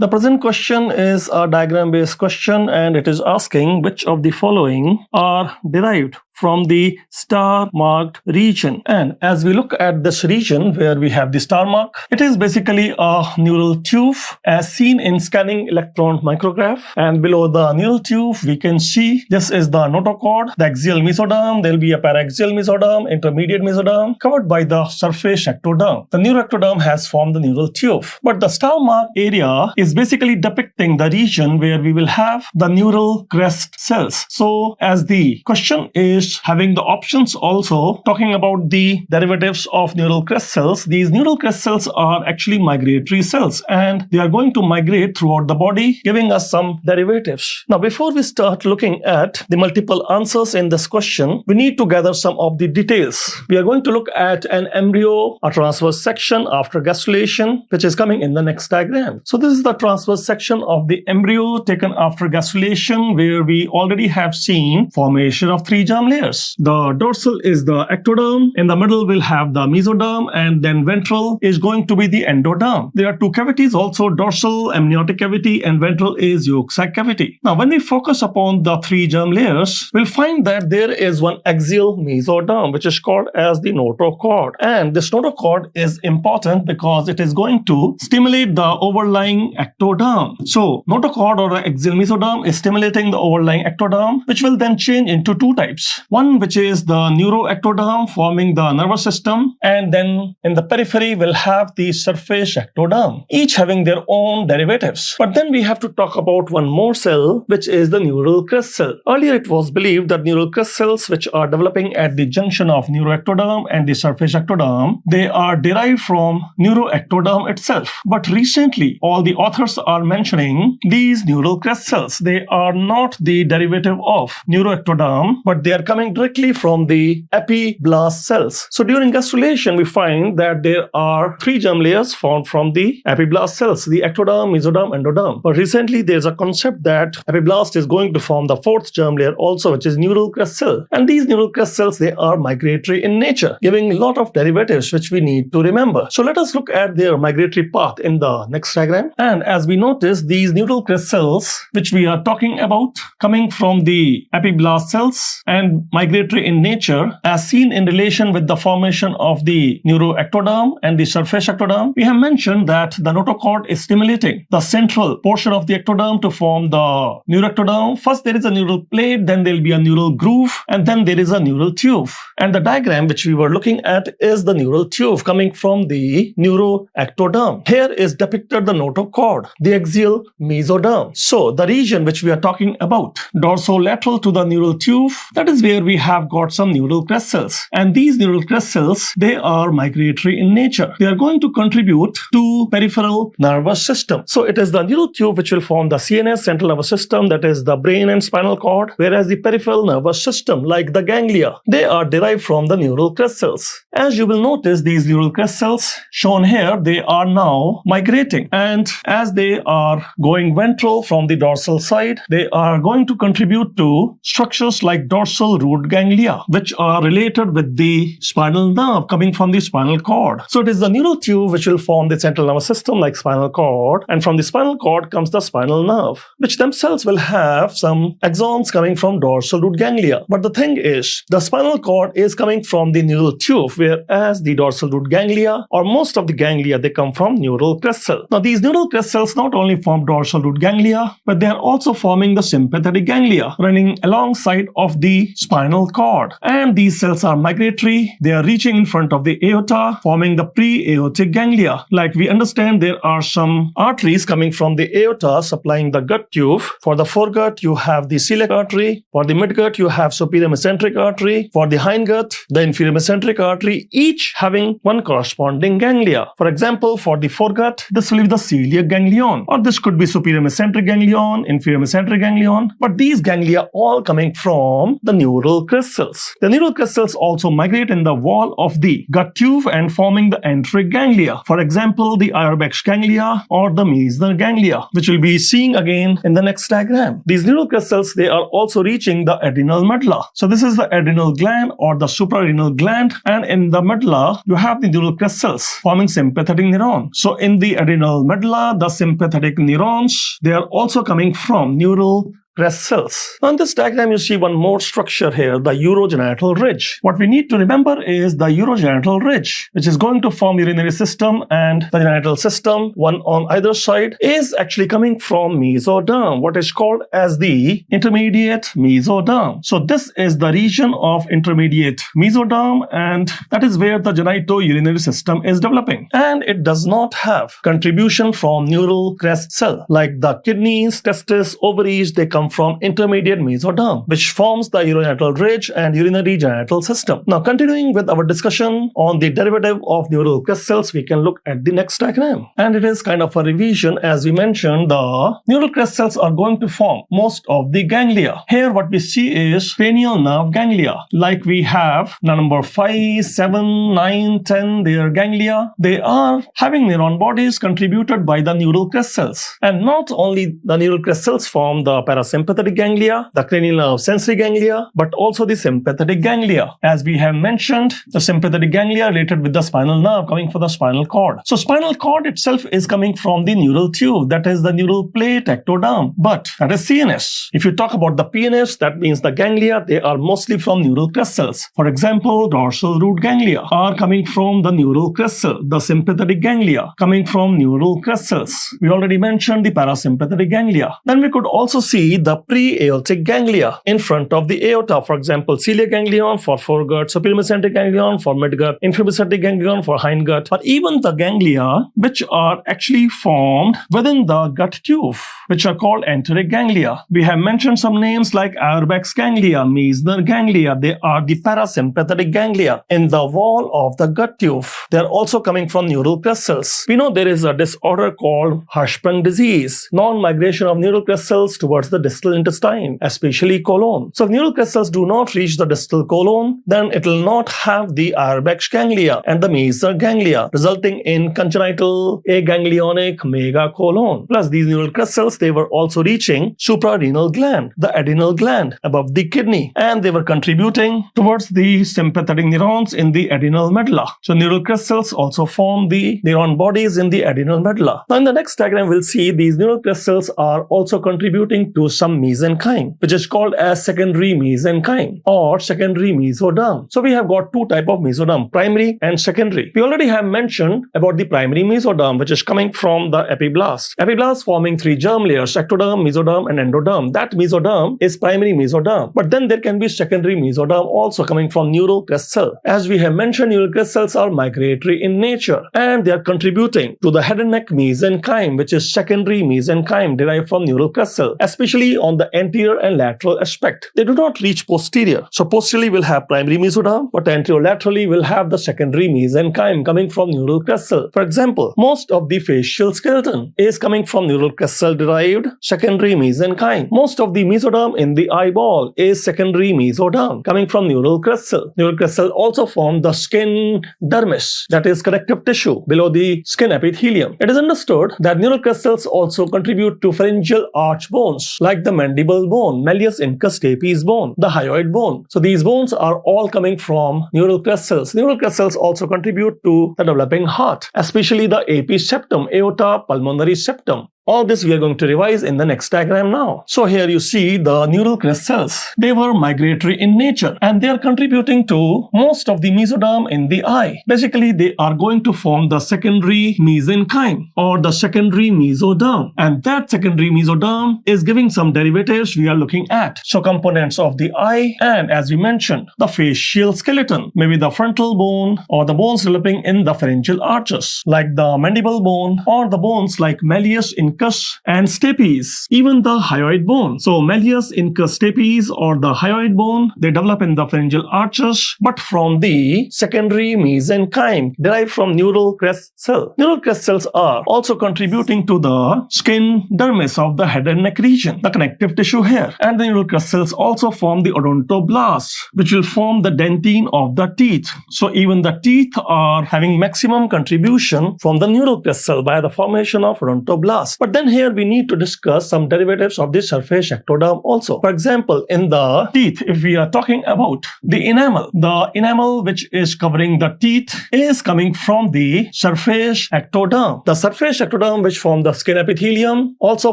The present question is a diagram-based question, and it is asking which of the following are derived from the star-marked region. And as we look at this region where we have the star mark, it is basically a neural tube as seen in scanning electron micrograph. And below the neural tube, we can see this is the notochord, the axial mesoderm. There will be a paraxial mesoderm, intermediate mesoderm, covered by the surface ectoderm. The neuroectoderm has formed the neural tube. But the star mark area is basically depicting the region where we will have the neural crest cells. So as the question is having the options also talking about the derivatives of neural crest cells, these neural crest cells are actually migratory cells and they are going to migrate throughout the body, giving us some derivatives. Now, before we start looking at the multiple answers in this question, we need to gather some of the details. We are going to look at an embryo, a transverse section after gastrulation, which is coming in the next diagram. So this is the transverse section of the embryo taken after gastrulation, where we already have seen formation of 3 germ layers. The dorsal is the ectoderm, in the middle we'll have the mesoderm, and then ventral is going to be the endoderm. There are 2 cavities also, dorsal amniotic cavity and ventral is yolk sac cavity. Now when we focus upon the 3 germ layers, we'll find that there is one axial mesoderm which is called as the notochord, and this notochord is important because it is going to stimulate the overlying ectoderm. So notochord or axial mesoderm is stimulating the overlying ectoderm, which will then change into 2 types. One which is the neuroectoderm forming the nervous system, and then in the periphery we'll have the surface ectoderm, each having their own derivatives. But then we have to talk about one more cell, which is the neural crest cell. Earlier it was believed that neural crest cells, which are developing at the junction of neuroectoderm and the surface ectoderm, they are derived from neuroectoderm itself. But recently all the authors are mentioning these neural crest cells. They are not the derivative of neuroectoderm, but they are coming directly from the epiblast cells. So during gastrulation, we find that there are 3 germ layers formed from the epiblast cells, the ectoderm, mesoderm, endoderm. But recently there's a concept that epiblast is going to form the 4th germ layer also, which is neural crest cell. And these neural crest cells, they are migratory in nature, giving a lot of derivatives which we need to remember. So let us look at their migratory path in the next diagram. And as we notice, these neural crest cells, which we are talking about, coming from the epiblast cells and migratory in nature, as seen in relation with the formation of the neuroectoderm and the surface ectoderm, we have mentioned that the notochord is stimulating the central portion of the ectoderm to form the neuroectoderm. First there is a neural plate, then there will be a neural groove, and then there is a neural tube. And the diagram which we were looking at is the neural tube coming from the neuroectoderm. Here is depicted the notochord, the axial mesoderm. So the region which we are talking about, dorsolateral to the neural tube, that is where we have got some neural crest cells. And these neural crest cells, they are migratory in nature. They are going to contribute to peripheral nervous system. So it is the neural tube which will form the CNS, central nervous system, that is the brain and spinal cord, whereas the peripheral nervous system, like the ganglia, they are derived from the neural crest cells. As you will notice, these neural crest cells shown here, they are now migrating. And as they are going ventral from the dorsal side, they are going to contribute to structures like dorsal root ganglia, which are related with the spinal nerve coming from the spinal cord. So it is the neural tube which will form the central nervous system like spinal cord, and from the spinal cord comes the spinal nerve, which themselves will have some axons coming from dorsal root ganglia. But the thing is, the spinal cord is coming from the neural tube, whereas the dorsal root ganglia, or most of the ganglia, they come from neural crest cell. Now these neural crest cells not only form dorsal root ganglia, but they are also forming the sympathetic ganglia running alongside of the spinal cord. And these cells are migratory. They are reaching in front of the aorta, forming the pre-aortic ganglia. Like we understand, there are some arteries coming from the aorta supplying the gut tube. For the foregut, you have the celiac artery. For the midgut, you have superior mesenteric artery. For the hindgut, the inferior mesenteric artery, each having one corresponding ganglia. For example, for the foregut, this will be the celiac ganglion, or this could be superior mesenteric ganglion, inferior mesenteric ganglion. But these ganglia all coming from the neural neural crystals. The neural crystals also migrate in the wall of the gut tube and forming the enteric ganglia. For example, the Auerbach ganglia or the Meissner ganglia, which we'll be seeing again in the next diagram. These neural crystals, they are also reaching the adrenal medulla. So this is the adrenal gland or the suprarenal gland, and in the medulla you have the neural crystals forming sympathetic neuron. So in the adrenal medulla, the sympathetic neurons, they are also coming from neural crystals. On this diagram, you see one more structure here, the urogenital ridge. What we need to remember is the urogenital ridge, which is going to form urinary system and the genital system, one on either side, is actually coming from mesoderm, what is called as the intermediate mesoderm. So this is the region of intermediate mesoderm, and that is where the genitourinary system is developing. And it does not have contribution from neural crest cell. Like the kidneys, testes, ovaries, they come from intermediate mesoderm, which forms the urogenital ridge and urinary genital system. Now, continuing with our discussion on the derivative of neural crystals, we can look at the next diagram. And it is kind of a revision. As we mentioned, the neural crystals are going to form most of the ganglia. Here, what we see is cranial nerve ganglia. Like we have number 5, 7, 9, 10, their ganglia. They are having neuron bodies contributed by the neural crystals. And not only the neural crystals form the parasympathetic ganglia, the cranial nerve sensory ganglia, but also the sympathetic ganglia. As we have mentioned, the sympathetic ganglia related with the spinal nerve coming from the spinal cord. So spinal cord itself is coming from the neural tube, that is the neural plate ectoderm, but that is CNS. If you talk about the PNS, that means the ganglia, they are mostly from neural crystals. For example, dorsal root ganglia are coming from the neural crystal, the sympathetic ganglia coming from neural crystals. We already mentioned the parasympathetic ganglia. Then we could also see the pre-aortic ganglia in front of the aorta. For example, celiac ganglion for foregut, superior mesenteric ganglion for midgut, inferior mesenteric ganglion for hindgut, or even the ganglia which are actually formed within the gut tube, which are called enteric ganglia. We have mentioned some names like Auerbach's ganglia, Meissner ganglia. They are the parasympathetic ganglia in the wall of the gut tube. They are also coming from neural crystals. We know there is a disorder called Hirschsprung disease, non-migration of neural crystals towards the distal intestine, especially colon. So if neural crystals do not reach the distal colon, then it will not have the Auerbach ganglia and the Meissner ganglia, resulting in congenital aganglionic megacolon. Plus, these neural crystals, they were also reaching suprarenal gland, the adrenal gland above the kidney, and they were contributing towards the sympathetic neurons in the adrenal medulla. So neural crystals also form the neuron bodies in the adrenal medulla. Now in the next diagram, we'll see these neural crystals are also contributing to some mesenchyme, which is called as secondary mesenchyme or secondary mesoderm. So we have got two types of mesoderm, primary and secondary. We already have mentioned about the primary mesoderm, which is coming from the epiblast. Epiblast forming three germ layers, ectoderm, mesoderm, and endoderm. That mesoderm is primary mesoderm. But then there can be secondary mesoderm also coming from neural crystal. As we have mentioned, neural crystals are migratory in nature and they are contributing to the head and neck mesenchyme, which is secondary mesenchyme derived from neural crystal, especially on the anterior and lateral aspect. They do not reach posterior. So posteriorly will have primary mesoderm, but anterolaterally will have the secondary mesenchyme coming from neural crystal. For example, most of the facial skeleton is coming from neural crystal derived secondary mesenchyme. Most of the mesoderm in the eyeball is secondary mesoderm coming from neural crystal. Neural crystal also form the skin dermis, that is connective tissue below the skin epithelium. It is understood that neural crystals also contribute to pharyngeal arch bones like the mandible bone, malleus incus stapes bone, the hyoid bone. So these bones are all coming from neural crystals. Neural crystals also contribute to the developing heart, especially the AP septum, aorta, pulmonary septum. All this we are going to revise in the next diagram now. So here you see the neural crystals. They were migratory in nature and they are contributing to most of the mesoderm in the eye. Basically, they are going to form the secondary mesenchyme or the secondary mesoderm. And that secondary mesoderm is giving some derivatives we are looking at. So components of the eye and, as we mentioned, the facial skeleton, maybe the frontal bone or the bones developing in the pharyngeal arches like the mandible bone or the bones like malleus incus incus and stapes, even the hyoid bone. So malleus, incus, stapes, or the hyoid bone, they develop in the pharyngeal arches, but from the secondary mesenchyme derived from neural crest cell. Neural crest cells are also contributing to the skin dermis of the head and neck region, the connective tissue here. And the neural crest cells also form the odontoblasts, which will form the dentine of the teeth. So even the teeth are having maximum contribution from the neural crest cell by the formation of odontoblasts. But then here we need to discuss some derivatives of the surface ectoderm also. For example, in the teeth, if we are talking about the enamel which is covering the teeth is coming from the surface ectoderm. The surface ectoderm, which form the skin epithelium, also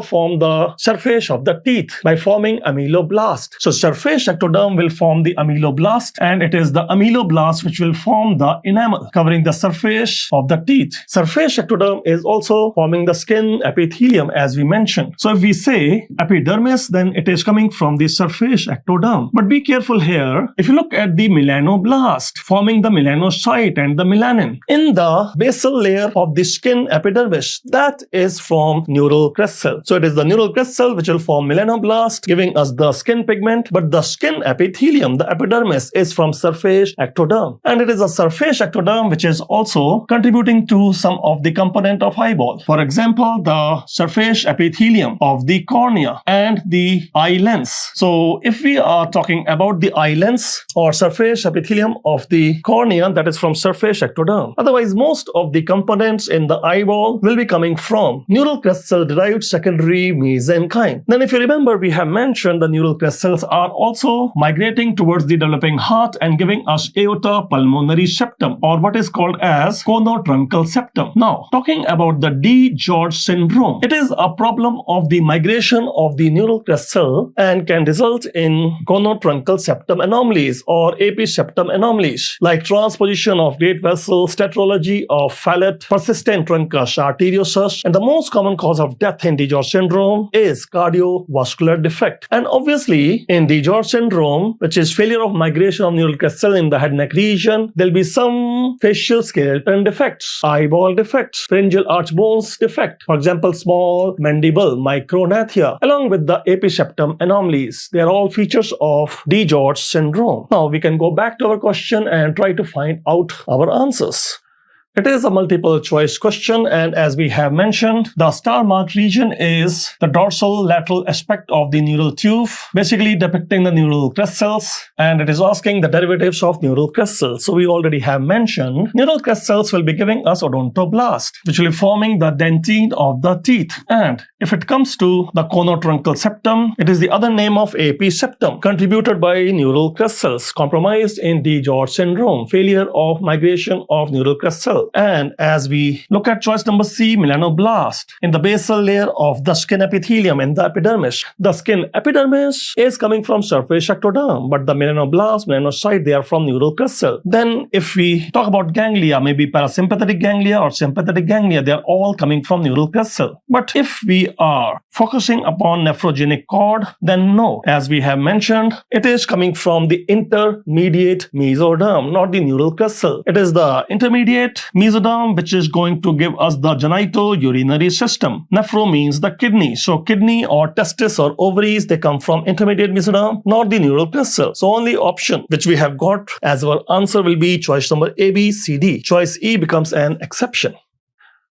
form the surface of the teeth by forming ameloblast. So surface ectoderm will form the ameloblast, and it is the ameloblast which will form the enamel covering the surface of the teeth. Surface ectoderm is also forming the skin epithelium, as we mentioned. So if we say epidermis, then it is coming from the surface ectoderm. But be careful here. If you look at the melanoblast forming the melanocyte and the melanin in the basal layer of the skin epidermis, that is from neural crest cell. So it is the neural crest cell which will form melanoblast, giving us the skin pigment, but the skin epithelium, the epidermis, is from surface ectoderm. And it is a surface ectoderm which is also contributing to some of the component of eyeball. For example, the surface epithelium of the cornea and the eye lens. So if we are talking about the eye lens or surface epithelium of the cornea, that is from surface ectoderm. Otherwise, most of the components in the eyeball will be coming from neural crest cell derived secondary mesenchyme. Then if you remember, we have mentioned the neural crest cells are also migrating towards the developing heart and giving us aorta pulmonary septum, or what is called as conotruncal septum. Now, talking about the DiGeorge syndrome, it is a problem of the migration of the neural crest cell and can result in conotruncal septum anomalies or AP septum anomalies like transposition of great vessels, tetralogy of Fallot, persistent truncus arteriosus, and the most common cause of death in DiGeorge syndrome is cardiovascular defect. And obviously, in DiGeorge syndrome, which is failure of migration of neural crest cell in the head neck region, there will be some facial skeleton defects, eyeball defects, pharyngeal arch bones defect, for example, small mandible micronathia, along with the AP septum anomalies. They are all features of DiGeorge syndrome. Now we can go back to our question and try to find out our answers. It is a multiple choice question, and as we have mentioned, the star marked region is the dorsal lateral aspect of the neural tube, basically depicting the neural crest cells, and it is asking the derivatives of neural crest cells. So we already have mentioned neural crest cells will be giving us odontoblast, which will be forming the dentine of the teeth. And if it comes to the conotruncal septum, it is the other name of AP septum, contributed by neural crest cells, compromised in DiGeorge syndrome, failure of migration of neural crest cells. And as we look at choice number C, melanoblast, in the basal layer of the skin epithelium in the epidermis. The skin epidermis is coming from surface ectoderm, but the melanoblast, melanocyte, they are from neural crest cell. Then if we talk about ganglia, maybe parasympathetic ganglia or sympathetic ganglia, they are all coming from neural crest cell. But if we are focusing upon nephrogenic cord, then no. As we have mentioned, it is coming from the intermediate mesoderm, not the neural crest cell. It is the intermediate mesoderm which is going to give us the genitourinary system. Nephro means the kidney. So kidney or testis or ovaries, they come from intermediate mesoderm, not the neural crest cell. So only option which we have got as our answer will be choice number A, B, C, D. Choice E becomes an exception.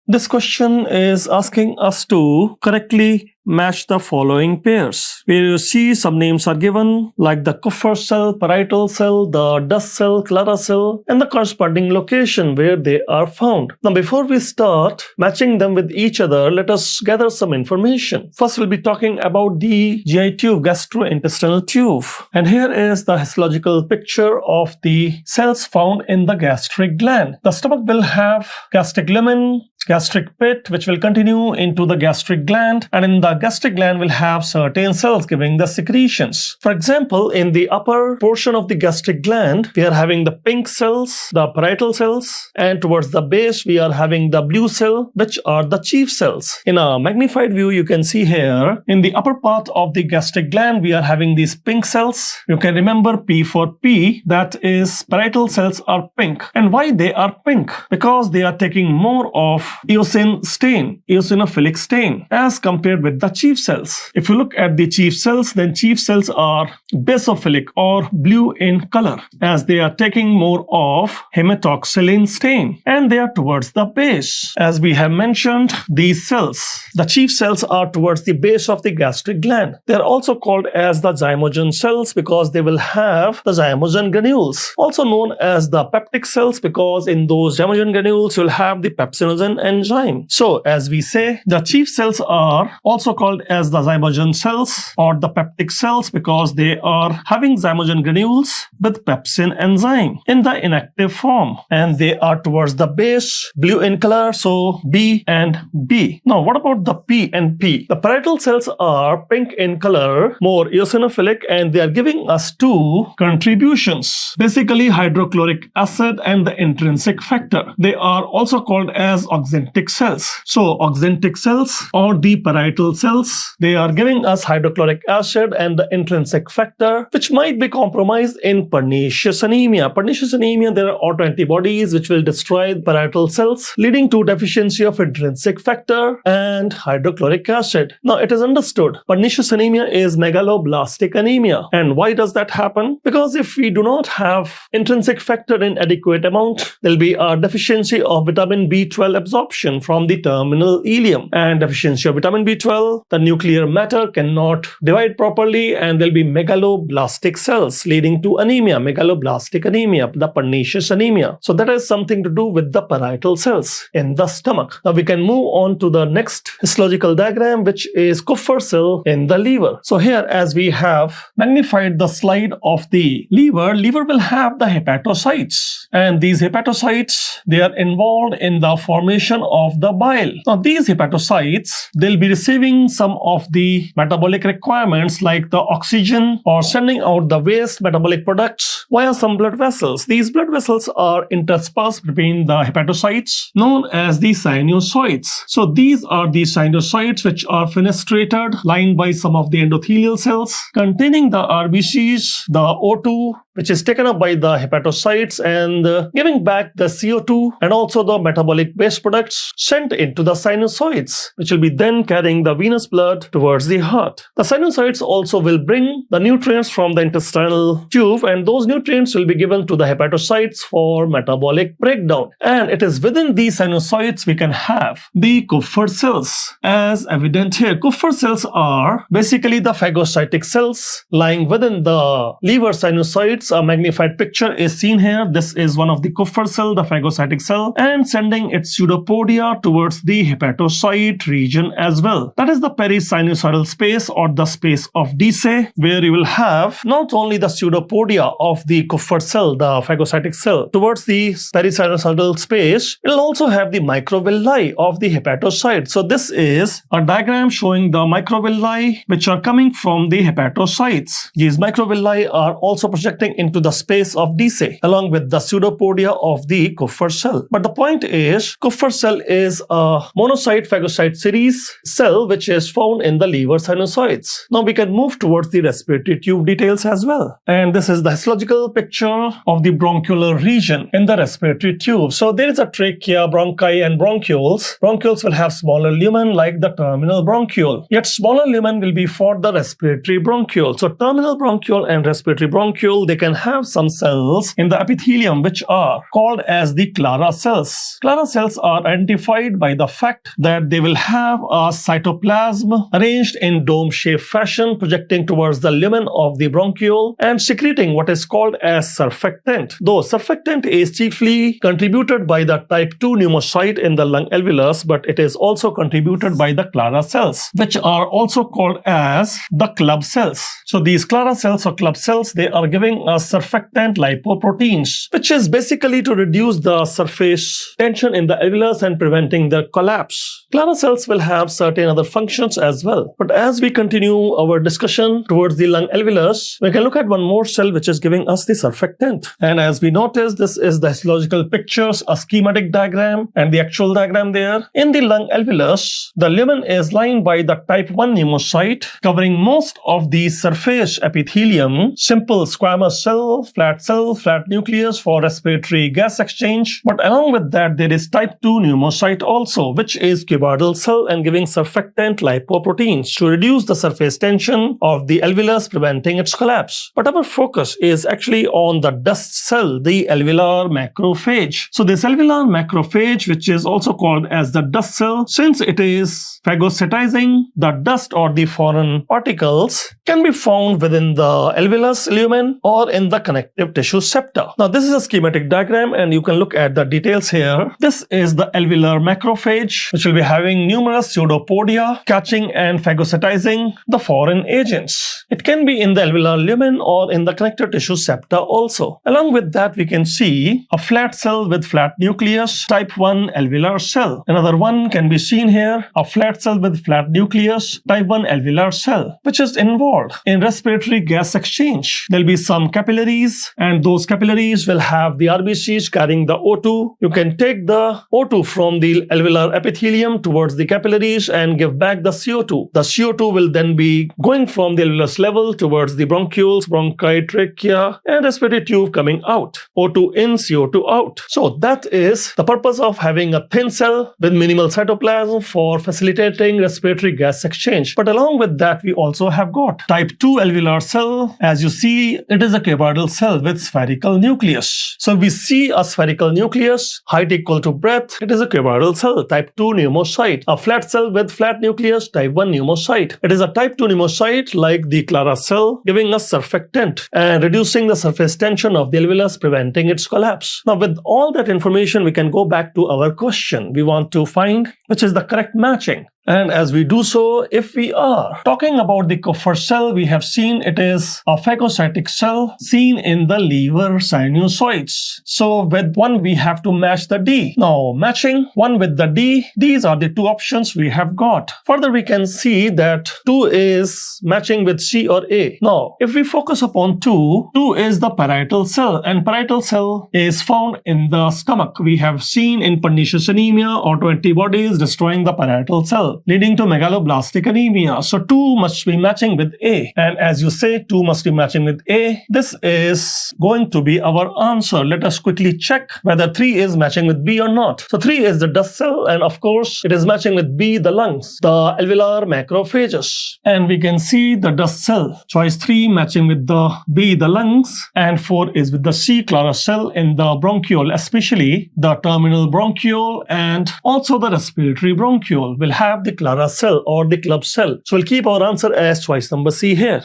This question is asking us to correctly match the following pairs, where you see some names are given like the Kupffer cell, parietal cell, the dust cell, Clara cell, and the corresponding location where they are found. Now before we start matching them with each other, let us gather some information. First we'll be talking about the GI tube, gastrointestinal tube. And here is the histological picture of the cells found in the gastric gland. The stomach will have gastric lumen, gastric pit, which will continue into the gastric gland, and in the gastric gland will have certain cells giving the secretions. For example, in the upper portion of the gastric gland, we are having the pink cells, the parietal cells, and towards the base we are having the blue cell, which are the chief cells. In a magnified view, you can see here, in the upper part of the gastric gland, we are having these pink cells. You can remember P for P, that is parietal cells are pink. And why they are pink? Because they are taking more of eosin stain, eosinophilic stain, as compared with the chief cells. If you look at the chief cells, then chief cells are basophilic or blue in color, as they are taking more of hematoxylin stain, and they are towards the base. As we have mentioned, these cells, the chief cells, are towards the base of the gastric gland. They are also called as the zymogen cells because they will have the zymogen granules, also known as the peptic cells because in those zymogen granules you'll have the pepsinogen enzyme. So as we say, the chief cells are also called as the zymogen cells or the peptic cells because they are having zymogen granules with pepsin enzyme in the inactive form, and they are towards the base, blue in color, so B and B. Now what about the P and P? The parietal cells are pink in color, more eosinophilic, and they are giving us two contributions, basically hydrochloric acid and the intrinsic factor. They are also called as auxentic cells. So auxentic cells or the parietal cells, they are giving us hydrochloric acid and the intrinsic factor, which might be compromised in pernicious anemia. Pernicious anemia, there are autoantibodies which will destroy parietal cells, leading to deficiency of intrinsic factor and hydrochloric acid. Now it is understood pernicious anemia is megaloblastic anemia. And why does that happen? Because if we do not have intrinsic factor in adequate amount, there will be a deficiency of vitamin B12 absorption from the terminal ileum, and deficiency of vitamin B12, the nuclear matter cannot divide properly, and there will be megaloblastic cells leading to anemia, megaloblastic anemia, the pernicious anemia. So that has something to do with the parietal cells in the stomach. Now we can move on to the next histological diagram, which is Kupffer cell in the liver. So here, as we have magnified the slide of the liver will have the hepatocytes, and these hepatocytes, they are involved in the formation of the bile. Now these hepatocytes, they'll be receiving some of the metabolic requirements like the oxygen or sending out the waste metabolic products via some blood vessels. These blood vessels are interspersed between the hepatocytes known as the sinusoids. So these are the sinusoids which are fenestrated, lined by some of the endothelial cells containing the RBCs, the O2, which is taken up by the hepatocytes and giving back the CO2 and also the metabolic waste products sent into the sinusoids, which will be then carrying the venous blood towards the heart. The sinusoids also will bring the nutrients from the intestinal tube, and those nutrients will be given to the hepatocytes for metabolic breakdown. And it is within these sinusoids we can have the Kupffer cells, as evident here. Kupffer cells are basically the phagocytic cells lying within the liver sinusoids. A magnified picture is seen here. This is one of the Kupffer cell, the phagocytic cell, and sending its pseudopodia towards the hepatocyte region as well. That is the perisinusoidal space or the space of Deasy, where you will have not only the pseudopodia of the Kupffer cell, the phagocytic cell, towards the perisinusoidal space, it will also have the microvilli of the hepatocyte. So this is a diagram showing the microvilli which are coming from the hepatocytes. These microvilli are also projecting into the space of Deasy along with the pseudopodia of the Kupffer cell. But the point is, Kupffer cell is a monocyte phagocyte series cell which is found in the liver sinusoids. Now we can move towards the respiratory tube details as well. And this is the histological picture of the bronchiolar region in the respiratory tube. So there is a trachea, bronchi and bronchioles. Bronchioles will have smaller lumen like the terminal bronchiole. Yet smaller lumen will be for the respiratory bronchiole. So terminal bronchiole and respiratory bronchiole, they can have some cells in the epithelium which are called as the Clara cells. Clara cells are identified by the fact that they will have a cytoplasm arranged in dome-shaped fashion projecting towards the lumen of the bronchiole and secreting what is called as surfactant. Though surfactant is chiefly contributed by the type 2 pneumocyte in the lung alveolus, but it is also contributed by the Clara cells, which are also called as the club cells. So these Clara cells or club cells, they are giving us surfactant lipoproteins, which is basically to reduce the surface tension in the alveolus and preventing the collapse. Clara cells will have certain other functions as well. But as we continue our discussion towards the lung alveolus, we can look at one more cell which is giving us the surfactant. And as we notice, this is the histological pictures, a schematic diagram and the actual diagram there. In the lung alveolus, the lumen is lined by the type 1 pneumocyte covering most of the surface epithelium, simple squamous cell, flat nucleus for respiratory gas exchange. But along with that, there is type 2 pneumocyte also, which is cuboidal cell and giving surfactant lipoproteins to reduce the surface tension of the alveolus, preventing its collapse. But our focus is actually on the dust cell, the alveolar macrophage. So this alveolar macrophage, which is also called as the dust cell, since it is phagocytizing, the dust or the foreign particles can be found within the alveolus lumen or in the connective tissue septa. Now this is a schematic diagram and you can look at the details here. This is the alveolar macrophage, which will be having numerous pseudopodia catching and phagocytizing the foreign agents. It can be in the alveolar lumen or in the connective tissue septa also. Along with that, we can see a flat cell with flat nucleus, type 1 alveolar cell. Another one can be seen here, a flat cell with flat nucleus, type 1 alveolar cell, which is involved in respiratory gas exchange. There will be some capillaries, and those capillaries will have the RBCs carrying the O2. You can take the O2 from the alveolar epithelium towards the capillaries and give back the CO2. The CO2 will then be going from the alveolus level towards the bronchioles, bronchi, trachea, and respiratory tube coming out. O2 in, CO2 out. So that is the purpose of having a thin cell with minimal cytoplasm for facilitating respiratory gas exchange. But along with that, we also have got type 2 alveolar cell. As you see, it is a cuboidal cell with spherical nucleus. So we see a spherical nucleus, height equal to breadth. It is a cuboidal cell, type 2 pneumocyte. A flat cell with flat nucleus, type 1 pneumocyte. It is a type 2 pneumocyte like the Clara cell, giving us surfactant and reducing the surface tension of the alveolus, preventing its collapse. Now with all that information, we can go back to our question. We want to find which is the correct matching. And as we do so, if we are talking about the Kupffer cell, we have seen it is a phagocytic cell seen in the liver sinusoids. So with 1, we have to match the D. Now matching 1 with the D, these are the two options we have got. Further, we can see that 2 is matching with C or A. Now, if we focus upon 2, 2 is the parietal cell, and parietal cell is found in the stomach. We have seen in pernicious anemia, autoantibodies destroying the parietal cell, leading to megaloblastic anemia. So 2 must be matching with A. And as you say, 2 must be matching with A. This is going to be our answer. Let us quickly check whether 3 is matching with B or not. So 3 is the dust cell, and of course, it is matching with B, the lungs, the alveolar macrophages. And we can see the dust cell, choice 3 matching with the B, the lungs, and 4 is with the C, Clara cell in the bronchiole, especially the terminal bronchiole and also the respiratory bronchiole will have the Clara cell or the club cell. So we'll keep our answer as choice number C here.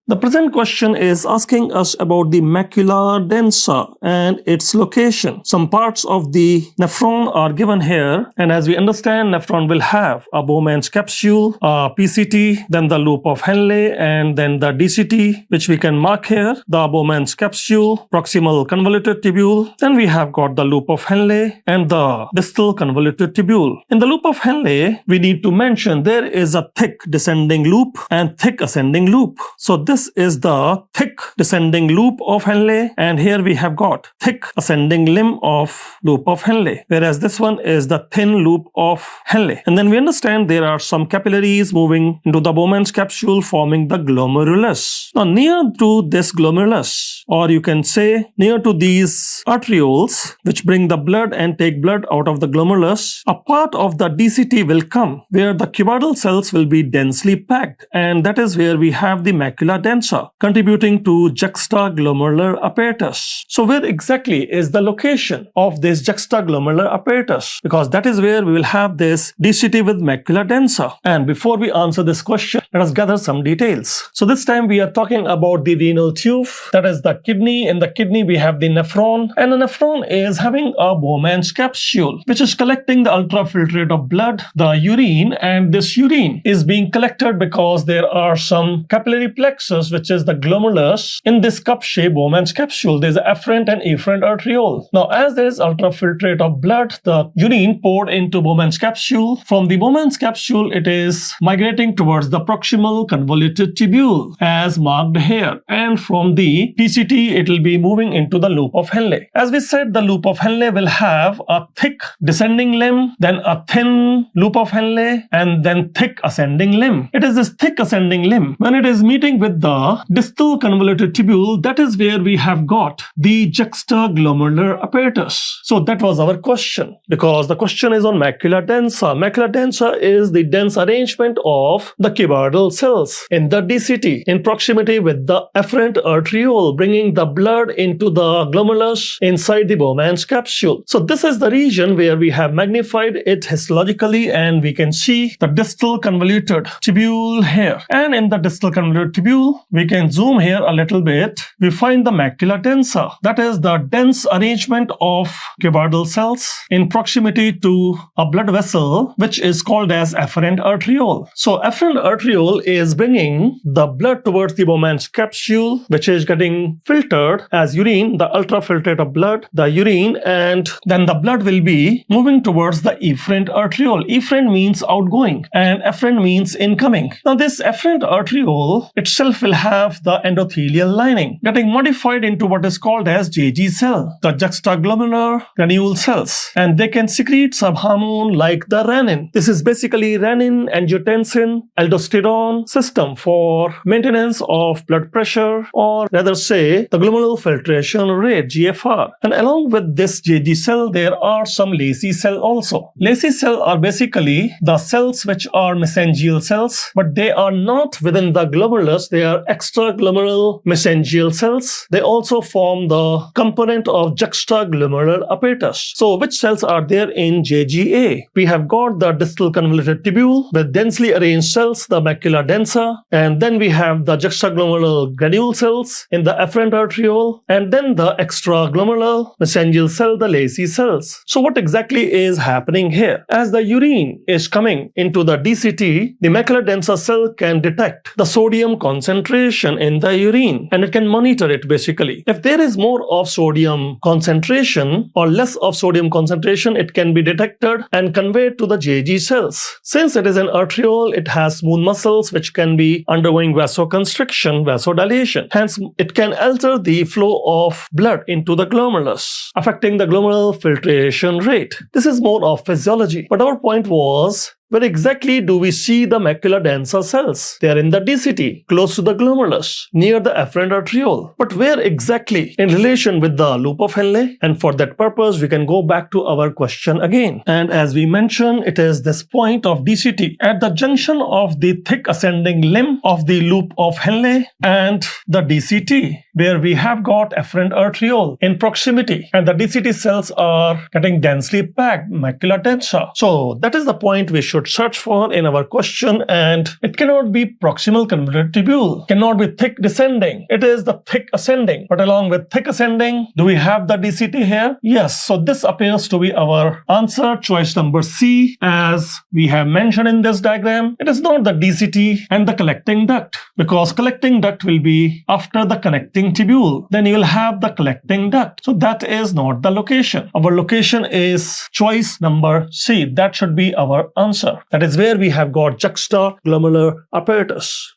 The present question is asking us about the macula densa and its location. Some parts of the nephron are given here, and as we understand, nephron will have a Bowman's capsule, a PCT, then the loop of Henle, and then the DCT, which we can mark here, the Bowman's capsule, proximal convoluted tubule. Then we have got the loop of Henle and the distal convoluted tubule. In the loop of Henle, we need to mention there is a thick descending loop and thick ascending loop. So this is the thick descending loop of Henle, and here we have got thick ascending limb of loop of Henle, whereas this one is the thin loop of Henle. And then we understand there are some capillaries moving into the Bowman's capsule forming the glomerulus. Now near to this glomerulus, or you can say near to these arterioles which bring the blood and take blood out of the glomerulus, a part of the DCT will come where the cuboidal cells will be densely packed, and that is where we have the macula densa contributing to juxtaglomerular apparatus. So where exactly is the location of this juxtaglomerular apparatus? Because that is where we will have this DCT with macula densa. And before we answer this question, let us gather some details. So this time we are talking about the renal tube, that is the kidney. In the kidney we have the nephron, and the nephron is having a Bowman's capsule which is collecting the ultrafiltrate of blood, the urine, and this urine is being collected because there are some capillary plexus, which is the glomerulus. In this cup-shaped Bowman's capsule, there is an afferent and efferent arteriole. Now, as there is ultrafiltrate of blood, the urine poured into Bowman's capsule. From the Bowman's capsule, it is migrating towards the proximal convoluted tubule, as marked here. And from the PCT, it will be moving into the loop of Henle. As we said, the loop of Henle will have a thick descending limb, then a thin loop of Henle, and then thick ascending limb. It is this thick ascending limb. When it is meeting with with the distal convoluted tubule, that is where we have got the juxtaglomerular apparatus. So that was our question, because the question is on macula densa. Macula densa is the dense arrangement of the cuboidal cells in the DCT in proximity with the afferent arteriole, bringing the blood into the glomerulus inside the Bowman's capsule. So this is the region where we have magnified it histologically, and we can see the distal convoluted tubule here. And in the distal convoluted tubule, we can zoom here a little bit. We find the macula densa, that is the dense arrangement of cuboidal cells in proximity to a blood vessel which is called as afferent arteriole. So afferent arteriole is bringing the blood towards the Bowman's capsule, which is getting filtered as urine, the ultrafiltrate blood, the urine, and then the blood will be moving towards the efferent arteriole. Efferent means outgoing and afferent means incoming. Now this afferent arteriole itself will have the endothelial lining getting modified into what is called as JG cell, the juxtaglomerular granule cells, and they can secrete subhormone like the renin. This is basically renin, angiotensin, aldosterone system for maintenance of blood pressure, or rather say the glomerular filtration rate, GFR. And along with this JG cell, there are some Lacey cell also. Lacey cell are basically the cells which are mesangial cells, but they are not within the glomerulus. They are extraglomerular mesangial cells. They also form the component of juxtaglomerular apparatus. So which cells are there in JGA? We have got the distal convoluted tubule with densely arranged cells, the macula densa, and then we have the juxtaglomerular granule cells in the afferent arteriole, and then the extraglomerular mesangial cell, the Lacey cells. So what exactly is happening here? As the urine is coming into the DCT, the macula densa cell can detect the sodium concentration in the urine, and it can monitor it basically. If there is more of sodium concentration or less of sodium concentration, it can be detected and conveyed to the JG cells. Since it is an arteriole, it has smooth muscles which can be undergoing vasoconstriction, vasodilation. Hence, it can alter the flow of blood into the glomerulus, affecting the glomerular filtration rate. This is more of physiology. But our point was, where exactly do we see the macula densa cells? They are in the DCT, close to the glomerulus, near the afferent arteriole. But where exactly in relation with the loop of Henle? And for that purpose, we can go back to our question again. And as we mentioned, it is this point of DCT at the junction of the thick ascending limb of the loop of Henle and the DCT, where we have got afferent arteriole in proximity, and the DCT cells are getting densely packed, macula densa. So that is the point we should search for in our question, and it cannot be proximal convoluted tubule, cannot be thick descending. It is the thick ascending. But along with thick ascending, do we have the DCT here? Yes. So this appears to be our answer, choice number C, as we have mentioned in this diagram. It is not the DCT and the collecting duct, because collecting duct will be after the connecting tubule. Then you will have the collecting duct. So that is not the location. Our location is choice number C. That should be our answer. That is where we have got juxtaglomerular apparatus.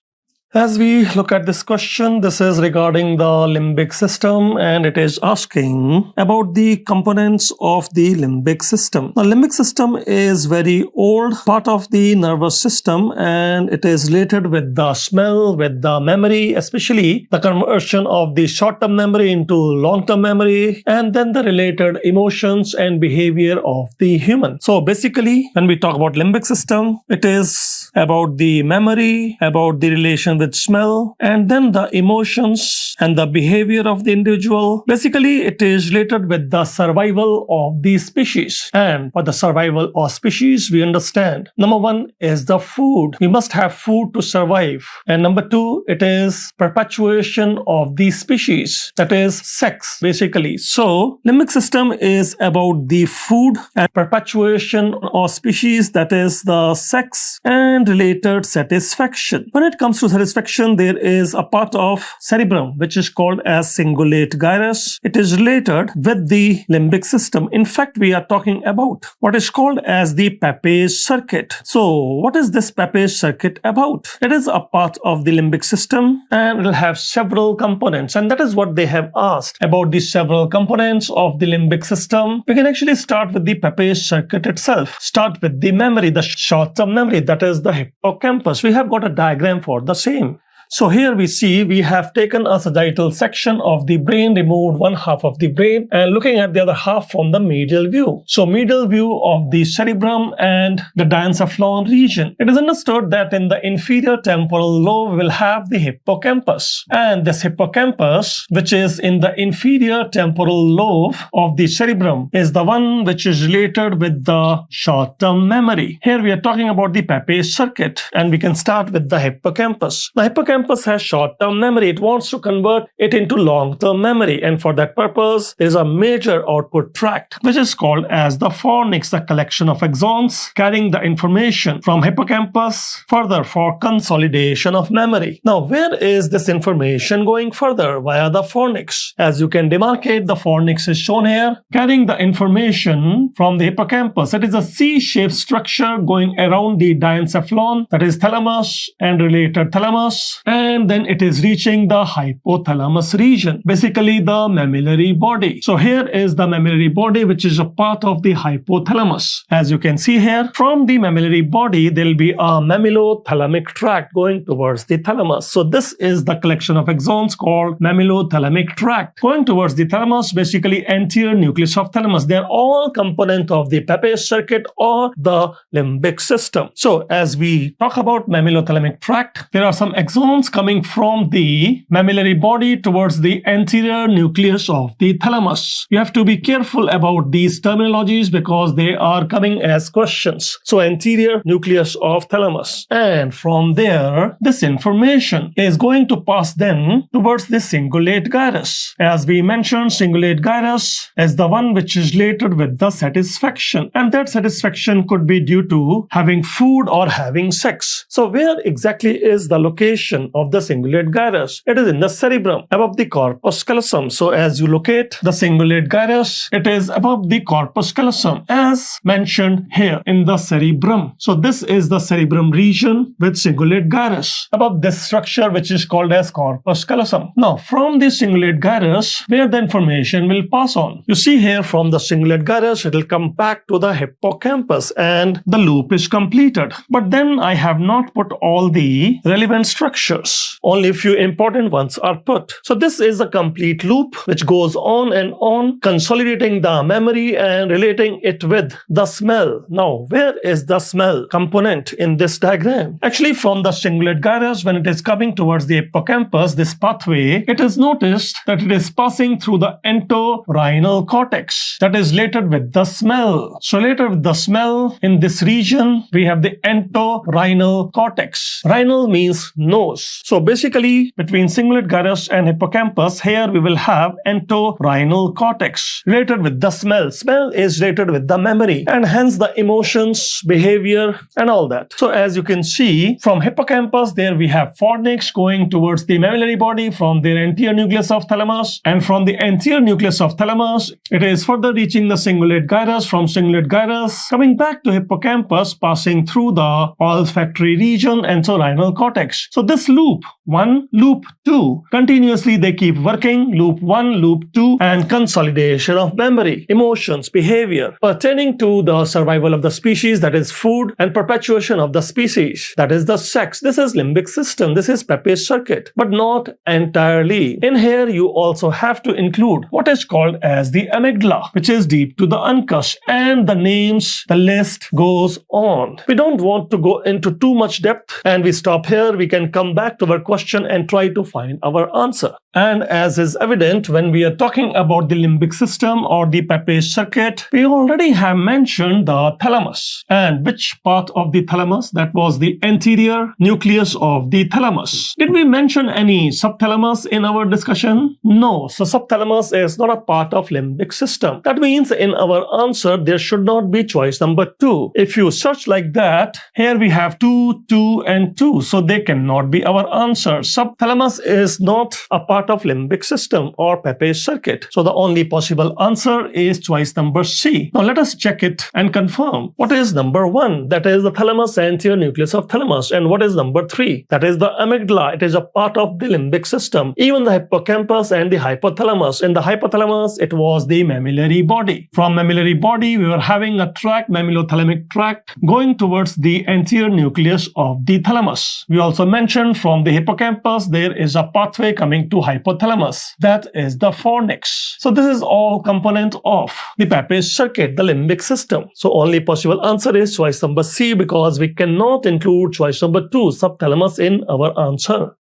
As we look at this question, this is regarding the limbic system, and it is asking about the components of the limbic system. The limbic system is very old part of the nervous system, and it is related with the smell, with the memory, especially the conversion of the short-term memory into long-term memory, and then the related emotions and behavior of the human. So basically, when we talk about limbic system, it is about the memory, about the relation with smell, and then the emotions and the behavior of the individual. Basically, it is related with the survival of the species. And for the survival of species, we understand number one is the food. We must have food to survive. And number two, it is perpetuation of the species. That is sex, basically. So, limbic system is about the food and perpetuation of species, that is the sex and related satisfaction. When it comes to satisfaction, there is a part of cerebrum which is called as cingulate gyrus. It is related with the limbic system. In fact, we are talking about what is called as the Papage circuit. So, what is this Papage circuit about? It is a part of the limbic system, and it will have several components, and that is what they have asked about the several components of the limbic system. We can actually start with the Papage circuit itself. Start with the memory, the short-term memory, that is the hippocampus. We have got a diagram for the same. So here we see we have taken a sagittal section of the brain, removed one half of the brain and looking at the other half from the medial view. So medial view of the cerebrum and the diencephalon region. It is understood that in the inferior temporal lobe we will have the hippocampus, and this hippocampus, which is in the inferior temporal lobe of the cerebrum, is the one which is related with the short-term memory. Here we are talking about the Pepys circuit, and we can start with the hippocampus. The hippocampus has short-term memory. It wants to convert it into long-term memory, and for that purpose there is a major output tract which is called as the fornix, the collection of axons carrying the information from hippocampus further for consolidation of memory. Now where is this information going further? Via the fornix. As you can demarcate, the fornix is shown here, carrying the information from the hippocampus. It is a C-shaped structure going around the diencephalon, that is thalamus and related thalamus, and then it is reaching the hypothalamus region, basically the mammillary body. So here is the mammillary body, which is a part of the hypothalamus. As you can see here, from the mammillary body there will be a mammillothalamic tract going towards the thalamus. So this is the collection of axons called mammillothalamic tract going towards the thalamus, basically anterior nucleus of thalamus. They are all component of the Pepys circuit or the limbic system. So as we talk about mammillothalamic tract, there are some axons coming from the mammillary body towards the anterior nucleus of the thalamus. You have to be careful about these terminologies because they are coming as questions. So anterior nucleus of thalamus, and from there this information is going to pass then towards the cingulate gyrus. As we mentioned, cingulate gyrus is the one which is related with the satisfaction, and that satisfaction could be due to having food or having sex. So where exactly is the location of the cingulate gyrus? It is in the cerebrum, above the corpus callosum. So as you locate the cingulate gyrus, it is above the corpus callosum as mentioned here in the cerebrum. So this is the cerebrum region with cingulate gyrus above this structure which is called as corpus callosum. Now from the cingulate gyrus, where the information will pass on. You see here from the cingulate gyrus, it will come back to the hippocampus and the loop is completed. But then I have not put all the relevant structures. Only a few important ones are put. So this is a complete loop which goes on and on, consolidating the memory and relating it with the smell. Now where is the smell component in this diagram? Actually from the cingulate gyrus, when it is coming towards the hippocampus, this pathway, it is noticed that it is passing through the entorhinal cortex, that is related with the smell. So related with the smell, in this region we have the entorhinal cortex. Rhinal means nose. So basically between cingulate gyrus and hippocampus, here we will have entorhinal cortex related with the smell. Smell is related with the memory and hence the emotions, behavior and all that. So as you can see, from hippocampus there we have fornix going towards the mammillary body from the anterior nucleus of thalamus, and from the anterior nucleus of thalamus it is further reaching the cingulate gyrus, from cingulate gyrus coming back to hippocampus, passing through the olfactory region, entorhinal cortex. So this loop 1, loop 2, continuously they keep working, loop 1, loop 2, and consolidation of memory, emotions, behavior pertaining to the survival of the species, that is food, and perpetuation of the species, that is the sex. This is limbic system, this is Pepys circuit, but not entirely. In here you also have to include what is called as the amygdala, which is deep to the uncus, and the names, the list goes on. We don't want to go into too much depth and we stop here. We can come back to our question and try to find our answer. And as is evident, when we are talking about the limbic system or the Pepys circuit, we already have mentioned the thalamus. And which part of the thalamus? That was the anterior nucleus of the thalamus. Did we mention any subthalamus in our discussion? No. So subthalamus is not a part of limbic system. That means in our answer, there should not be choice number 2. If you search like that, here we have 2, 2 and 2. So they cannot be our answer. Subthalamus is not a part part of limbic system or Pepys circuit? So the only possible answer is choice number C. Now let us check it and confirm. What is number 1? That is the thalamus, anterior nucleus of thalamus. And what is number 3? That is the amygdala. It is a part of the limbic system. Even the hippocampus and the hypothalamus. In the hypothalamus, it was the mammillary body. From mammillary body, we were having a tract, mammillothalamic tract, going towards the anterior nucleus of the thalamus. We also mentioned from the hippocampus, there is a pathway coming to hypothalamus. That is the fornix. So this is all component of the Pepys circuit, the limbic system. So only possible answer is choice number C, because we cannot include choice number 2, subthalamus, in our answer.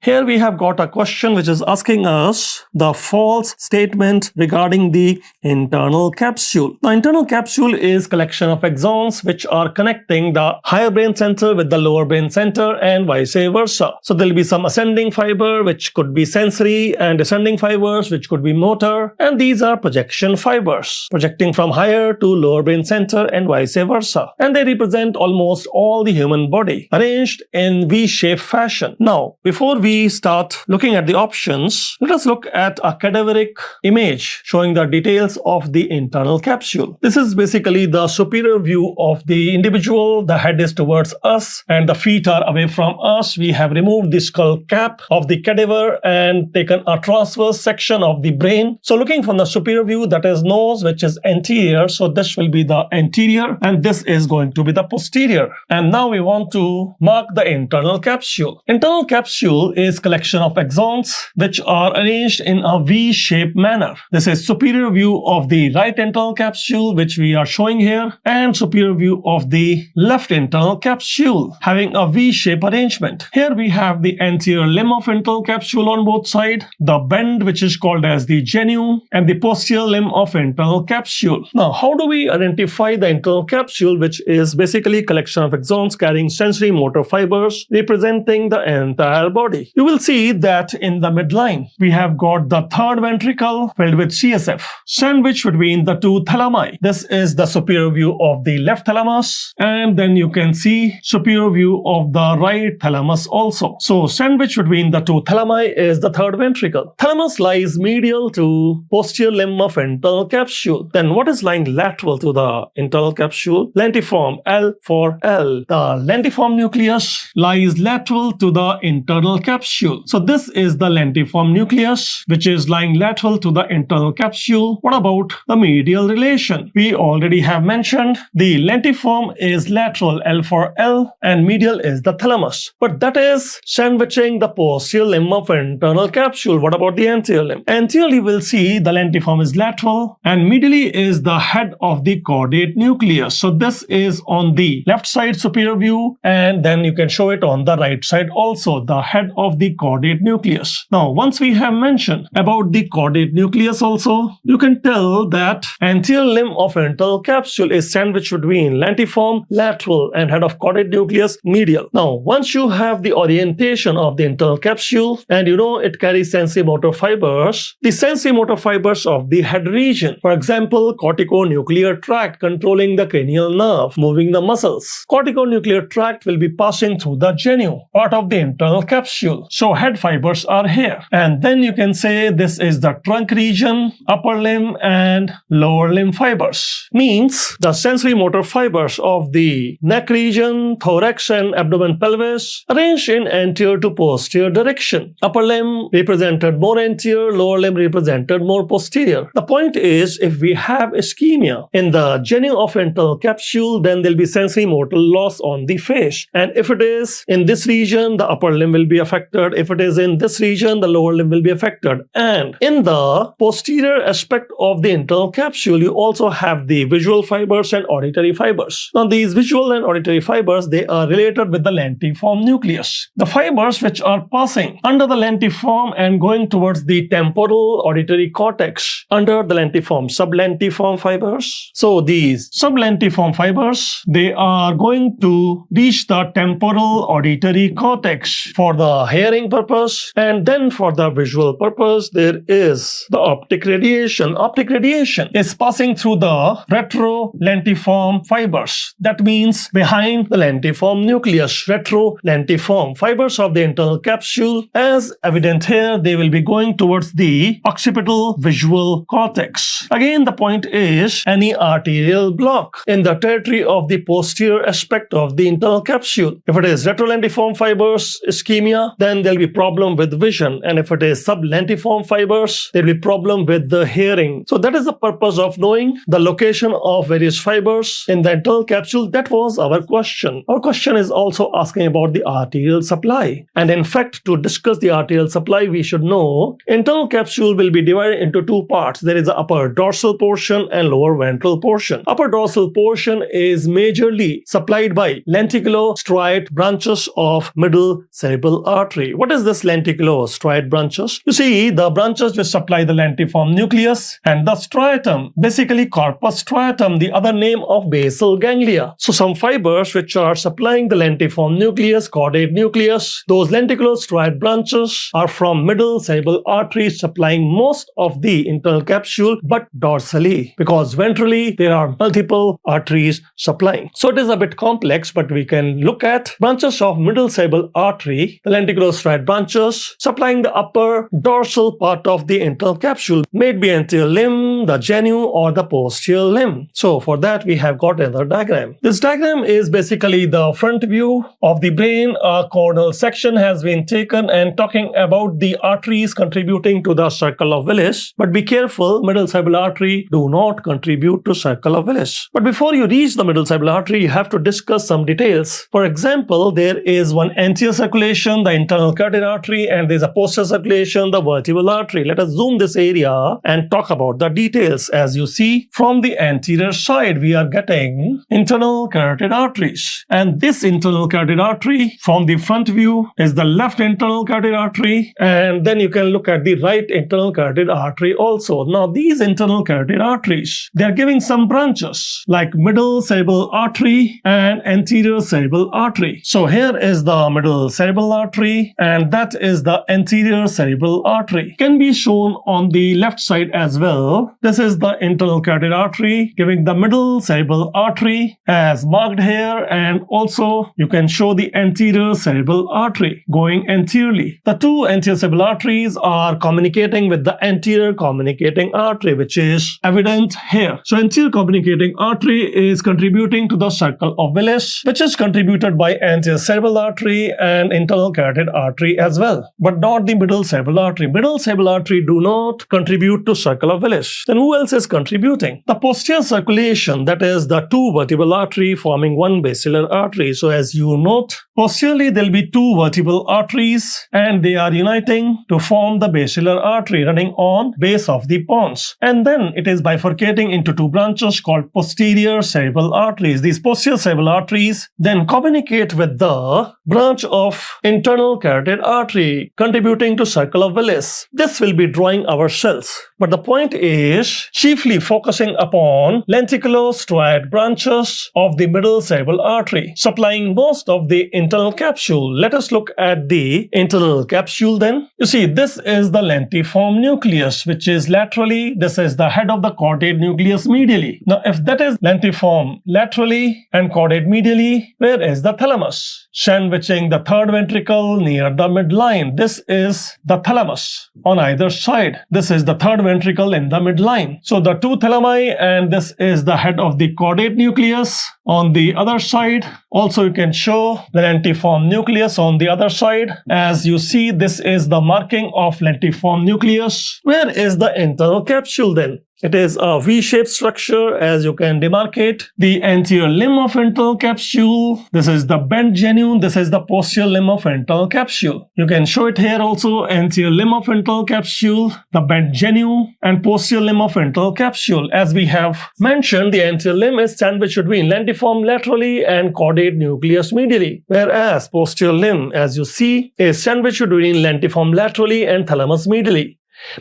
Here we have got a question which is asking us the false statement regarding the internal capsule. The internal capsule is collection of axons which are connecting the higher brain center with the lower brain center and vice versa. So there will be some ascending fiber which could be sensory and descending fibers which could be motor, and these are projection fibers projecting from higher to lower brain center and vice versa. And they represent almost all the human body arranged in V-shaped fashion. Now, before we start looking at the options, let us look at a cadaveric image showing the details of the internal capsule. This is basically the superior view of the individual. The head is towards us and the feet are away from us. We have removed the skull cap of the cadaver and taken a transverse section of the brain. So looking from the superior view, that is nose, which is anterior. So this will be the anterior and this is going to be the posterior. And now we want to mark the internal capsule. Internal capsule is collection of axons which are arranged in a V-shaped manner. This is superior view of the right internal capsule which we are showing here, and superior view of the left internal capsule having a V-shape arrangement. Here we have the anterior limb of internal capsule on both sides, the bend which is called as the genu, and the posterior limb of internal capsule. Now how do we identify the internal capsule, which is basically collection of axons carrying sensory motor fibers representing the entire body? You will see that in the midline, we have got the third ventricle filled with CSF, sandwiched between the two thalami. This is the superior view of the left thalamus, and then you can see superior view of the right thalamus also. So sandwiched between the two thalami is the third ventricle. Thalamus lies medial to posterior limb of internal capsule. Then what is lying lateral to the internal capsule? Lentiform, L for L. The lentiform nucleus lies lateral to the internal capsule. So this is the lentiform nucleus which is lying lateral to the internal capsule. What about the medial relation? We already have mentioned the lentiform is lateral, L for L, and medial is the thalamus. But that is sandwiching the posterior limb of internal capsule. What about the anterior limb? Anteriorly, we'll see the lentiform is lateral and medially is the head of the caudate nucleus. So this is on the left side superior view, and then you can show it on the right side also, the head of the caudate nucleus. Now, once we have mentioned about the caudate nucleus also, you can tell that anterior limb of internal capsule is sandwiched between lentiform, lateral, and head of caudate nucleus, medial. Now, once you have the orientation of the internal capsule, and you know it carries sensory motor fibers, the sensory motor fibers of the head region, for example, corticonuclear tract controlling the cranial nerve, moving the muscles. Corticonuclear tract will be passing through the genu, part of the internal capsule. So head fibers are here. And then you can say this is the trunk region, upper limb and lower limb fibers. Means the sensory motor fibers of the neck region, thorax and abdomen pelvis arranged in anterior to posterior direction. Upper limb represented more anterior, lower limb represented more posterior. The point is, if we have ischemia in the genu of internal capsule, then there will be sensory motor loss on the face. And if it is in this region, the upper limb will be affected. If it is in this region, the lower limb will be affected. And in the posterior aspect of the internal capsule, you also have the visual fibers and auditory fibers. Now, these visual and auditory fibers, they are related with the lentiform nucleus. The fibers which are passing under the lentiform and going towards the temporal auditory cortex under the lentiform, sublentiform fibers. So these sublentiform fibers, they are going to reach the temporal auditory cortex for the hearing purpose, and then for the visual purpose, there is the optic radiation. Optic radiation is passing through the retrolentiform fibers. That means behind the lentiform nucleus, retrolentiform fibers of the internal capsule. As evident here, they will be going towards the occipital visual cortex. Again, the point is any arterial block in the territory of the posterior aspect of the internal capsule. If it is retrolentiform fibers ischemia, then there will be problem with vision, and if it is sublentiform fibers, there will be problem with the hearing. So that is the purpose of knowing the location of various fibers in the internal capsule. That was our question. Our question is also asking about the arterial supply, and in fact, to discuss the arterial supply, we should know internal capsule will be divided into two parts. There is the upper dorsal portion and lower ventral portion. Upper dorsal portion is majorly supplied by lenticulo-striate branches of middle cerebral artery. What is this lenticulo-striate branches? You see, the branches which supply the lentiform nucleus and the striatum, basically corpus striatum, the other name of basal ganglia. So some fibers which are supplying the lentiform nucleus, caudate nucleus, those lenticulo-striate branches are from middle cerebral artery supplying most of the internal capsule, but dorsally, because ventrally there are multiple arteries supplying. So it is a bit complex, but we can look at branches of middle cerebral artery, the lenticulo-striate branches supplying the upper dorsal part of the internal capsule, may it be anterior limb, the genu, or the posterior limb. So for that we have got another diagram. This diagram is basically the front view of the brain. A coronal section has been taken and talking about the arteries contributing to the circle of Willis. But be careful, middle cerebral artery do not contribute to circle of Willis. But before you reach the middle cerebral artery, you have to discuss some details. For example, there is one anterior circulation, the internal carotid artery, and there is a posterior circulation, the vertebral artery. Let us zoom this area and talk about the details. As you see, from the anterior side, we are getting internal carotid arteries. And this internal carotid artery, from the front view, is the left internal carotid artery. And then you can look at the right internal carotid artery also. Now, these internal carotid arteries, they are giving some branches like middle cerebral artery and anterior cerebral artery. So here is the middle cerebral artery, and that is the anterior cerebral artery. Can be shown on the left side as well. This is the internal carotid artery giving the middle cerebral artery as marked here, and also you can show the anterior cerebral artery going anteriorly. The two anterior cerebral arteries are communicating with the anterior communicating artery, which is evident here. So anterior communicating artery is contributing to the circle of Willis, which is contributed by anterior cerebral artery and internal carotid artery as well, but not the middle cerebral artery. Middle cerebral artery do not contribute to circle of Willis. Then who else is contributing? The posterior circulation, that is the two vertebral artery forming one basilar artery. So as you note, posteriorly there will be two vertebral arteries and they are uniting to form the basilar artery running on base of the pons. And then it is bifurcating into two branches called posterior cerebral arteries. These posterior cerebral arteries then communicate with the branch of internal carotid artery contributing to circle of Willis. This will be drawing our cells. But the point is chiefly focusing upon lenticulo-striate branches of the middle cerebral artery supplying most of the internal capsule. Let us look at the internal capsule then. You see, this is the lentiform nucleus, which is laterally. This is the head of the caudate nucleus medially. Now, if that is lentiform laterally and caudate medially, where is the thalamus? Sandwiching the third ventricle near the midline. This is the thalamus on either side. This is the third ventricle in the midline. So the two thalami, and this is the head of the caudate nucleus on the other side. Also, you can show the lentiform nucleus on the other side. As you see, this is the marking of lentiform nucleus. Where is the internal capsule then? It is a V-shaped structure, as you can demarcate the anterior limb of internal capsule. This is the bent genu. This is the posterior limb of internal capsule. You can show it here also, anterior limb of internal capsule, the bent genu, and posterior limb of internal capsule. As we have mentioned, the anterior limb is sandwiched between lentiform laterally and caudate nucleus medially, whereas posterior limb, as you see, is sandwiched between lentiform laterally and thalamus medially.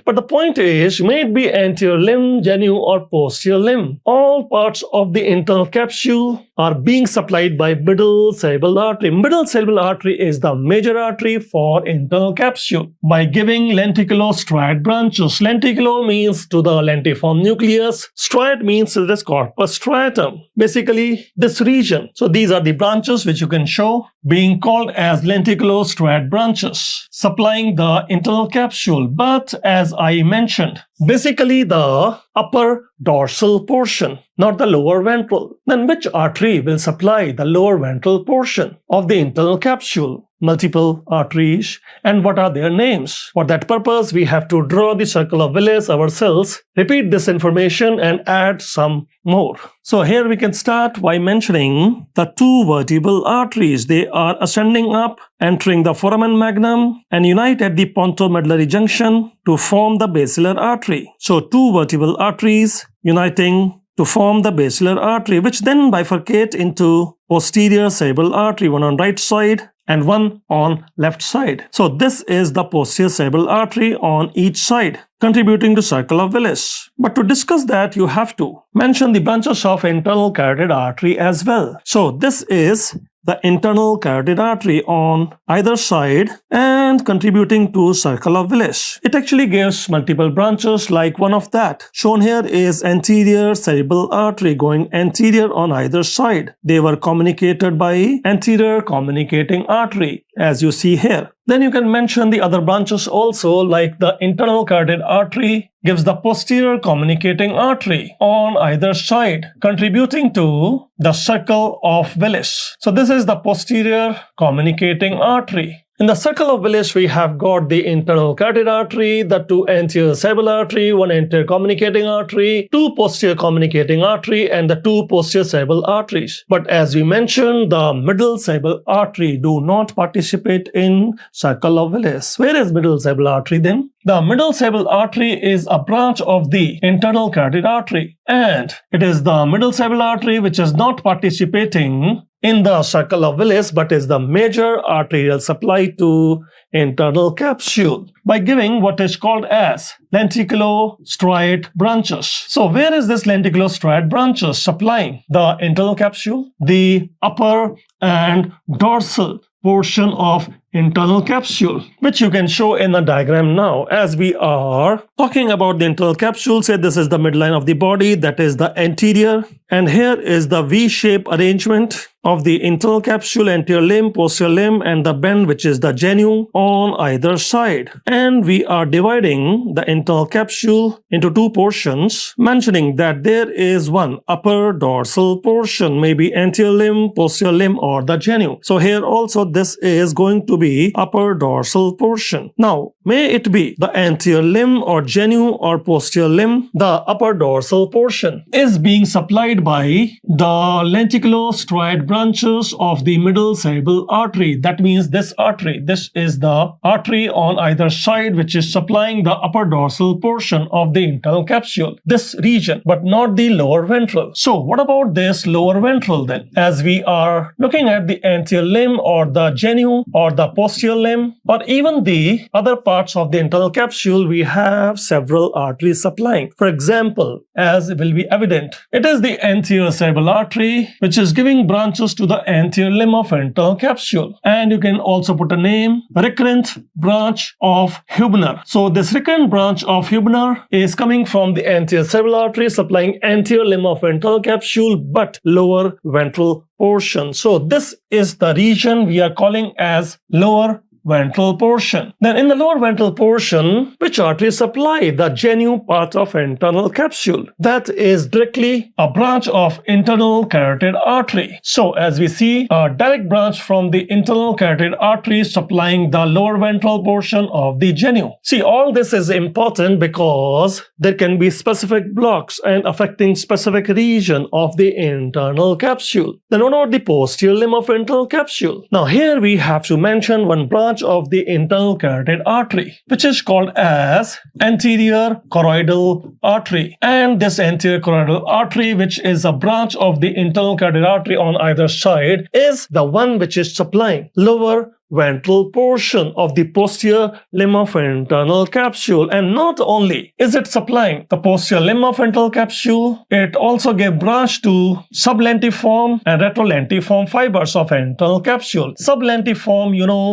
But the point is, may it be anterior limb, genu, or posterior limb, all parts of the internal capsule are being supplied by middle cerebral artery. Middle cerebral artery is the major artery for internal capsule. By giving lenticulo-striate branches, lenticulo means to the lentiform nucleus, striate means to this corpus striatum, basically this region. So these are the branches which you can show being called as lenticulo-striate branches, supplying the internal capsule. But as I mentioned, basically the upper dorsal portion, not the lower ventral. Then which artery will supply the lower ventral portion of the internal capsule? Multiple arteries. And what are their names? For that purpose, we have to draw the circle of Willis ourselves, repeat this information and add some more. So here we can start by mentioning the two vertebral arteries. They are ascending up, entering the foramen magnum and unite at the pontomedullary junction to form the basilar artery. So two vertebral arteries uniting to form the basilar artery, which then bifurcate into posterior cerebral artery, one on right side and one on left side. So this is the posterior cerebral artery on each side, contributing to circle of Willis. But to discuss that, you have to mention the branches of internal carotid artery as well. So this is the internal carotid artery on either side and contributing to circle of Willis. It actually gives multiple branches, like one of that. Shown here is anterior cerebral artery going anterior on either side. They were communicated by anterior communicating artery, as you see here. Then you can mention the other branches also, like the internal carotid artery gives the posterior communicating artery on either side, contributing to the circle of Willis. So this is the posterior communicating artery. In the circle of Willis, we have got the internal carotid artery, the two anterior cerebral artery, one anterior communicating artery, two posterior communicating artery, and the two posterior cerebral arteries. But as we mentioned, the middle cerebral artery do not participate in circle of Willis. Where is middle cerebral artery then? The middle cerebral artery is a branch of the internal carotid artery, and it is the middle cerebral artery which is not participating in the circle of Willis, but is the major arterial supply to internal capsule by giving what is called as lenticulo-striate branches. So where is this lenticulo-striate branches supplying the internal capsule? The upper and dorsal portion of internal capsule, which you can show in the diagram now. As we are talking about the internal capsule, say this is the midline of the body, that is the anterior, and here is the V-shape arrangement of the internal capsule, anterior limb, posterior limb, and the bend, which is the genu on either side. And we are dividing the internal capsule into two portions, mentioning that there is one upper dorsal portion, maybe anterior limb, posterior limb, or the genu. So here also this is going to be upper dorsal portion. Now, may it be the anterior limb or genu or posterior limb, the upper dorsal portion is being supplied by the lenticulo-striate branches of the middle cerebral artery. That means this artery. This is the artery on either side which is supplying the upper dorsal portion of the internal capsule. This region, but not the lower ventral. So what about this lower ventral then? As we are looking at the anterior limb or the genu or the posterior limb or even the other parts of the internal capsule, we have several arteries supplying. For example, as will be evident, it is the anterior cerebral artery which is giving branches to the anterior limb of internal capsule. And you can also put a name, recurrent branch of Hubner. So this recurrent branch of Hubner is coming from the anterior cerebral artery supplying anterior limb of internal capsule but lower ventral portion. So this is the region we are calling as lower ventral portion. Then in the lower ventral portion, which artery supply the genu part of internal capsule? That is directly a branch of internal carotid artery. So as we see, a direct branch from the internal carotid artery supplying the lower ventral portion of the genu. See, all this is important because there can be specific blocks and affecting specific region of the internal capsule. Then what about the posterior limb of internal capsule? Now here we have to mention one branch of the internal carotid artery, which is called as anterior choroidal artery. And this anterior choroidal artery, which is a branch of the internal carotid artery on either side, is the one which is supplying lower ventral portion of the posterior limb of internal capsule. And not only is it supplying the posterior limb of internal capsule, it also gave branch to sublentiform and retrolentiform fibers of internal capsule. Sublentiform,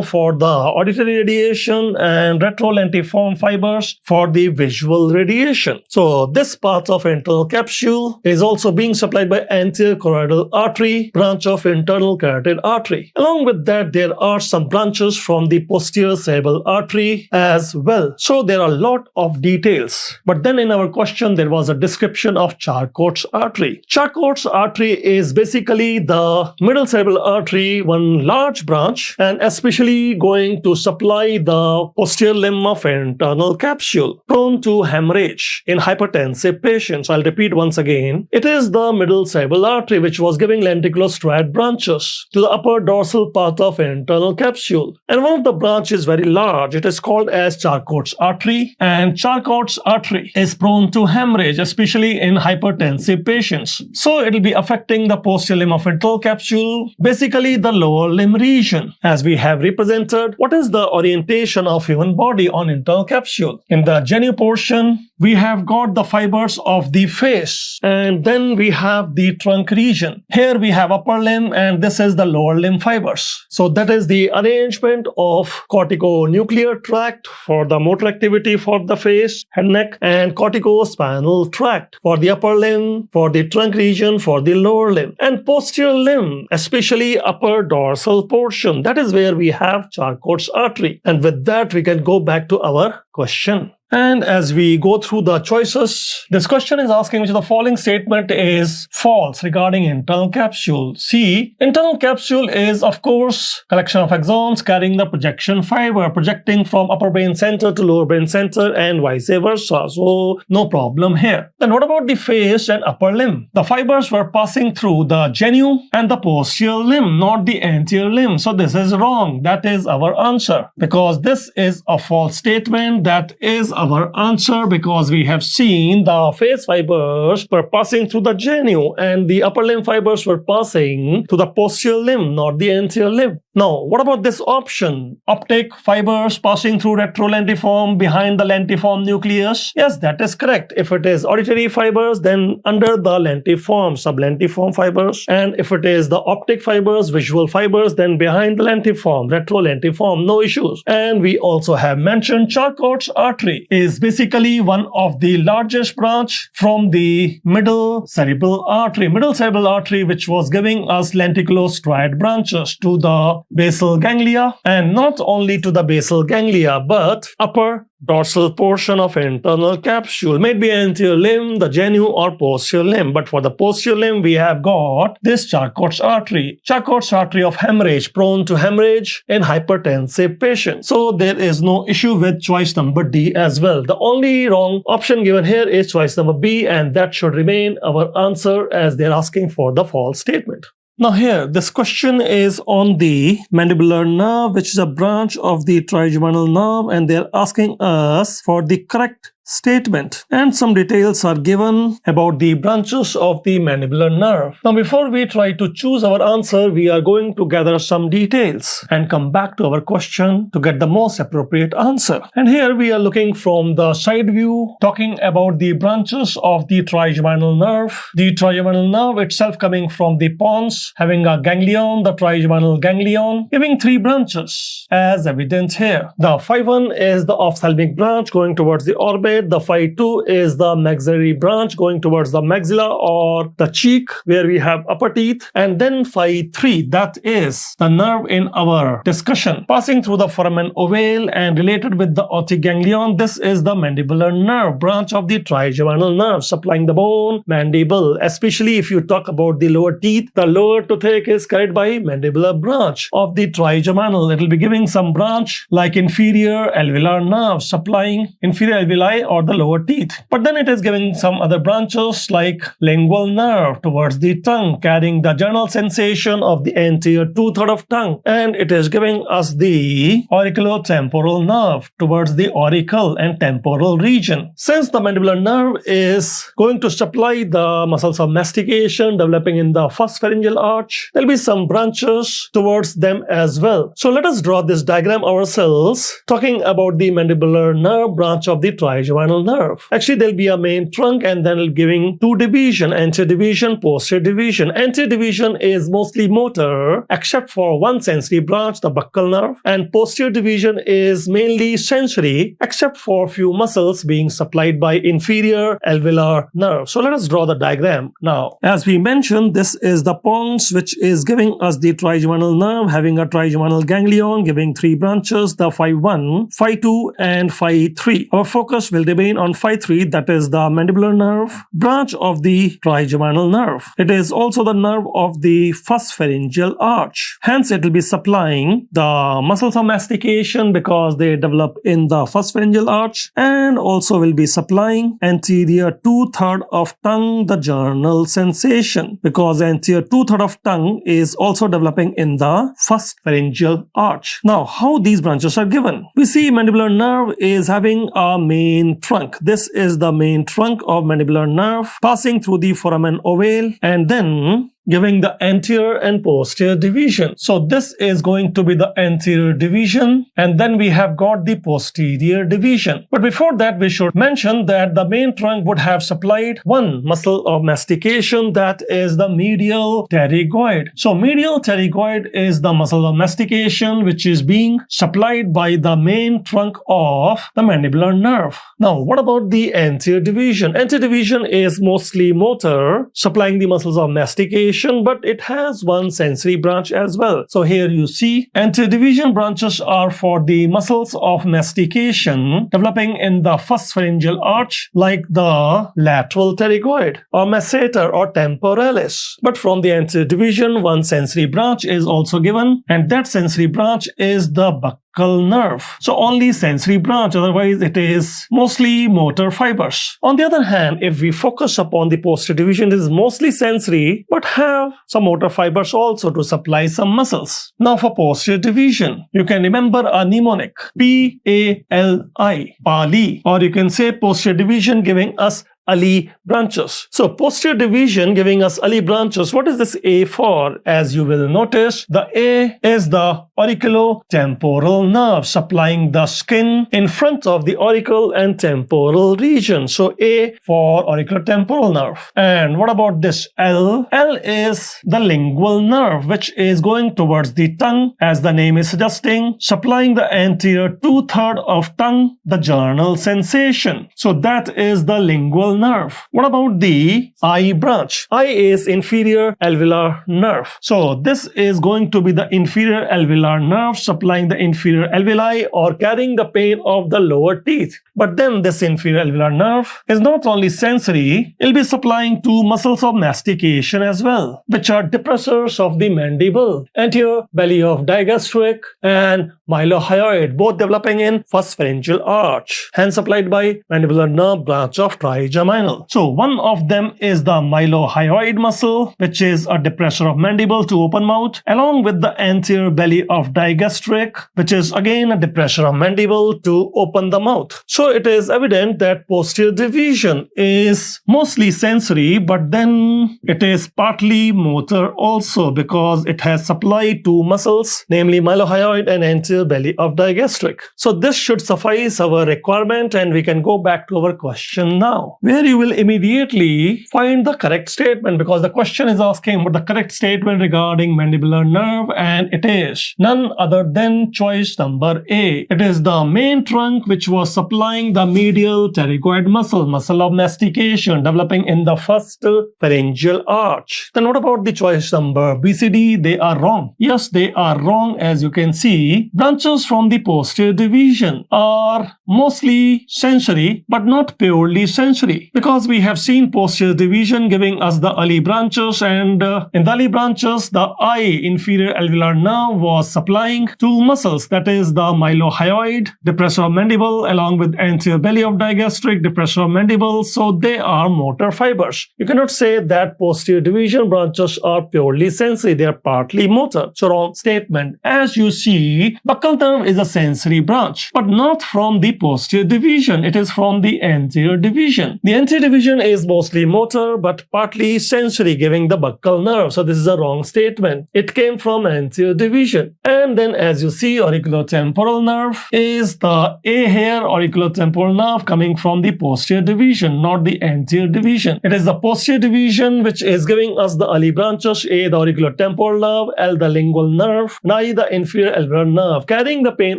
for the auditory radiation, and retrolentiform fibers for the visual radiation. So this part of internal capsule is also being supplied by anterior choroidal artery, branch of internal carotid artery. Along with that, there are some branches from the posterior cerebral artery as well. So there are a lot of details. But then in our question, there was a description of Charcot's artery. Charcot's artery is basically the middle cerebral artery, one large branch, and especially going to supply the posterior limb of internal capsule, prone to hemorrhage in hypertensive patients. I'll repeat once again. It is the middle cerebral artery which was giving lenticulostriate branches to the upper dorsal part of internal capsule. And one of the branches is very large. It is called as Charcot's artery. And Charcot's artery is prone to hemorrhage, especially in hypertensive patients. So it will be affecting the posterior limb of internal capsule, basically the lower limb region. As we have represented, what is the orientation of human body on internal capsule? In the genu portion, we have got the fibers of the face, and then we have the trunk region. Here we have upper limb, and this is the lower limb fibers. So that is the arrangement of corticonuclear tract for the motor activity for the face, head, neck, and corticospinal tract for the upper limb, for the trunk region, for the lower limb, and posterior limb, especially upper dorsal portion. That is where we have Charcot's artery. And with that, we can go back to our question. And as we go through the choices, this question is asking which of the following statement is false regarding internal capsule. See, internal capsule is, of course, collection of axons carrying the projection fiber, projecting from upper brain center to lower brain center and vice versa. So, no problem here. Then what about the face and upper limb? The fibers were passing through the genu and the posterior limb, not the anterior limb. So, this is wrong. That is our answer. Because this is a false statement, that is our answer, because we have seen the face fibers were passing through the genu and the upper limb fibers were passing to the posterior limb, not the anterior limb. Now, what about this option? Optic fibers passing through retrolentiform behind the lentiform nucleus? Yes, that is correct. If it is auditory fibers, then under the lentiform, sublentiform fibers. And if it is the optic fibers, visual fibers, then behind the lentiform, retrolentiform, no issues. And we also have mentioned Charcot's artery is basically one of the largest branch from the middle cerebral artery. Middle cerebral artery, which was giving us lenticulostriate branches to the basal ganglia, and not only to the basal ganglia, but upper dorsal portion of internal capsule, maybe anterior limb, the genu, or posterior limb. But for the posterior limb, we have got this Charcot's artery. Charcot's artery of hemorrhage, prone to hemorrhage in hypertensive patients. So there is no issue with choice number D as well. The only wrong option given here is choice number B, and that should remain our answer as they're asking for the false statement. Now here, this question is on the mandibular nerve, which is a branch of the trigeminal nerve, and they're asking us for the correct statement, and some details are given about the branches of the mandibular nerve. Now before we try to choose our answer, we are going to gather some details and come back to our question to get the most appropriate answer. And here we are looking from the side view, talking about the branches of the trigeminal nerve. The trigeminal nerve itself coming from the pons, having a ganglion, the trigeminal ganglion, giving 3 branches as evident here. The phi 1 is the ophthalmic branch going towards the orbit. The phi 2 is the maxillary branch going towards the maxilla or the cheek where we have upper teeth. And then phi 3, that is the nerve in our discussion, passing through the foramen ovale and related with the otic ganglion. This is the mandibular nerve, branch of the trigeminal nerve, supplying the bone, mandible. Especially if you talk about the lower teeth, the lower toothache is carried by mandibular branch of the trigeminal. It will be giving some branch like inferior alveolar nerve, supplying inferior alveoli alveoli or the lower teeth. But then it is giving some other branches like lingual nerve towards the tongue, carrying the general sensation of the anterior two-thirds of tongue. And it is giving us the auriculotemporal nerve towards the auricle and temporal region. Since the mandibular nerve is going to supply the muscles of mastication developing in the first pharyngeal arch, there will be some branches towards them as well. So let us draw this diagram ourselves, talking about the mandibular nerve branch of the trigeminal nerve. Actually, there will be a main trunk and then giving two division, anterior division, posterior division. Anterior division is mostly motor except for one sensory branch, the buccal nerve, and posterior division is mainly sensory except for few muscles being supplied by inferior alveolar nerve. So let us draw the diagram now. As we mentioned, this is the pons which is giving us the trigeminal nerve, having a trigeminal ganglion giving three branches, the phi 1, phi 2 and phi 3. Our focus will remain on phi 3, that is the mandibular nerve branch of the trigeminal nerve. It is also the nerve of the first pharyngeal arch. Hence it will be supplying the muscles of mastication because they develop in the first pharyngeal arch, and also will be supplying anterior two-thirds of tongue, the general sensation, because anterior two-thirds of tongue is also developing in the first pharyngeal arch. Now, how these branches are given? We see mandibular nerve is having a main trunk. This is the main trunk of mandibular nerve passing through the foramen ovale and then giving the anterior and posterior division. So this is going to be the anterior division, and then we have got the posterior division. But before that, we should mention that the main trunk would have supplied one muscle of mastication, that is the medial pterygoid. So medial pterygoid is the muscle of mastication which is being supplied by the main trunk of the mandibular nerve. Now, what about the anterior division? Anterior division is mostly motor, supplying the muscles of mastication, but it has one sensory branch as well. So here you see anterior division branches are for the muscles of mastication developing in the first pharyngeal arch, like the lateral pterygoid or masseter or temporalis. But from the anterior division, one sensory branch is also given, and that sensory branch is the buccal nerve. So only sensory branch, otherwise it is mostly motor fibers. On the other hand, if we focus upon the posterior division, it is mostly sensory but have some motor fibers also to supply some muscles. Now for posterior division, you can remember a mnemonic P-A-L-I, Pali, or you can say posterior division giving us Ali branches. So posterior division giving us Ali branches. What is this A for? As you will notice, the A is the auriculotemporal nerve supplying the skin in front of the auricle and temporal region. So A for auriculotemporal nerve. And what about this L? L is the lingual nerve which is going towards the tongue, as the name is suggesting, supplying the anterior two-thirds of tongue, the general sensation. So that is the lingual nerve. What about the I branch? I is inferior alveolar nerve. So this is going to be the inferior alveolar nerve supplying the inferior alveoli or carrying the pain of the lower teeth. But then this inferior alveolar nerve is not only sensory, it will be supplying two muscles of mastication as well, which are depressors of the mandible, anterior belly of digastric and mylohyoid, both developing in first pharyngeal arch, hence supplied by mandibular nerve branch of trigeminal. So one of them is the mylohyoid muscle, which is a depressor of mandible to open mouth, along with the anterior belly of digastric, which is again a depressor of mandible to open the mouth. So it is evident that posterior division is mostly sensory, but then it is partly motor also, because it has supplied two muscles, namely mylohyoid and anterior belly of digastric. So this should suffice our requirement, and we can go back to our question now, where you will immediately find the correct statement, because the question is asking about the correct statement regarding mandibular nerve, and it is none other than choice number A. It is the main trunk which was supplying the medial pterygoid muscle of mastication developing in the first pharyngeal arch. Then what about the choice number B, C, D? They are wrong. Yes, they are wrong. As you can see, branches from the posterior division are mostly sensory but not purely sensory. early, because we have seen posterior division giving us the early branches, and in the early branches, the I inferior alveolar nerve was supplying two muscles, that is the mylohyoid, depressor of mandible, along with anterior belly of digastric, depressor of mandible. So they are motor fibers. You cannot say that posterior division branches are purely sensory. They are partly motor. So wrong statement. As you see, buccal nerve is a sensory branch, but not from the posterior division. It is from the anterior division. The anterior division is mostly motor, but partly sensory, giving the buccal nerve. So this is a wrong statement. It came from anterior division. And then as you see, auriculotemporal nerve is the A here, auriculotemporal nerve coming from the posterior division, not the anterior division. It is the posterior division which is giving us the early branches, A the auriculotemporal nerve, L the lingual nerve, I the inferior alveolar nerve, carrying the pain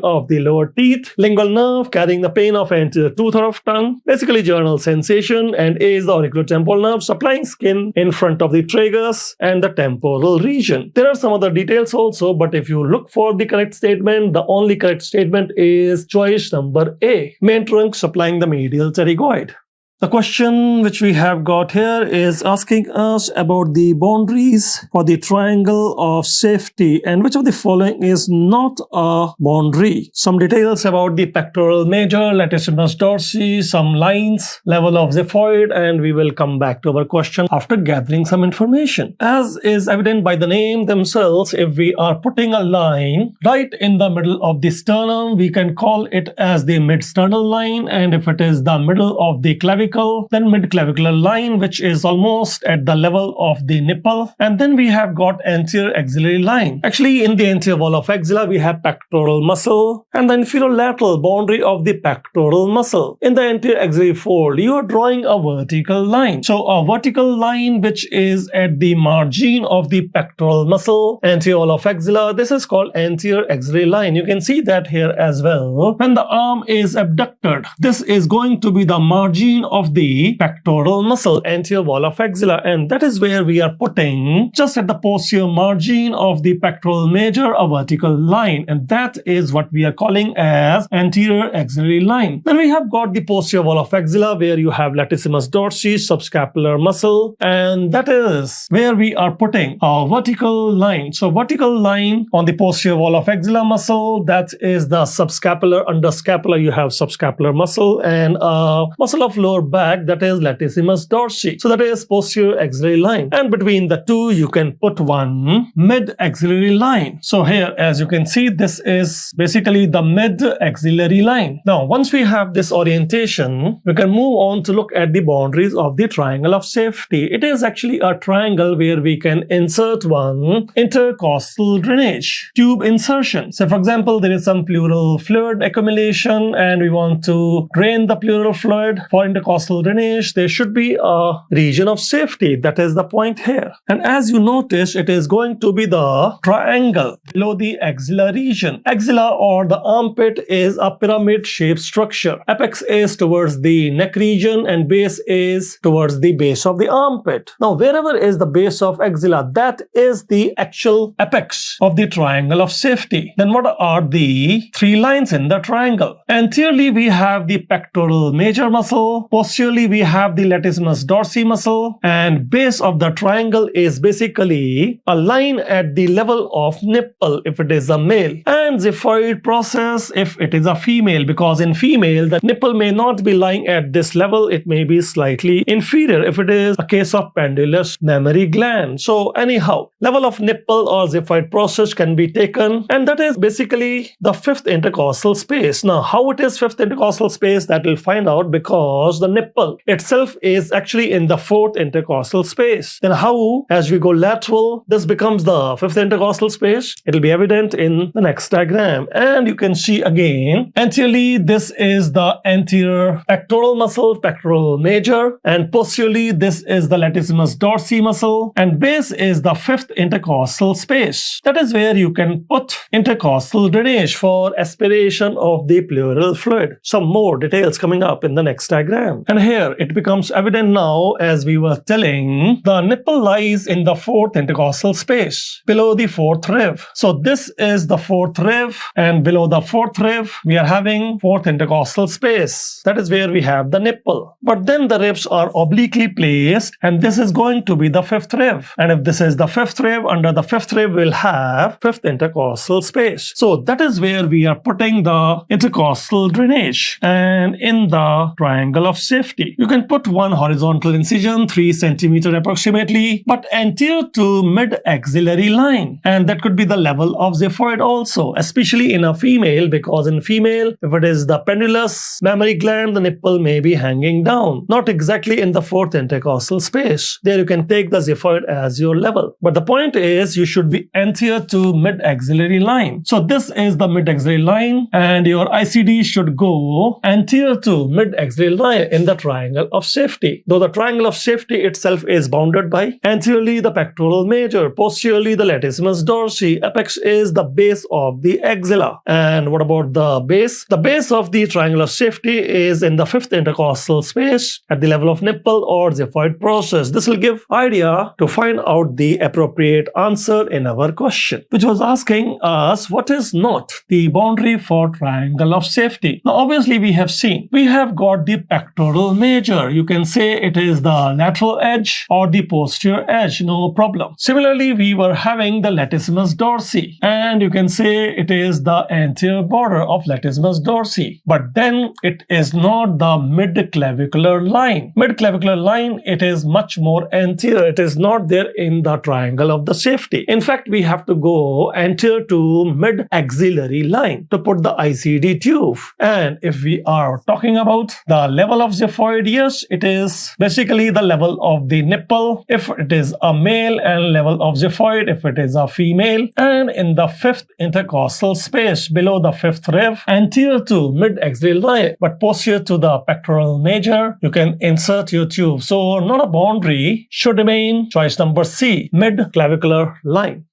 of the lower teeth, lingual nerve carrying the pain of anterior tooth or of tongue, basically journal sensation, and A is the auriculotemporal nerve supplying skin in front of the tragus and the temporal region. There are some other details also, but if you look for the correct statement, the only correct statement is choice number A, main trunk supplying the medial pterygoid. The question which we have got here is asking us about the boundaries for the triangle of safety, and which of the following is not a boundary. Some details about the pectoral major, latissimus dorsi, some lines, level of xiphoid, and we will come back to our question after gathering some information. As is evident by the name themselves, if we are putting a line right in the middle of the sternum, we can call it as the mid-sternal line, and if it is the middle of the clavicle, then mid-clavicular line, which is almost at the level of the nipple. And then we have got anterior axillary line. Actually, in the anterior wall of axilla, we have pectoral muscle and the inferolateral boundary of the pectoral muscle. In the anterior axillary fold, you are drawing a vertical line. So a vertical line which is at the margin of the pectoral muscle, anterior wall of axilla, this is called anterior axillary line. You can see that here as well. When the arm is abducted, this is going to be the margin of the pectoral muscle, anterior wall of axilla, and that is where we are putting just at the posterior margin of the pectoral major a vertical line, and that is what we are calling as anterior axillary line. Then we have got the posterior wall of axilla where you have latissimus dorsi, subscapular muscle, and that is where we are putting a vertical line. So vertical line on the posterior wall of axilla muscle, that is the subscapular. Under scapula you have subscapular muscle, and a muscle of lower back, that is latissimus dorsi. So that is posterior axillary line, and between the two you can put one mid axillary line. So here, as you can see, this is basically the mid axillary line. Now once we have this orientation, we can move on to look at the boundaries of the triangle of safety. It is actually a triangle where we can insert one intercostal drainage tube insertion. So for example, there is some pleural fluid accumulation and we want to drain the pleural fluid. For intercostal drainage, there should be a region of safety. That is the point here. And as you notice, it is going to be the triangle below the axilla region. Axilla or the armpit is a pyramid-shaped structure. Apex is towards the neck region and base is towards the base of the armpit. Now, wherever is the base of axilla, that is the actual apex of the triangle of safety. Then what are the three lines in the triangle? Anteriorly, we have the pectoral major muscle. Posteriorly, we have the latissimus dorsi muscle, and base of the triangle is basically a line at the level of nipple if it is a male, and xiphoid process if it is a female, because in female the nipple may not be lying at this level, it may be slightly inferior if it is a case of pendulous mammary gland. So anyhow, level of nipple or xiphoid process can be taken, and that is basically the fifth intercostal space. Now how it is fifth intercostal space, that we'll find out, because the nipple itself is actually in the fourth intercostal space. Then how, as we go lateral, this becomes the fifth intercostal space? It will be evident in the next diagram. And you can see again, anteriorly this is the anterior pectoral muscle, pectoral major, and posteriorly this is the latissimus dorsi muscle, and base is the fifth intercostal space. That is where you can put intercostal drainage for aspiration of the pleural fluid. Some more details coming up in the next diagram. And here it becomes evident now, as we were telling, the nipple lies in the fourth intercostal space below the fourth rib. So this is the fourth rib, and below the fourth rib, we are having fourth intercostal space. That is where we have the nipple. But then the ribs are obliquely placed, and this is going to be the fifth rib. And if this is the fifth rib, under the fifth rib we'll have fifth intercostal space. So that is where we are putting the intercostal drainage. And in the triangle of safety, you can put one horizontal incision, 3 centimeter approximately, but anterior to mid-axillary line. And that could be the level of xiphoid also, especially in a female, because in female, if it is the pendulous mammary gland, the nipple may be hanging down, not exactly in the fourth intercostal space. There you can take the xiphoid as your level. But the point is, you should be anterior to mid-axillary line. So this is the mid-axillary line, and your ICD should go anterior to mid-axillary line in the triangle of safety. Though the triangle of safety itself is bounded by anteriorly the pectoral major, posteriorly the latissimus dorsi, apex is the base of the axilla. And what about the base? The base of the triangle of safety is in the fifth intercostal space at the level of nipple or xiphoid process. This will give idea to find out the appropriate answer in our question, which was asking us what is not the boundary for triangle of safety. Now obviously we have seen, we have got the pectoral major. You can say it is the lateral edge or the posterior edge, no problem. Similarly, we were having the latissimus dorsi, and you can say it is the anterior border of latissimus dorsi. But then it is not the mid-clavicular line. Mid-clavicular line, it is much more anterior. It is not there in the triangle of the safety. In fact, we have to go anterior to mid-axillary line to put the ICD tube. And if we are talking about the level of xiphoid, yes, it is basically the level of the nipple if it is a male, and level of xiphoid if it is a female. And in the fifth intercostal space below the fifth rib, anterior to mid-axillary line but posterior to the pectoral major, you can insert your tube. So not a boundary, should remain choice number C, mid-clavicular line.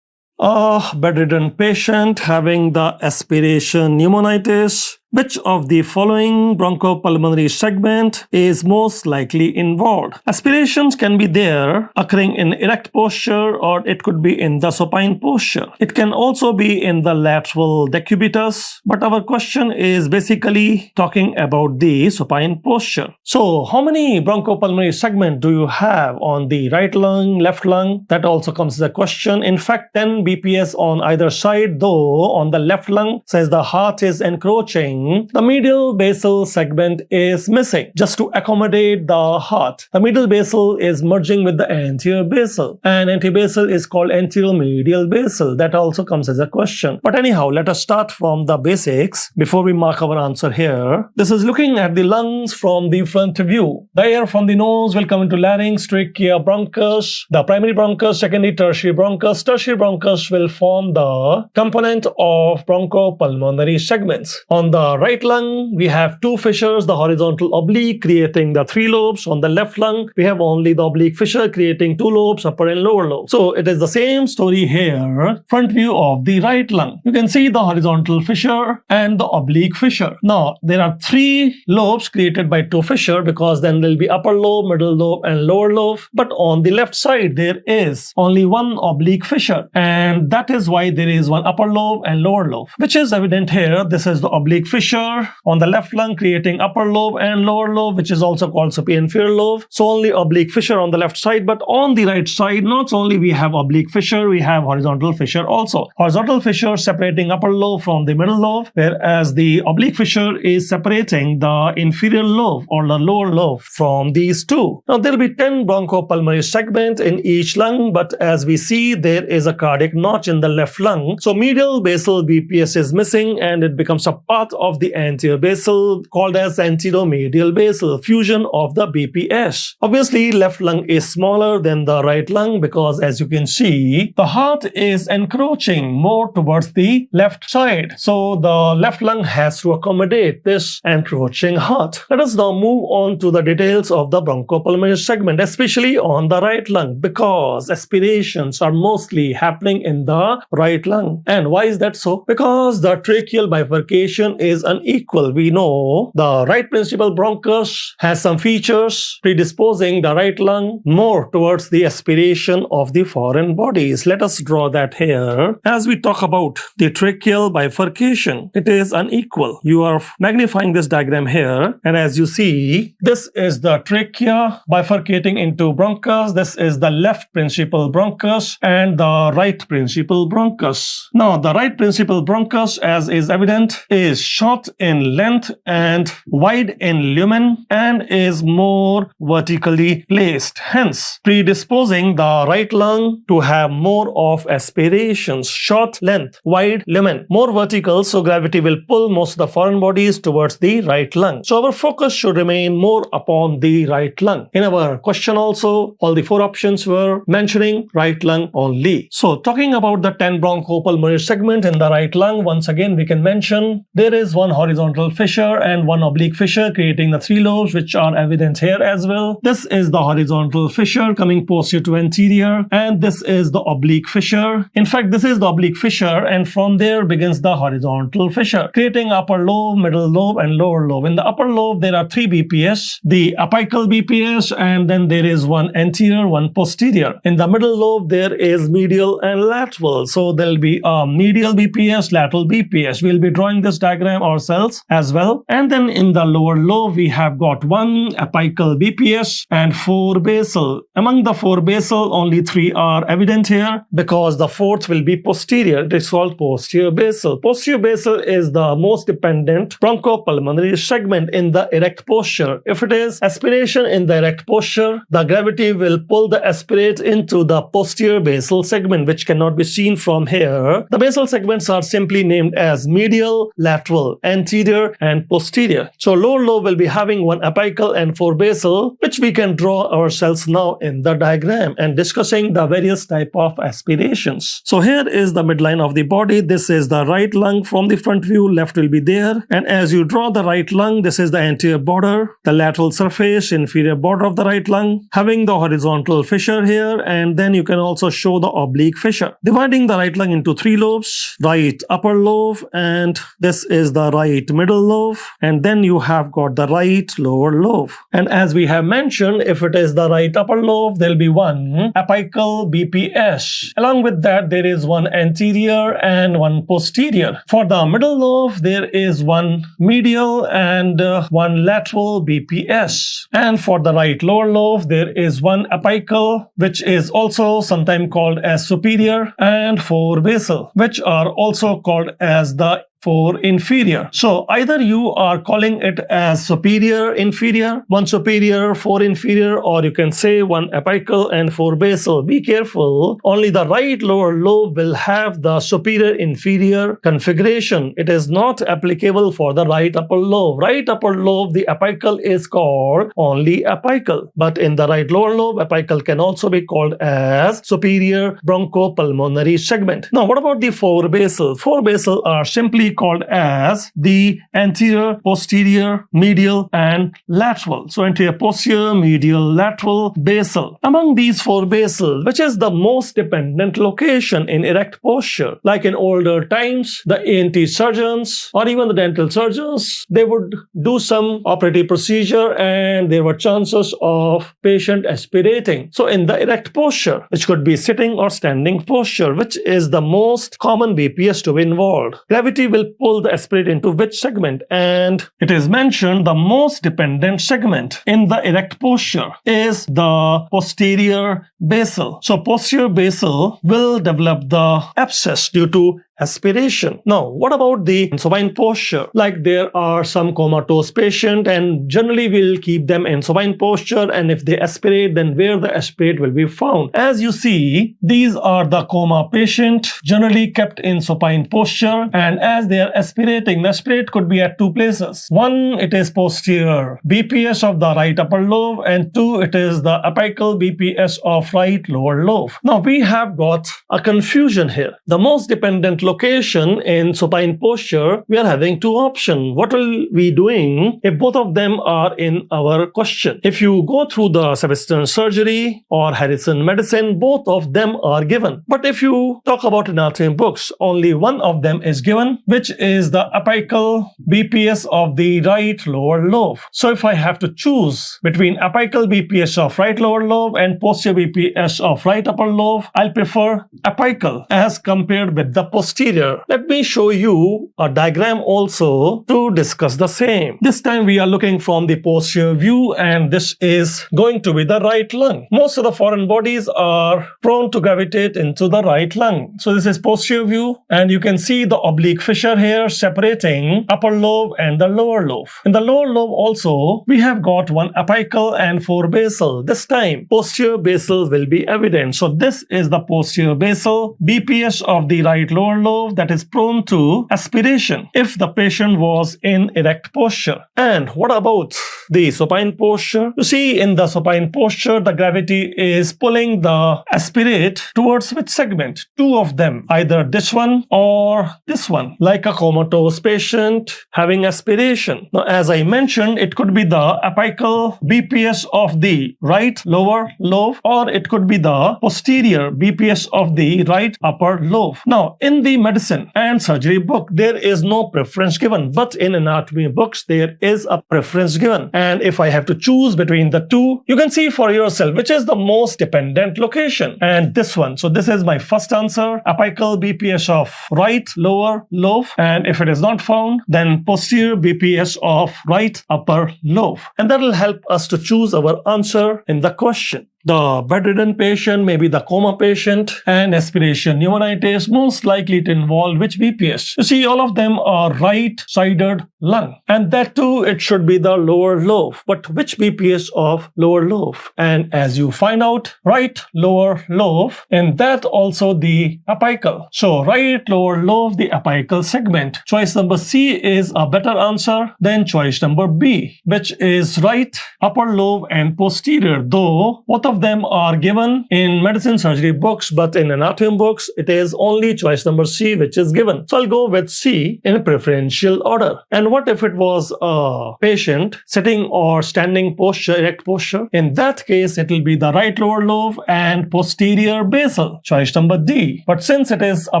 A bedridden patient having the aspiration pneumonitis. Which of the following bronchopulmonary segment is most likely involved? Aspirations can be there occurring in erect posture, or it could be in the supine posture. It can also be in the lateral decubitus, but our question is basically talking about the supine posture. So how many bronchopulmonary segment do you have on the right lung, left lung? That also comes as a question. In fact, 10 BPS on either side, though on the left lung, since the heart is encroaching, the medial basal segment is missing just to accommodate the heart. The medial basal is merging with the anterior basal, and antibasal is called anterior medial basal. That also comes as a question. But anyhow, let us start from the basics before we mark our answer here. This is looking at the lungs from the front view. The air from the nose will come into larynx, trachea, bronchus, the primary bronchus, secondary, tertiary bronchus. Tertiary bronchus will form the component of bronchopulmonary segments. On the right lung, we have two fissures, the horizontal oblique creating the three lobes. On the left lung, we have only the oblique fissure creating two lobes, upper and lower lobe. So it is the same story here, front view of the right lung. You can see the horizontal fissure and the oblique fissure. Now, there are three lobes created by two fissure, because then there will be upper lobe, middle lobe and lower lobe. But on the left side, there is only one oblique fissure, and that is why there is one upper lobe and lower lobe, which is evident here. This is the oblique fissure on the left lung creating upper lobe and lower lobe, which is also called superior lobe. So only oblique fissure on the left side, but on the right side, not only we have oblique fissure, we have horizontal fissure also. Horizontal fissure separating upper lobe from the middle lobe, whereas the oblique fissure is separating the inferior lobe or the lower lobe from these two. Now there will be 10 bronchopulmonary segments in each lung, but as we see, there is a cardiac notch in the left lung. So medial basal BPS is missing, and it becomes a part of the anterior basal, called as anteromedial basal, fusion of the BPS. Obviously, left lung is smaller than the right lung, because as you can see, the heart is encroaching more towards the left side. So the left lung has to accommodate this encroaching heart. Let us now move on to the details of the bronchopulmonary segment, especially on the right lung, because aspirations are mostly happening in the right lung. And why is that so? Because the tracheal bifurcation is is unequal. We know the right principal bronchus has some features predisposing the right lung more towards the aspiration of the foreign bodies. Let us draw that here. As we talk about the tracheal bifurcation, it is unequal. You are magnifying this diagram here, and as you see, this is the trachea bifurcating into bronchus. This is the left principal bronchus and the right principal bronchus. Now, the right principal bronchus, as is evident, is short in length and wide in lumen and is more vertically placed, hence predisposing the right lung to have more of aspirations. Short length, wide lumen, more vertical, so gravity will pull most of the foreign bodies towards the right lung. So our focus should remain more upon the right lung. In our question also, all the 4 options were mentioning right lung only. So talking about the 10 bronchopulmonary segment in the right lung, once again we can mention there is one horizontal fissure and one oblique fissure creating the 3 lobes, which are evident here as well. This is the horizontal fissure coming posterior to anterior, and this is the oblique fissure. In fact, this is the oblique fissure, and from there begins the horizontal fissure, creating upper lobe, middle lobe, and lower lobe. In the upper lobe, there are 3 BPS, the apical BPS, and then there is one anterior, one posterior. In the middle lobe, there is medial and lateral. So there will be a medial BPS, lateral BPS. We'll be drawing this diagram ourselves as well. And then in the lower lobe, we have got one apical BPS and 4 basal. Among the 4 basal, only 3 are evident here because the 4th will be posterior. It is called posterior basal. Posterior basal is the most dependent bronchopulmonary segment in the erect posture. If it is aspiration in the erect posture, the gravity will pull the aspirate into the posterior basal segment, which cannot be seen from here. The basal segments are simply named as medial, lateral, anterior, and posterior. So lower lobe will be having one apical and 4 basal, which we can draw ourselves now in the diagram and discussing the various type of aspirations. So here is the midline of the body. This is the right lung from the front view. Left will be there. And as you draw the right lung, this is the anterior border, the lateral surface, inferior border of the right lung, having the horizontal fissure here, and then you can also show the oblique fissure. Dividing the right lung into 3 lobes, right upper lobe, and this is the right middle lobe, and then you have got the right lower lobe. And as we have mentioned, if it is the right upper lobe, there will be one apical BPS. Along with that, there is one anterior and one posterior. For the middle lobe, there is one medial and one lateral BPS. And for the right lower lobe, there is one apical, which is also sometimes called as superior, and 4 basal, which are also called as the 4 inferior. So either you are calling it as superior, inferior, 1 superior, 4 inferior, or you can say 1 apical and 4 basal. Be careful, only the right lower lobe will have the superior inferior configuration. It is not applicable for the right upper lobe. Right upper lobe, the apical is called only apical, but in the right lower lobe, apical can also be called as superior bronchopulmonary segment. Now what about the 4 basal? 4 basal are simply called as the anterior, posterior, medial, and lateral. So anterior, posterior, medial, lateral, basal. Among these 4 basal, which is the most dependent location in erect posture? Like in older times, the ENT surgeons or even the dental surgeons, they would do some operative procedure and there were chances of patient aspirating. So in the erect posture, which could be sitting or standing posture, which is the most common BPS to be involved, gravity will pull the aspirate into which segment? And it is mentioned the most dependent segment in the erect posture is the posterior basal. So posterior basal will develop the abscess due to aspiration. Now, what about the supine posture? Like there are some comatose patient and generally we'll keep them in supine posture, and if they aspirate, then where the aspirate will be found? As you see, these are the coma patient generally kept in supine posture, and as they are aspirating, the aspirate could be at 2 places. 1, it is posterior BPS of the right upper lobe, and 2, it is the apical BPS of right lower lobe. Now we have got a confusion here. The most dependent location in supine posture, we are having two options. What will we doing if both of them are in our question? If you go through the Sebastian surgery or Harrison medicine, both of them are given. But if you talk about anatomy books, only one of them is given, which is the apical BPS of the right lower lobe. So if I have to choose between apical BPS of right lower lobe and posterior BPS of right upper lobe, I'll prefer apical as compared with the posterior. Let me show you a diagram also to discuss the same. This time we are looking from the posterior view, and this is going to be the right lung. Most of the foreign bodies are prone to gravitate into the right lung. So this is posterior view, and you can see the oblique fissure here separating upper lobe and the lower lobe. In the lower lobe also, we have got one apical and four basal. This time, posterior basal will be evident. So this is the posterior basal BPS of the right lower lobe that is prone to aspiration if the patient was in erect posture. And what about the supine posture? You see, in the supine posture, the gravity is pulling the aspirate towards which segment? Two of them, either this one or this one, like a comatose patient having aspiration. Now, as I mentioned, it could be the apical BPS of the right lower lobe, or it could be the posterior BPS of the right upper lobe. Now, in the medicine and surgery book, there is no preference given, but in anatomy books, there is a preference given. And if I have to choose between the two, you can see for yourself which is the most dependent location. And this one. So this is my first answer, apical BPS of right lower lobe. And if it is not found, then posterior BPS of right upper lobe. And that will help us to choose our answer in the question. The bedridden patient, maybe the coma patient, and aspiration pneumonitis most likely to involve which BPS? You see, all of them are right-sided lung. And that too, it should be the lower lobe. But which BPS of lower lobe? And as you find out, right lower lobe, and that also the apical. So right lower lobe, the apical segment. Choice number C is a better answer than choice number B, which is right upper lobe and posterior, though both of them are given in medicine surgery books, but in anatomy books, it is only choice number C which is given. So I'll go with C in preferential order. And what if it was a patient sitting or standing posture, erect posture? In that case, it will be the right lower lobe and posterior basal, choice number D. But since it is a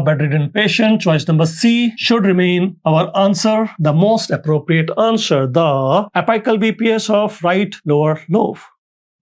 bedridden patient, choice number C should remain our answer, the most appropriate answer, the apical BPS of right lower lobe.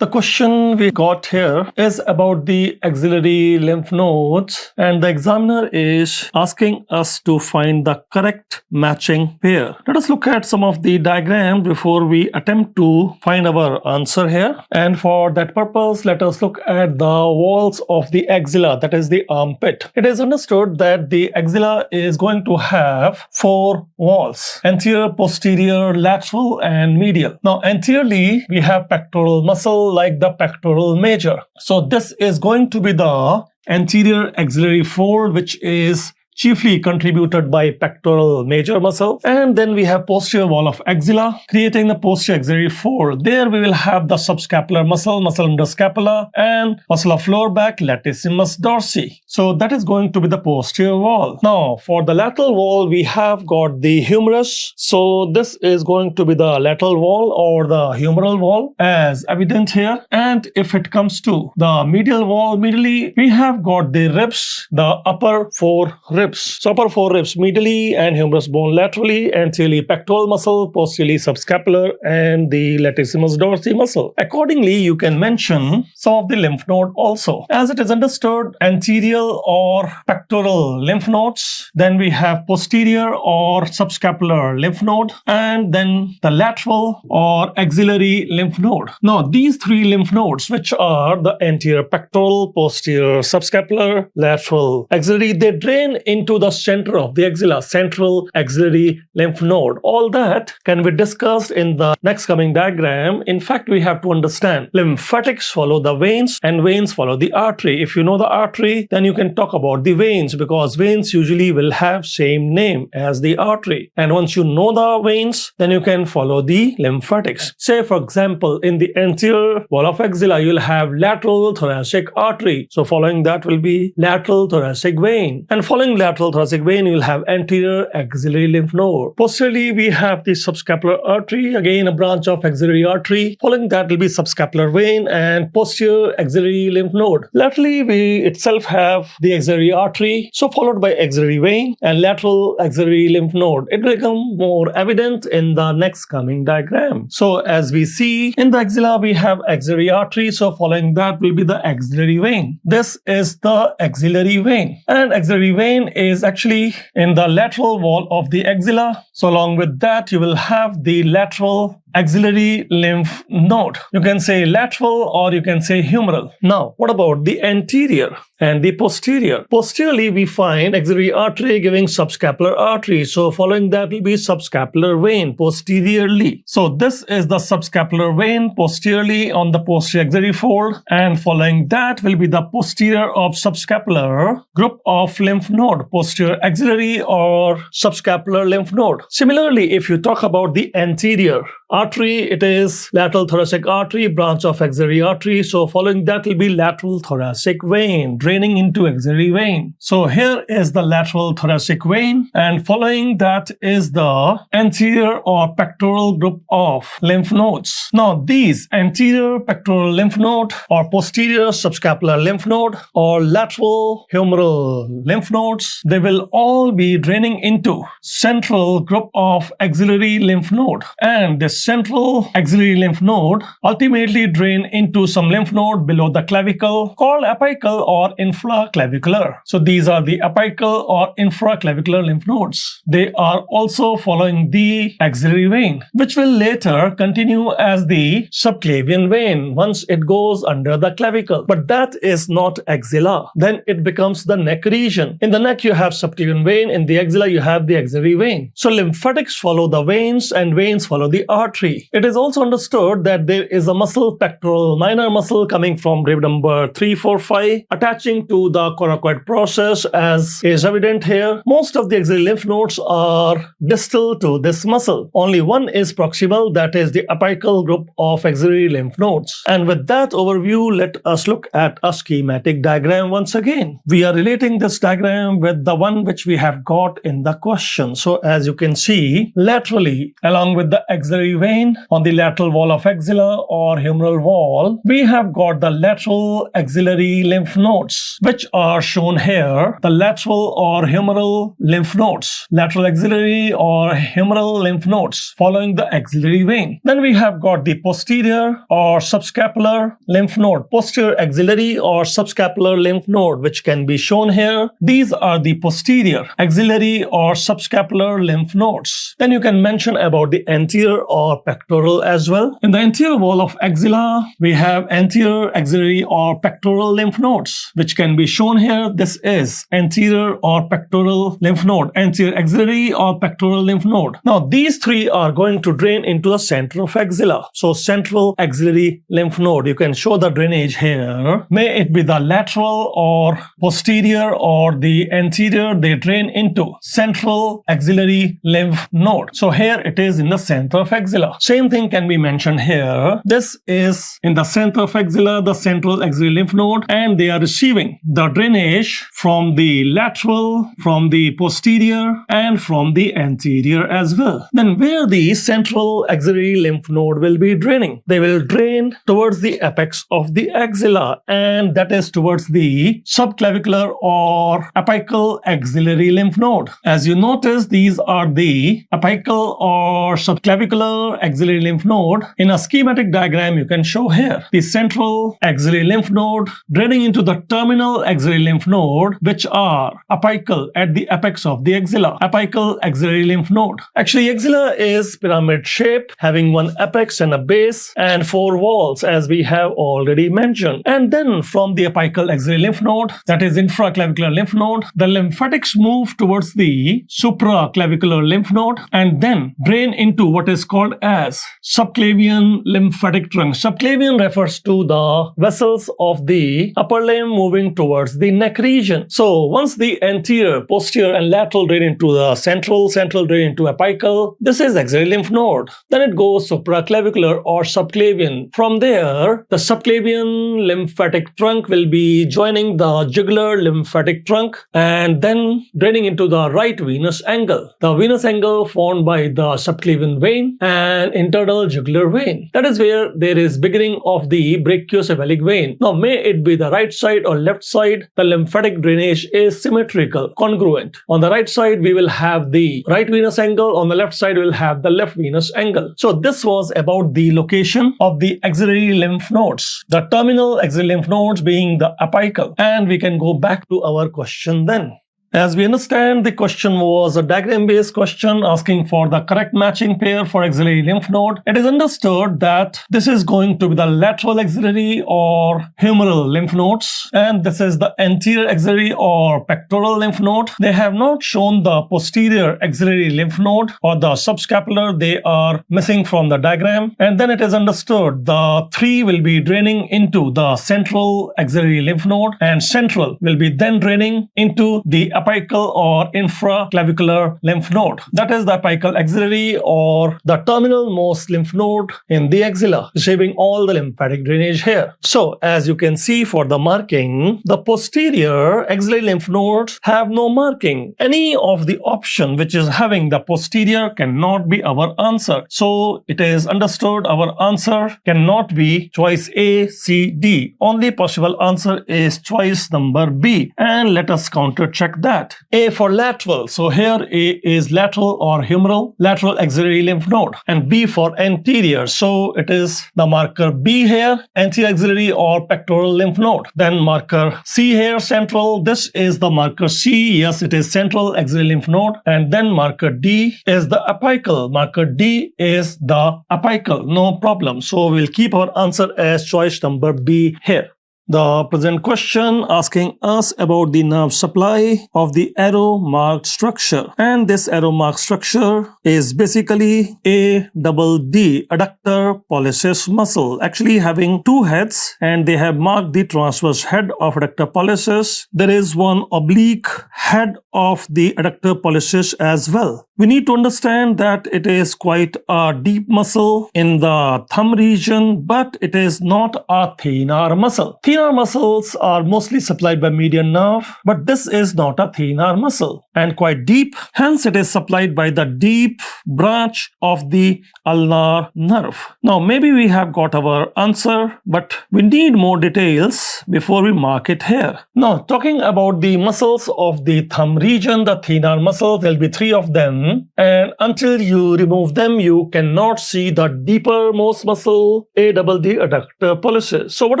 The question we got here is about the axillary lymph nodes, and the examiner is asking us to find the correct matching pair. Let us look at some of the diagrams before we attempt to find our answer here. And for that purpose, let us look at the walls of the axilla, that is the armpit. It is understood that the axilla is going to have four walls: anterior, posterior, lateral, and medial. Now, anteriorly, we have pectoral muscle like the pectoral major. So this is going to be the anterior axillary fold, which is chiefly contributed by pectoral major muscle. And then we have posterior wall of axilla, creating the posterior axillary fold. There we will have the subscapular muscle, muscle under scapula, and muscle of lower back, latissimus dorsi. So that is going to be the posterior wall. Now, for the lateral wall, we have got the humerus. So this is going to be the lateral wall or the humeral wall, as evident here. And if it comes to the medial wall, medially, we have got the ribs, the upper four ribs. So upper four ribs medially and humerus bone laterally, anteriorly pectoral muscle, posteriorly subscapular, and the latissimus dorsi muscle. Accordingly, you can mention some of the lymph node also. As it is understood, anterior or pectoral lymph nodes, then we have posterior or subscapular lymph node, and then the lateral or axillary lymph node. Now, these three lymph nodes, which are the anterior pectoral, posterior subscapular, lateral axillary, they drain into the center of the axilla, central axillary lymph node. All that can be discussed in the next coming diagram. In fact, we have to understand lymphatics follow the veins and veins follow the artery. If you know the artery, then you can talk about the veins, because veins usually will have same name as the artery. And once you know the veins, then you can follow the lymphatics. Say, for example, in the anterior wall of axilla, you'll have lateral thoracic artery. So following that will be lateral thoracic vein. And following lateral thoracic vein, you will have anterior axillary lymph node. Posteriorly, we have the subscapular artery, again a branch of axillary artery. Following that will be subscapular vein and posterior axillary lymph node. Laterally, we itself have the axillary artery, so followed by axillary vein and lateral axillary lymph node. It will become more evident in the next coming diagram. So as we see in the axilla, we have axillary artery, so following that will be the axillary vein. This is the axillary vein, and axillary vein is actually in the lateral wall of the axilla. So along with that, you will have the lateral axillary lymph node. You can say lateral or you can say humeral. Now, what about the anterior and the posterior? Posteriorly, we find axillary artery giving subscapular artery. So following that will be subscapular vein posteriorly. So this is the subscapular vein posteriorly on the posterior axillary fold, and following that will be the posterior of subscapular group of lymph node, posterior axillary or subscapular lymph node. Similarly, if you talk about the anterior artery, it is lateral thoracic artery, branch of axillary artery. So following that will be lateral thoracic vein, draining into axillary vein. So here is the lateral thoracic vein, and following that is the anterior or pectoral group of lymph nodes. Now these anterior pectoral lymph node or posterior subscapular lymph node or lateral humeral lymph nodes, they will all be draining into central group of axillary lymph node, and this central axillary lymph node ultimately drain into some lymph node below the clavicle called apical or infraclavicular. So these are the apical or infraclavicular lymph nodes. They are also following the axillary vein, which will later continue as the subclavian vein once it goes under the clavicle. But that is not axilla. Then it becomes the neck region. In the neck you have subclavian vein, in the axilla you have the axillary vein. So lymphatics follow the veins and veins follow the artery. It is also understood that there is a muscle, pectoral minor muscle, coming from rib number 3, 4, 5, attaching to the coracoid process as is evident here. Most of the axillary lymph nodes are distal to this muscle. Only one is proximal, that is the apical group of axillary lymph nodes. And with that overview, let us look at a schematic diagram once again. We are relating this diagram with the one which we have got in the question. So as you can see, laterally along with the axillary vein on the lateral wall of axilla or humeral wall, we have got the lateral axillary lymph nodes, which are shown here, the lateral or humeral lymph nodes, lateral axillary or humeral lymph nodes following the axillary vein. Then we have got the posterior or subscapular lymph node, posterior axillary or subscapular lymph node, which can be shown here. These are the posterior axillary or subscapular lymph nodes. Then you can mention about the anterior or pectoral as well. In the anterior wall of axilla, we have anterior axillary or pectoral lymph nodes, which can be shown here. This is anterior or pectoral lymph node, anterior axillary or pectoral lymph node. Now these three are going to drain into the center of axilla. So central axillary lymph node, you can show the drainage here. May it be the lateral or posterior or the anterior, they drain into central axillary lymph node. So here it is in the center of axilla. Same thing can be mentioned here. This is in the center of axilla, the central axillary lymph node, and they are receiving the drainage from the lateral, from the posterior, and from the anterior as well. Then where the central axillary lymph node will be draining? They will drain towards the apex of the axilla, and that is towards the subclavicular or apical axillary lymph node. As you notice, these are the apical or subclavicular axillary lymph node. In a schematic diagram, you can show here the central axillary lymph node draining into the terminal axillary lymph node, which are apical at the apex of the axilla, apical axillary lymph node. Actually, axilla is pyramid shape, having one apex and a base and 4 walls, as we have already mentioned. And then from the apical axillary lymph node, that is infraclavicular lymph node, the lymphatics move towards the supraclavicular lymph node and then drain into what is called described as subclavian lymphatic trunk. Subclavian refers to the vessels of the upper limb moving towards the neck region. So once the anterior, posterior and lateral drain into the central drain into apical, this is axillary lymph node. Then it goes supraclavicular or subclavian. From there, the subclavian lymphatic trunk will be joining the jugular lymphatic trunk and then draining into the right venous angle. The venous angle formed by the subclavian vein and internal jugular vein. That is where there is beginning of the brachiocephalic vein. Now, may it be the right side or left side, the lymphatic drainage is symmetrical, congruent. On the right side, we will have the right venous angle. On the left side, we will have the left venous angle. So this was about the location of the axillary lymph nodes. The terminal axillary lymph nodes being the apical. And we can go back to our question then. As we understand, the question was a diagram-based question asking for the correct matching pair for axillary lymph node. It is understood that this is going to be the lateral axillary or humeral lymph nodes, and this is the anterior axillary or pectoral lymph node. They have not shown the posterior axillary lymph node or the subscapular. They are missing from the diagram. And then it is understood the three will be draining into the central axillary lymph node, and central will be then draining into the apical or infraclavicular lymph node. That is the apical axillary or the terminal most lymph node in the axilla, receiving all the lymphatic drainage here. So as you can see for the marking, the posterior axillary lymph nodes have no marking. Any of the option which is having the posterior cannot be our answer. So it is understood our answer cannot be choice A, C, D. Only possible answer is choice number B. And let us counter check that. A for lateral. So here A is lateral or humeral, lateral axillary lymph node. And B for anterior. So it is the marker B here, anterior axillary or pectoral lymph node. Then marker C here, central. This is the marker C. Yes, it is central axillary lymph node. And then marker D is the apical. Marker D is the apical. No problem. So we'll keep our answer as choice number B here. The present question asking us about the nerve supply of the arrow marked structure, and this arrow marked structure is basically a double D, adductor pollicis muscle, actually having two heads, and they have marked the transverse head of adductor pollicis. There is one oblique head of the adductor pollicis as well. We need to understand that it is quite a deep muscle in the thumb region, but it is not a thenar muscle. Thenar muscles are mostly supplied by median nerve, but this is not a thenar muscle and quite deep. Hence, it is supplied by the deep branch of the ulnar nerve. Now, maybe we have got our answer, but we need more details before we mark it here. Now, talking about the muscles of the thumb region, the thenar muscles, there will be three of them. And until you remove them, you cannot see the deeper most muscle, a double D adductor pollicis. So what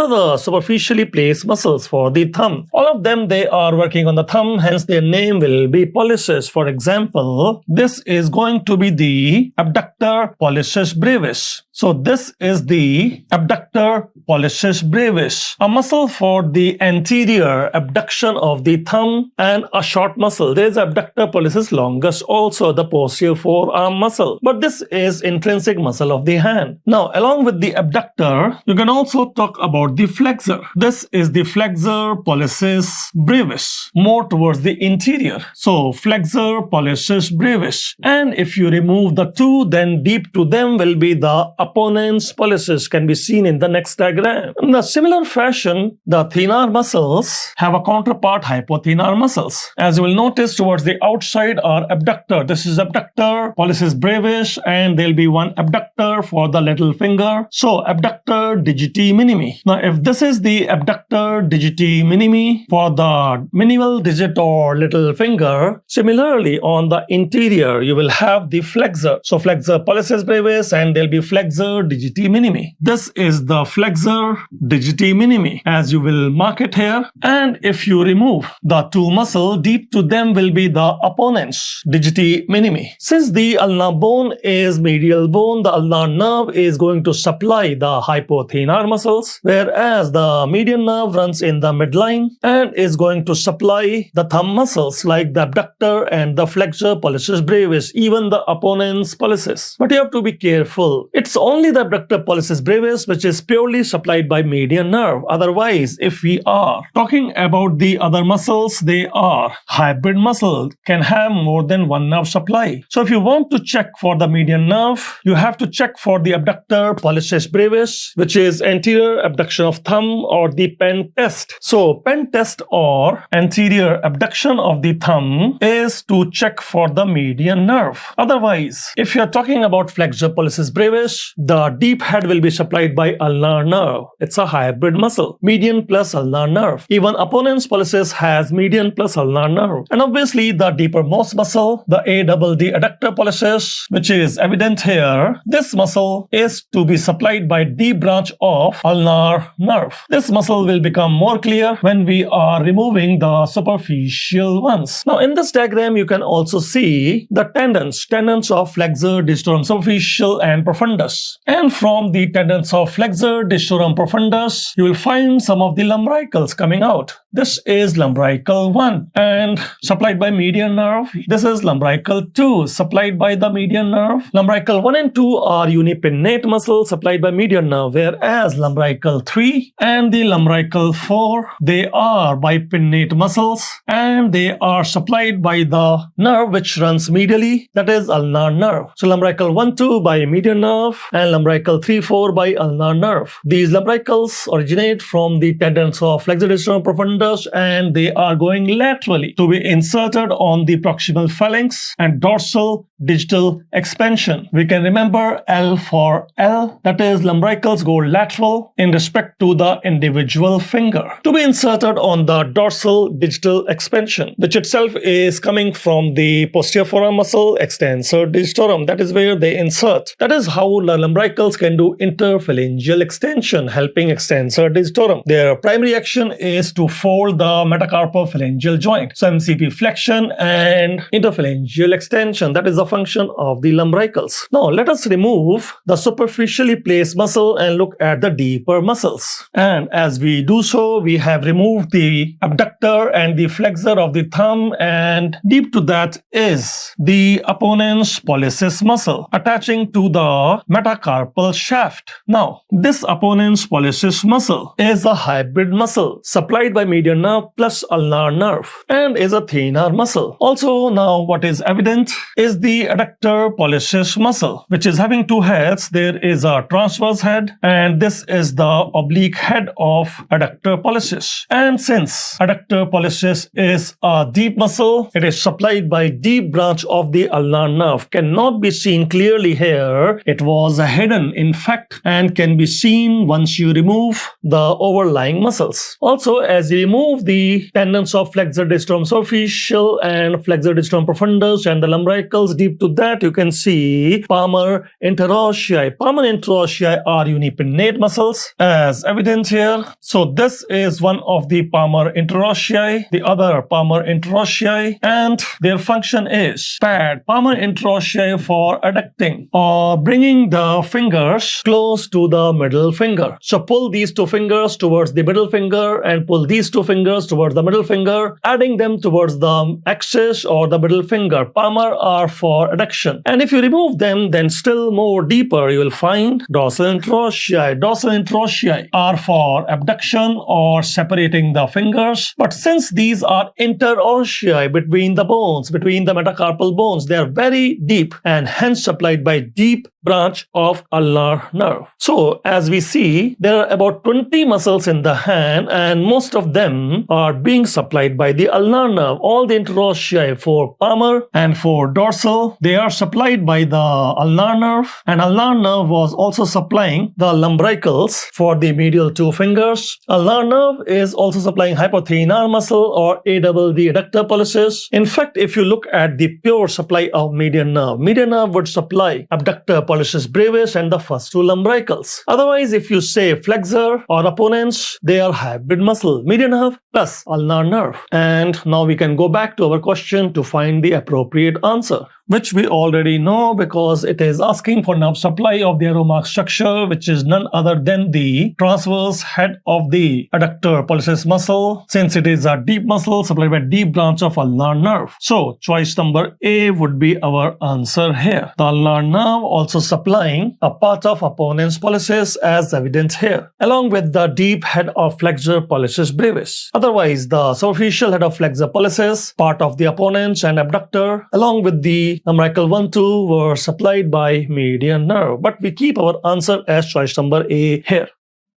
are the superficially placed muscles for the thumb? All of them, they are working on the thumb, hence their name will be pollicis. For example, this is going to be the abductor pollicis brevis. So this is the abductor pollicis brevis, a muscle for the anterior abduction of the thumb and a short muscle. There is abductor pollicis longus, also the posterior forearm muscle. But this is intrinsic muscle of the hand. Now, along with the abductor, you can also talk about the flexor. This is the flexor pollicis brevis, more towards the interior. So flexor pollicis brevis. And if you remove the two, then deep to them will be the opponent's pollicis, can be seen in the next diagram. In a similar fashion, the thenar muscles have a counterpart, hypothenar muscles. As you will notice, towards the outside are abductor. This is abductor pollicis brevis, and there will be one abductor for the little finger. So abductor digiti minimi. Now, if this is the abductor digiti minimi for the minimal digit or little finger, similarly on the interior you will have the flexor. So flexor pollicis brevis, and there will be flexor flexor digiti minimi. This is the flexor digiti minimi, as you will mark it here. And if you remove the two muscle, deep to them will be the opponents digiti minimi. Since the ulnar bone is medial bone, the ulnar nerve is going to supply the hypothenar muscles, whereas the median nerve runs in the midline and is going to supply the thumb muscles like the abductor and the flexor pollicis brevis, even the opponent's pollicis. But you have to be careful. It's only the abductor pollicis brevis which is purely supplied by median nerve. Otherwise, if we are talking about the other muscles, they are hybrid muscle, can have more than one nerve supply. So if you want to check for the median nerve, you have to check for the abductor pollicis brevis, which is anterior abduction of thumb, or the pen test. So pen test or anterior abduction of the thumb is to check for the median nerve. Otherwise, if you are talking about flexor pollicis brevis, the deep head will be supplied by ulnar nerve. It's a hybrid muscle, median plus ulnar nerve. Even opponent's pollicis has median plus ulnar nerve. And obviously the deepermost muscle, the ADD adductor pollicis, which is evident here, this muscle is to be supplied by deep branch of ulnar nerve. This muscle will become more clear when we are removing the superficial ones. Now in this diagram you can also see the tendons of flexor digitorum superficial and profundus. And from the tendons of flexor digitorum profundus, you will find some of the lumbricals coming out. This is lumbrical 1 and supplied by median nerve. This is lumbrical 2 supplied by the median nerve. Lumbrical 1 and 2 are unipinnate muscles supplied by median nerve, whereas lumbrical 3 and the lumbrical 4, they are bipinnate muscles and they are supplied by the nerve which runs medially, that is ulnar nerve. So lumbrical 1, 2 by median nerve and lumbrical 3, 4 by ulnar nerve. These lumbricals originate from the tendons of flexor digitorum profundus and they are going laterally to be inserted on the proximal phalanx and dorsal digital expansion. We can remember L for L, that is lumbricals go lateral in respect to the individual finger to be inserted on the dorsal digital expansion, which itself is coming from the posterior forearm muscle extensor digitorum. That is where they insert. That is how the lumbricals can do interphalangeal extension, helping extensor digitorum. Their primary action is to fold the metacarpal phalangeal joint. So MCP flexion and interphalangeal extension, that is the function of the lumbricals. Now let us remove the superficially placed muscle and look at the deeper muscles. And as we do so, we have removed the abductor and the flexor of the thumb, and deep to that is the opponent's pollicis muscle attaching to the metacarpal shaft. Now this opponent's pollicis muscle is a hybrid muscle supplied by median nerve plus ulnar nerve and is a thenar muscle. Also now what is evident is the adductor pollicis muscle, which is having two heads. There is a transverse head and this is the oblique head of adductor pollicis. And since adductor pollicis is a deep muscle, it is supplied by deep branch of the ulnar nerve. Cannot be seen clearly here. It was hidden in fact and can be seen once you remove the overlying muscles. Also, as you remove the tendons of flexor digitorum superficial and flexor digitorum profundus and the lumbricals, deep to that you can see palmar interossei. Palmar interossei are unipinnate muscles as evident here. So this is one of the palmar interossei, the other palmar interossei, and their function is pad palmar interossei for adducting or bringing the fingers close to the middle finger. So pull these two fingers towards the middle finger and pull these two fingers towards the middle finger, adding them towards the axis or the middle finger. Palmar are for adduction. And if you remove them, then still more deeper you will find dorsal interossei. Dorsal interossei are for abduction or separating the fingers. But since these are interossei between the bones, between the metacarpal bones, they are very deep and hence supplied by deep branch of ulnar nerve. So as we see, there are about 20 muscles in the hand and most of them are being supplied by the ulnar nerve. All the interossei for palmar and for dorsal canal, they are supplied by the ulnar nerve, and ulnar nerve was also supplying the lumbricals for the medial two fingers. Ulnar nerve is also supplying hypothenar muscle or ADD adductor pollicis. In fact, if you look at the pure supply of median nerve would supply abductor pollicis brevis and the first two lumbricals. Otherwise, if you say flexor or opponents, they are hybrid muscle, median nerve plus ulnar nerve. And now we can go back to our question to find the appropriate answer, which we already know because it is asking for nerve supply of the arrow mark structure, which is none other than the transverse head of the adductor pollicis muscle, since it is a deep muscle supplied by deep branch of ulnar nerve. So choice number A would be our answer here. The ulnar nerve also supplying a part of opponent's pollicis as evident here, along with the deep head of flexor pollicis brevis. Otherwise, the superficial head of flexor pollicis, part of the opponent's and abductor, along with the lumbrical 1-2 were supplied by median nerve, but we keep our answer as choice number A here.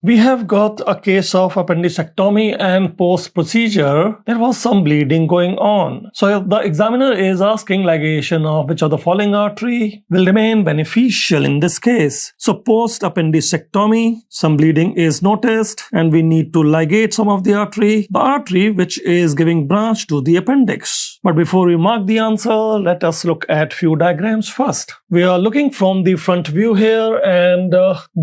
We have got a case of appendicectomy and post-procedure, there was some bleeding going on. So the examiner is asking ligation of which of the following artery will remain beneficial in this case. So post-appendicectomy, some bleeding is noticed and we need to ligate some of the artery which is giving branch to the appendix. But before we mark the answer, let us look at few diagrams first. We are looking from the front view here and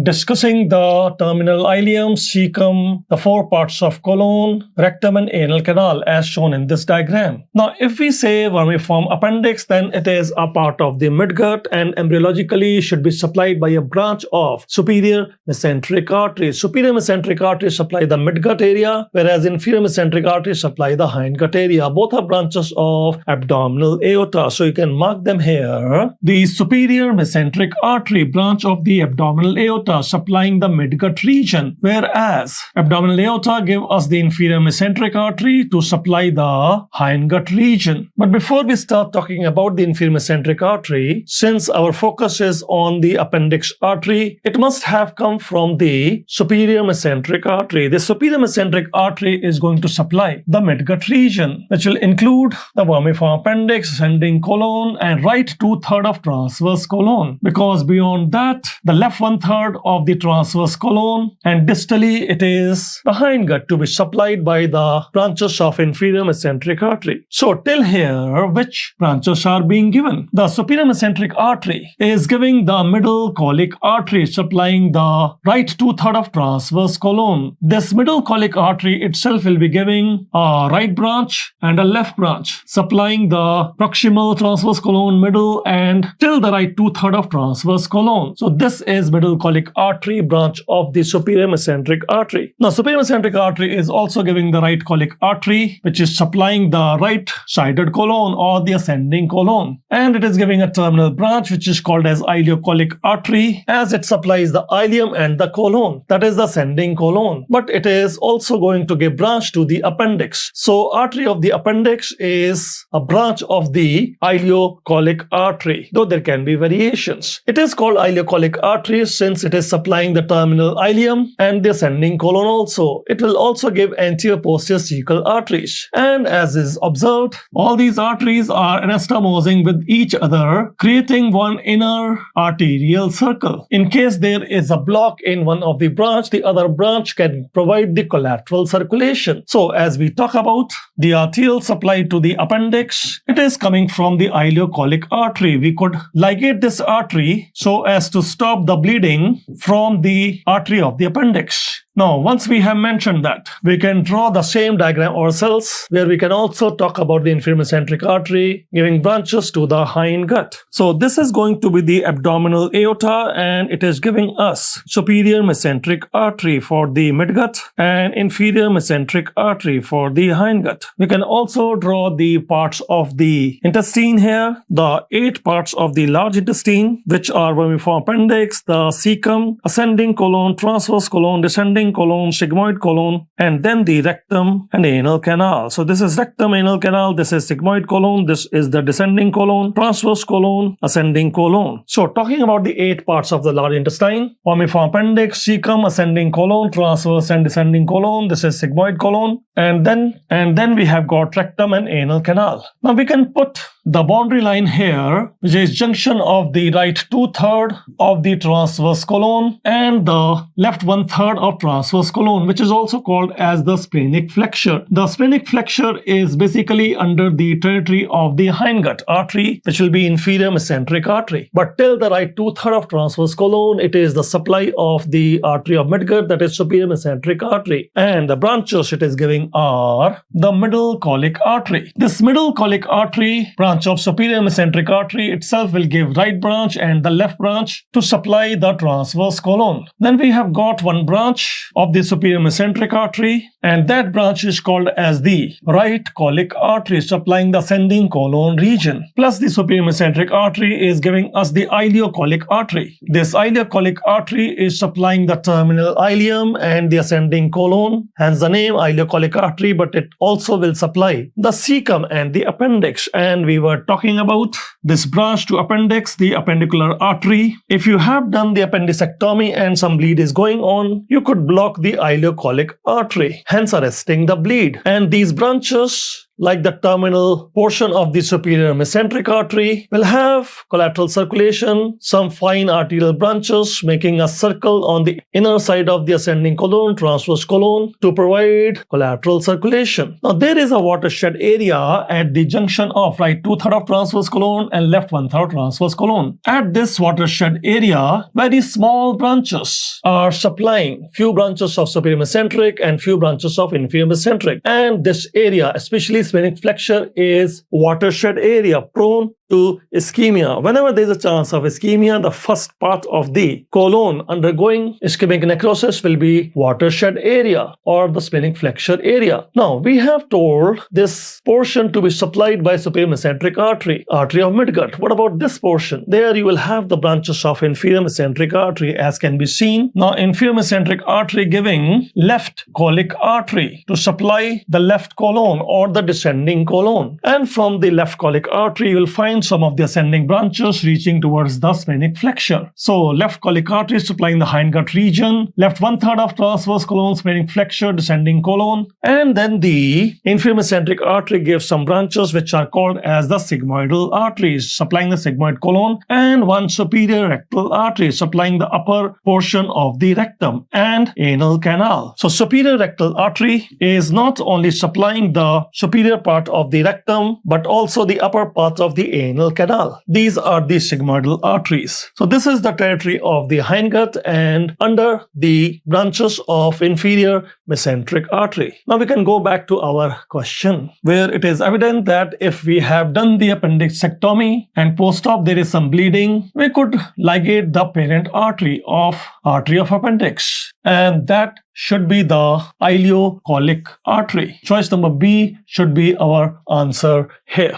discussing the terminal ileum, cecum, the four parts of colon, rectum and anal canal as shown in this diagram. Now if we say vermiform appendix, then it is a part of the midgut and embryologically should be supplied by a branch of superior mesenteric artery. Superior mesenteric artery supply the midgut area, whereas inferior mesenteric artery supply the hindgut area. Both are branches of abdominal aorta, so you can mark them here. The superior mesenteric artery branch of the abdominal aorta supplying the midgut region, whereas abdominal aorta give us the inferior mesenteric artery to supply the hindgut region. But before we start talking about the inferior mesenteric artery, since our focus is on the appendix artery, it must have come from the superior mesenteric artery. The superior mesenteric artery is going to supply the midgut region, which will include the vermiform appendix, ascending colon, and right 2/3 of transverse colon, because beyond that, the left 1/3 of the transverse colon, and distally it is the hindgut to be supplied by the branches of inferior mesenteric artery. So till here, which branches are being given? The superior mesenteric artery is giving the middle colic artery supplying the right 2/3 of transverse colon. This middle colic artery itself will be giving a right branch and a left branch, supplying the proximal transverse colon, middle, and till the right 2/3 of transverse colon. So this is middle colic artery branch of the superior mesenteric artery. Now superior mesenteric artery is also giving the right colic artery, which is supplying the right sided colon or the ascending colon, and it is giving a terminal branch which is called as ileocolic artery, as it supplies the ileum and the colon, that is the ascending colon. But it is also going to give branch to the appendix. So artery of the appendix is a branch of the ileocolic artery, though there can be variations. It is called ileocolic artery since it is supplying the terminal ileum and the ascending colon also. It will also give anterior posterior cecal arteries. And as is observed, all these arteries are anastomosing with each other, creating one inner arterial circle. In case there is a block in one of the branch, the other branch can provide the collateral circulation. So as we talk about the arterial supply to the appendix, it is coming from the ileocolic artery. We could ligate this artery so as to stop the bleeding from the artery of the appendix. Now, once we have mentioned that, we can draw the same diagram ourselves, where we can also talk about the inferior mesenteric artery giving branches to the hindgut. So this is going to be the abdominal aorta, and it is giving us superior mesenteric artery for the midgut and inferior mesenteric artery for the hindgut. We can also draw the parts of the intestine here, the 8 parts of the large intestine, which are vermiform appendix, the cecum, ascending colon, transverse colon, descending colon, sigmoid colon, and then the rectum and anal canal. So this is rectum, anal canal, this is sigmoid colon, this is the descending colon, transverse colon, ascending colon. So talking about the 8 parts of the large intestine, vermiform appendix, cecum, ascending colon, transverse and descending colon, this is sigmoid colon, and then we have got rectum and anal canal. Now we can put the boundary line here, which is junction of the right 2/3 of the transverse colon and the left 1/3 of transverse colon, which is also called as the splenic flexure. The splenic flexure is basically under the territory of the hindgut artery, which will be inferior mesenteric artery. But till the right 2/3 of transverse colon, it is the supply of the artery of midgut, that is superior mesenteric artery. And the branches it is giving are the middle colic artery. This middle colic artery, branch of superior mesenteric artery, itself will give right branch and the left branch to supply the transverse colon. Then we have got one branch of the superior mesenteric artery, and that branch is called as the right colic artery, supplying the ascending colon region. Plus the superior mesenteric artery is giving us the ileocolic artery. This ileocolic artery is supplying the terminal ileum and the ascending colon, hence the name ileocolic artery, but it also will supply the cecum and the appendix. And we were talking about this branch to appendix, the appendicular artery. If you have done the appendicectomy and some bleed is going on, you could block the ileocolic artery, hence arresting the bleed. And these branches, like the terminal portion of the superior mesenteric artery, will have collateral circulation, some fine arterial branches making a circle on the inner side of the ascending colon, transverse colon, to provide collateral circulation. Now there is a watershed area at the junction of right 2/3 of transverse colon and left 1/3 transverse colon. At this watershed area, very small branches are supplying few branches of superior mesenteric and few branches of inferior mesenteric. And this area, especially splenic flexure, is watershed area prone to ischemia. Whenever there is a chance of ischemia, the first part of the colon undergoing ischemic necrosis will be watershed area or the splenic flexure area. Now, we have told this portion to be supplied by superior mesenteric artery, artery of midgut. What about this portion? There you will have the branches of inferior mesenteric artery, as can be seen. Now, inferior mesenteric artery giving left colic artery to supply the left colon or the descending colon. And from the left colic artery, you will find some of the ascending branches reaching towards the splenic flexure. So left colic artery supplying the hindgut region, left 1/3 of transverse colon, splenic flexure, descending colon, and then the inferior mesenteric artery gives some branches which are called as the sigmoidal arteries, supplying the sigmoid colon, and one superior rectal artery supplying the upper portion of the rectum and anal canal. So superior rectal artery is not only supplying the superior part of the rectum but also the upper part of the anal canal. These are the sigmoidal arteries. So this is the territory of the hindgut and under the branches of inferior mesenteric artery. Now we can go back to our question, where it is evident that if we have done the appendicectomy and post-op there is some bleeding, we could ligate the parent artery of appendix, and that should be the ileocolic artery. Choice number B should be our answer here.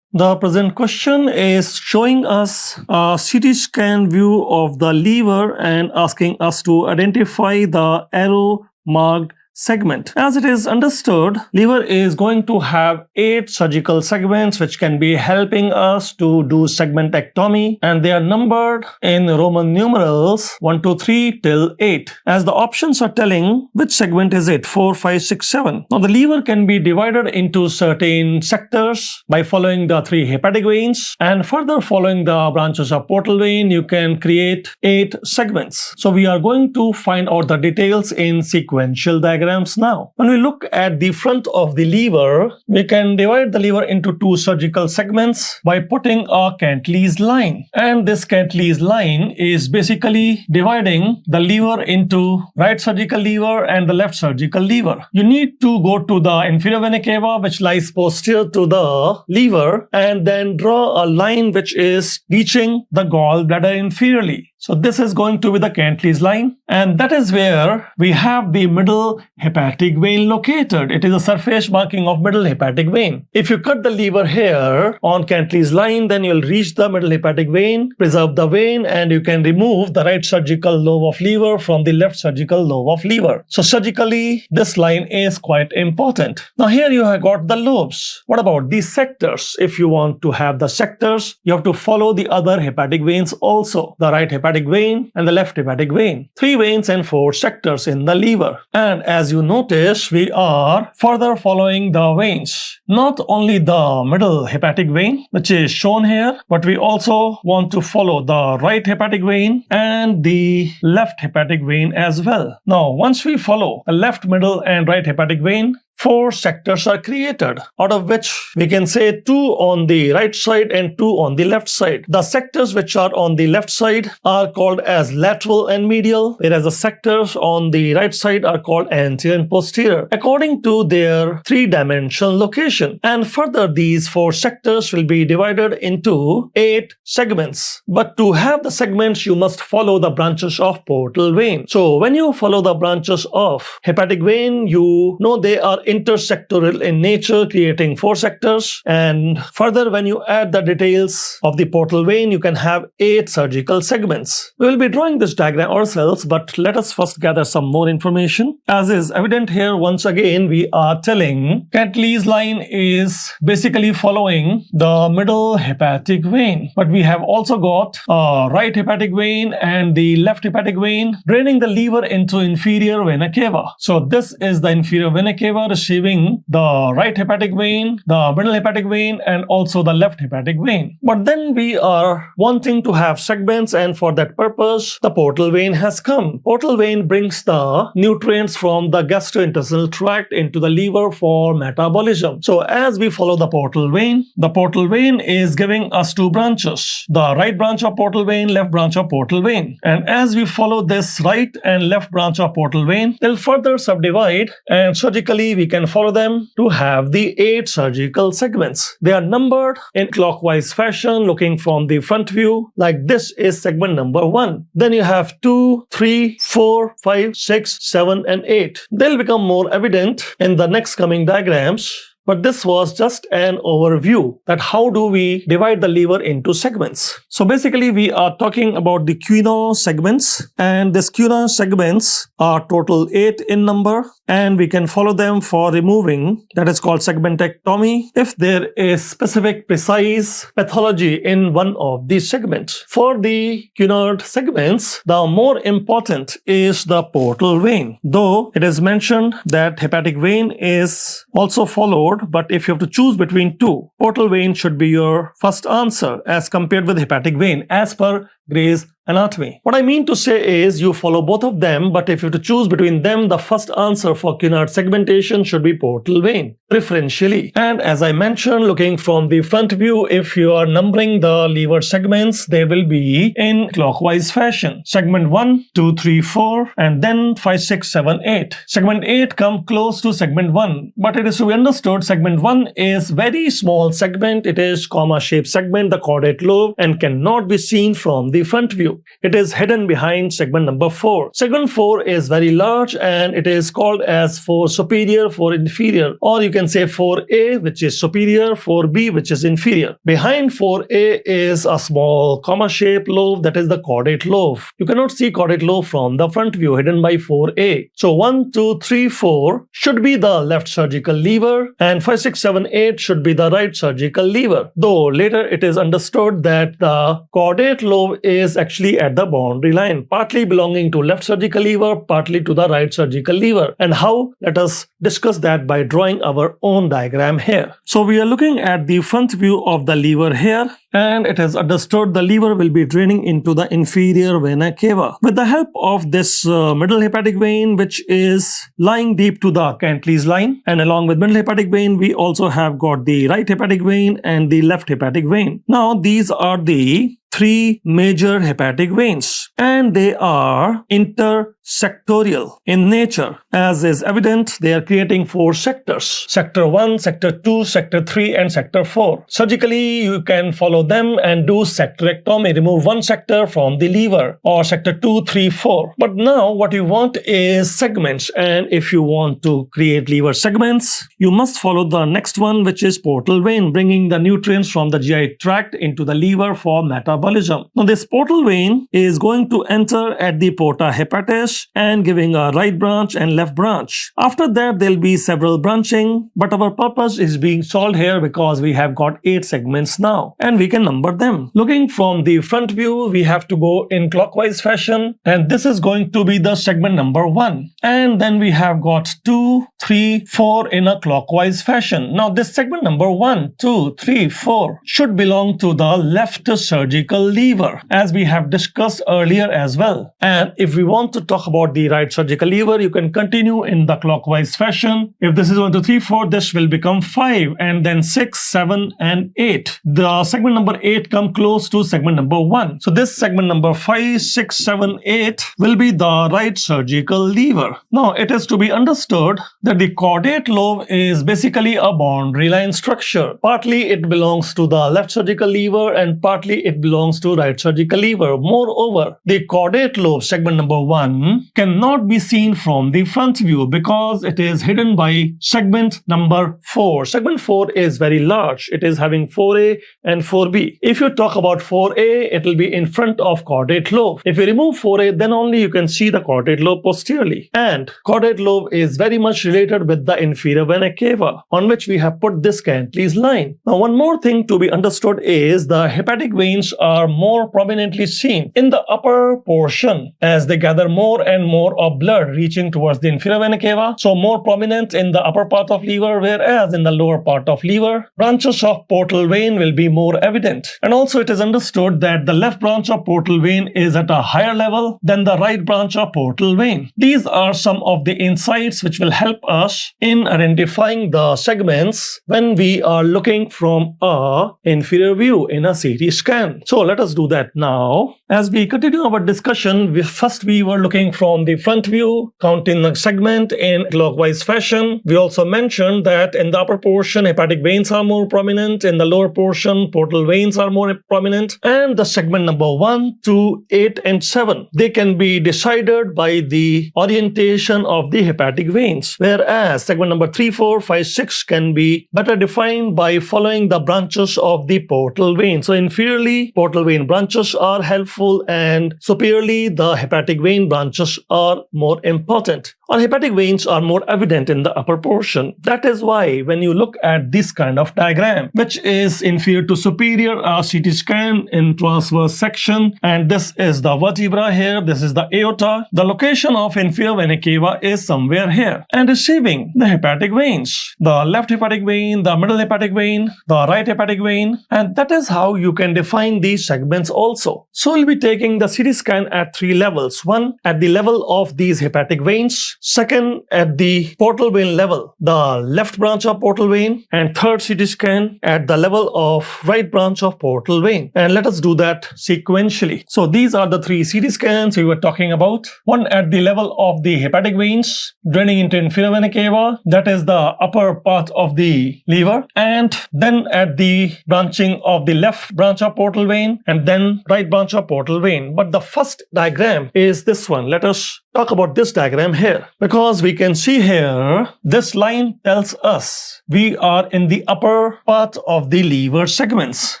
The present question is showing us a CT scan view of the liver and asking us to identify the arrow marked segment. As it is understood, liver is going to have 8 surgical segments which can be helping us to do segmentectomy, and they are numbered in Roman numerals 1, 2, 3 till 8. As the options are telling which segment is it, 4, 5, 6, 7. Now the liver can be divided into certain sectors by following the 3 hepatic veins, and further following the branches of portal vein you can create 8 segments. So we are going to find out the details in sequential diagram. Now, when we look at the front of the liver, we can divide the liver into 2 surgical segments by putting a Cantley's line. And this Cantley's line is basically dividing the liver into right surgical liver and the left surgical liver. You need to go to the inferior vena cava, which lies posterior to the liver, and then draw a line which is reaching the gallbladder inferiorly. So this is going to be the Cantley's line, and that is where we have the middle hepatic vein located. It is a surface marking of middle hepatic vein. If you cut the liver here on Cantley's line, then you'll reach the middle hepatic vein, preserve the vein, and you can remove the right surgical lobe of liver from the left surgical lobe of liver. So surgically, this line is quite important. Now here you have got the lobes. What about these sectors? If you want to have the sectors, you have to follow the other hepatic veins also. The right hepatic hepatic vein and the left hepatic vein. 3 veins and 4 sectors in the liver. And as you notice, we are further following the veins. Not only the middle hepatic vein, which is shown here, but we also want to follow the right hepatic vein and the left hepatic vein as well. Now, once we follow the left, middle, and right hepatic vein, 4 sectors are created, out of which we can say 2 on the right side and 2 on the left side. The sectors which are on the left side are called as lateral and medial, whereas the sectors on the right side are called anterior and posterior, according to their 3-dimensional location. And further, these 4 sectors will be divided into 8 segments. But to have the segments, you must follow the branches of portal vein. So when you follow the branches of hepatic vein, you know they are intersectoral in nature, creating 4 sectors. And further, when you add the details of the portal vein, you can have 8 surgical segments. We will be drawing this diagram ourselves, but let us first gather some more information. As is evident here, once again, we are telling Cantley's line is basically following the middle hepatic vein. But we have also got a right hepatic vein and the left hepatic vein draining the liver into inferior vena cava. So this is the inferior vena cava receiving the right hepatic vein, the middle hepatic vein, and also the left hepatic vein. But then we are wanting to have segments, and for that purpose, the portal vein has come. Portal vein brings the nutrients from the gastrointestinal tract into the liver for metabolism. So as we follow the portal vein is giving us 2 branches. The right branch of portal vein, left branch of portal vein. And as we follow this right and left branch of portal vein, they'll further subdivide, and surgically we can follow them to have the 8 surgical segments. They are numbered in clockwise fashion, looking from the front view. Like this is segment number 1. Then you have 2, 3, 4, 5, 6, 7, and 8. They'll become more evident in the next coming diagrams. But this was just an overview that how do we divide the liver into segments. So basically we are talking about the Quinault segments, and these Quinault segments are total 8 in number, and we can follow them for removing, that is called segmentectomy, if there is specific precise pathology in one of these segments. For the Quinault segments, the more important is the portal vein, though it is mentioned that hepatic vein is also followed. But if you have to choose between 2, portal vein should be your first answer as compared with hepatic vein as per Gray's anatomy. What I mean to say is you follow both of them, but if you have to choose between them, the first answer for Quinault segmentation should be portal vein, preferentially. And as I mentioned, looking from the front view, if you are numbering the liver segments, they will be in clockwise fashion. Segment 1, 2, 3, 4, and then 5, 6, 7, 8. Segment 8 come close to segment 1, but it is to be understood segment 1 is very small segment. It is comma-shaped segment, the caudate lobe, and cannot be seen from the front view. It is hidden behind segment number 4. Segment 4 is very large, and it is called as 4 superior, 4 inferior, or you can say 4A, which is superior, 4B, which is inferior. Behind 4A is a small comma-shaped lobe, that is the caudate lobe. You cannot see caudate lobe from the front view, hidden by 4A. So 1, 2, 3, 4 should be the left surgical lever, and 5, 6, 7, 8 should be the right surgical lever. Though later it is understood that the caudate lobe is actually at the boundary line, partly belonging to left surgical lever, partly to the right surgical lever. And how? Let us discuss that by drawing our own diagram here. So we are looking at the front view of the lever here, and it is understood the lever will be draining into the inferior vena cava. With the help of this middle hepatic vein, which is lying deep to the Cantley's line, and along with middle hepatic vein, we also have got the right hepatic vein and the left hepatic vein. Now these are the 3 major hepatic veins, and they are intersectorial in nature. As is evident, they are creating 4 sectors: sector 1, sector 2, sector 3, and sector 4. Surgically, you can follow them and do sectorectomy, remove 1 sector from the liver, or sector 2, 3, 4. But now what you want is segments, and if you want to create liver segments, you must follow the next one, which is portal vein, bringing the nutrients from the GI tract into the liver for metabolism. Now this portal vein is going going to enter at the porta hepatis and giving a right branch and left branch. After that, there'll be several branching, but our purpose is being solved here because we have got 8 segments now and we can number them. Looking from the front view, we have to go in clockwise fashion, and this is going to be the segment number 1. And then we have got 2, 3, 4 in a clockwise fashion. Now this segment number 1, 2, 3, 4 should belong to the left surgical lever, as we have discussed earlier as well. And if we want to talk about the right surgical lever, you can continue in the clockwise fashion. If this is 1, 2, 3, 4, this will become 5, and then 6, 7 and 8. The segment number 8 come close to segment number 1. So this segment number 5, 6, 7, 8 will be the right surgical lever. Now it is to be understood that the caudate lobe is basically a boundary line structure. Partly it belongs to the left surgical lever and partly it belongs to right surgical lever. Moreover, the caudate lobe segment number 1 cannot be seen from the front view because it is hidden by segment number 4. Segment 4 is very large. It is having 4A and 4B. If you talk about 4A, it will be in front of caudate lobe. If you remove 4A, then only you can see the caudate lobe posteriorly. And caudate lobe is very much related with the inferior vena cava, on which we have put this Cantley's line. Now one more thing to be understood is the hepatic veins are more prominently seen in the upper portion as they gather more and more of blood reaching towards the inferior vena cava. So more prominent in the upper part of liver, whereas in the lower part of liver, branches of portal vein will be more evident. And also it is understood that the left branch of portal vein is at a higher level than the right branch of portal vein. These are some of the insights which will help us in identifying the segments when we are looking from a inferior view in a CT scan. So let us do that now. As we continue our discussion, we were looking from the front view, counting the segment in clockwise fashion. We also mentioned that in the upper portion, hepatic veins are more prominent. In the lower portion, portal veins are more prominent. And the segment number 1, 2, 8 and 7, they can be decided by the orientation of the hepatic veins. Whereas segment number 3, 4, 5, 6 can be better defined by following the branches of the portal vein. So inferiorly, portal vein branches are helpful and superiorly, the hepatic vein branches are more important. Or hepatic veins are more evident in the upper portion. That is why when you look at this kind of diagram, which is inferior to superior, CT scan in transverse section, and this is the vertebra here, this is the aorta. The location of inferior vena cava is somewhere here and receiving the hepatic veins. The left hepatic vein, the middle hepatic vein, the right hepatic vein, and that is how you can define these segments also. So we'll be taking the CT scan at 3 levels. One, at the level of these hepatic veins. Second, at the portal vein level, the left branch of portal vein, and third CT scan at the level of right branch of portal vein. And let us do that sequentially. So these are the 3 CT scans we were talking about. One at the level of the hepatic veins draining into inferior vena cava, that is the upper part of the liver, and then at the branching of the left branch of portal vein and then right branch of portal vein. But the first diagram is this one. Let us talk about this diagram here, because we can see here this line tells us we are in the upper part of the liver segments.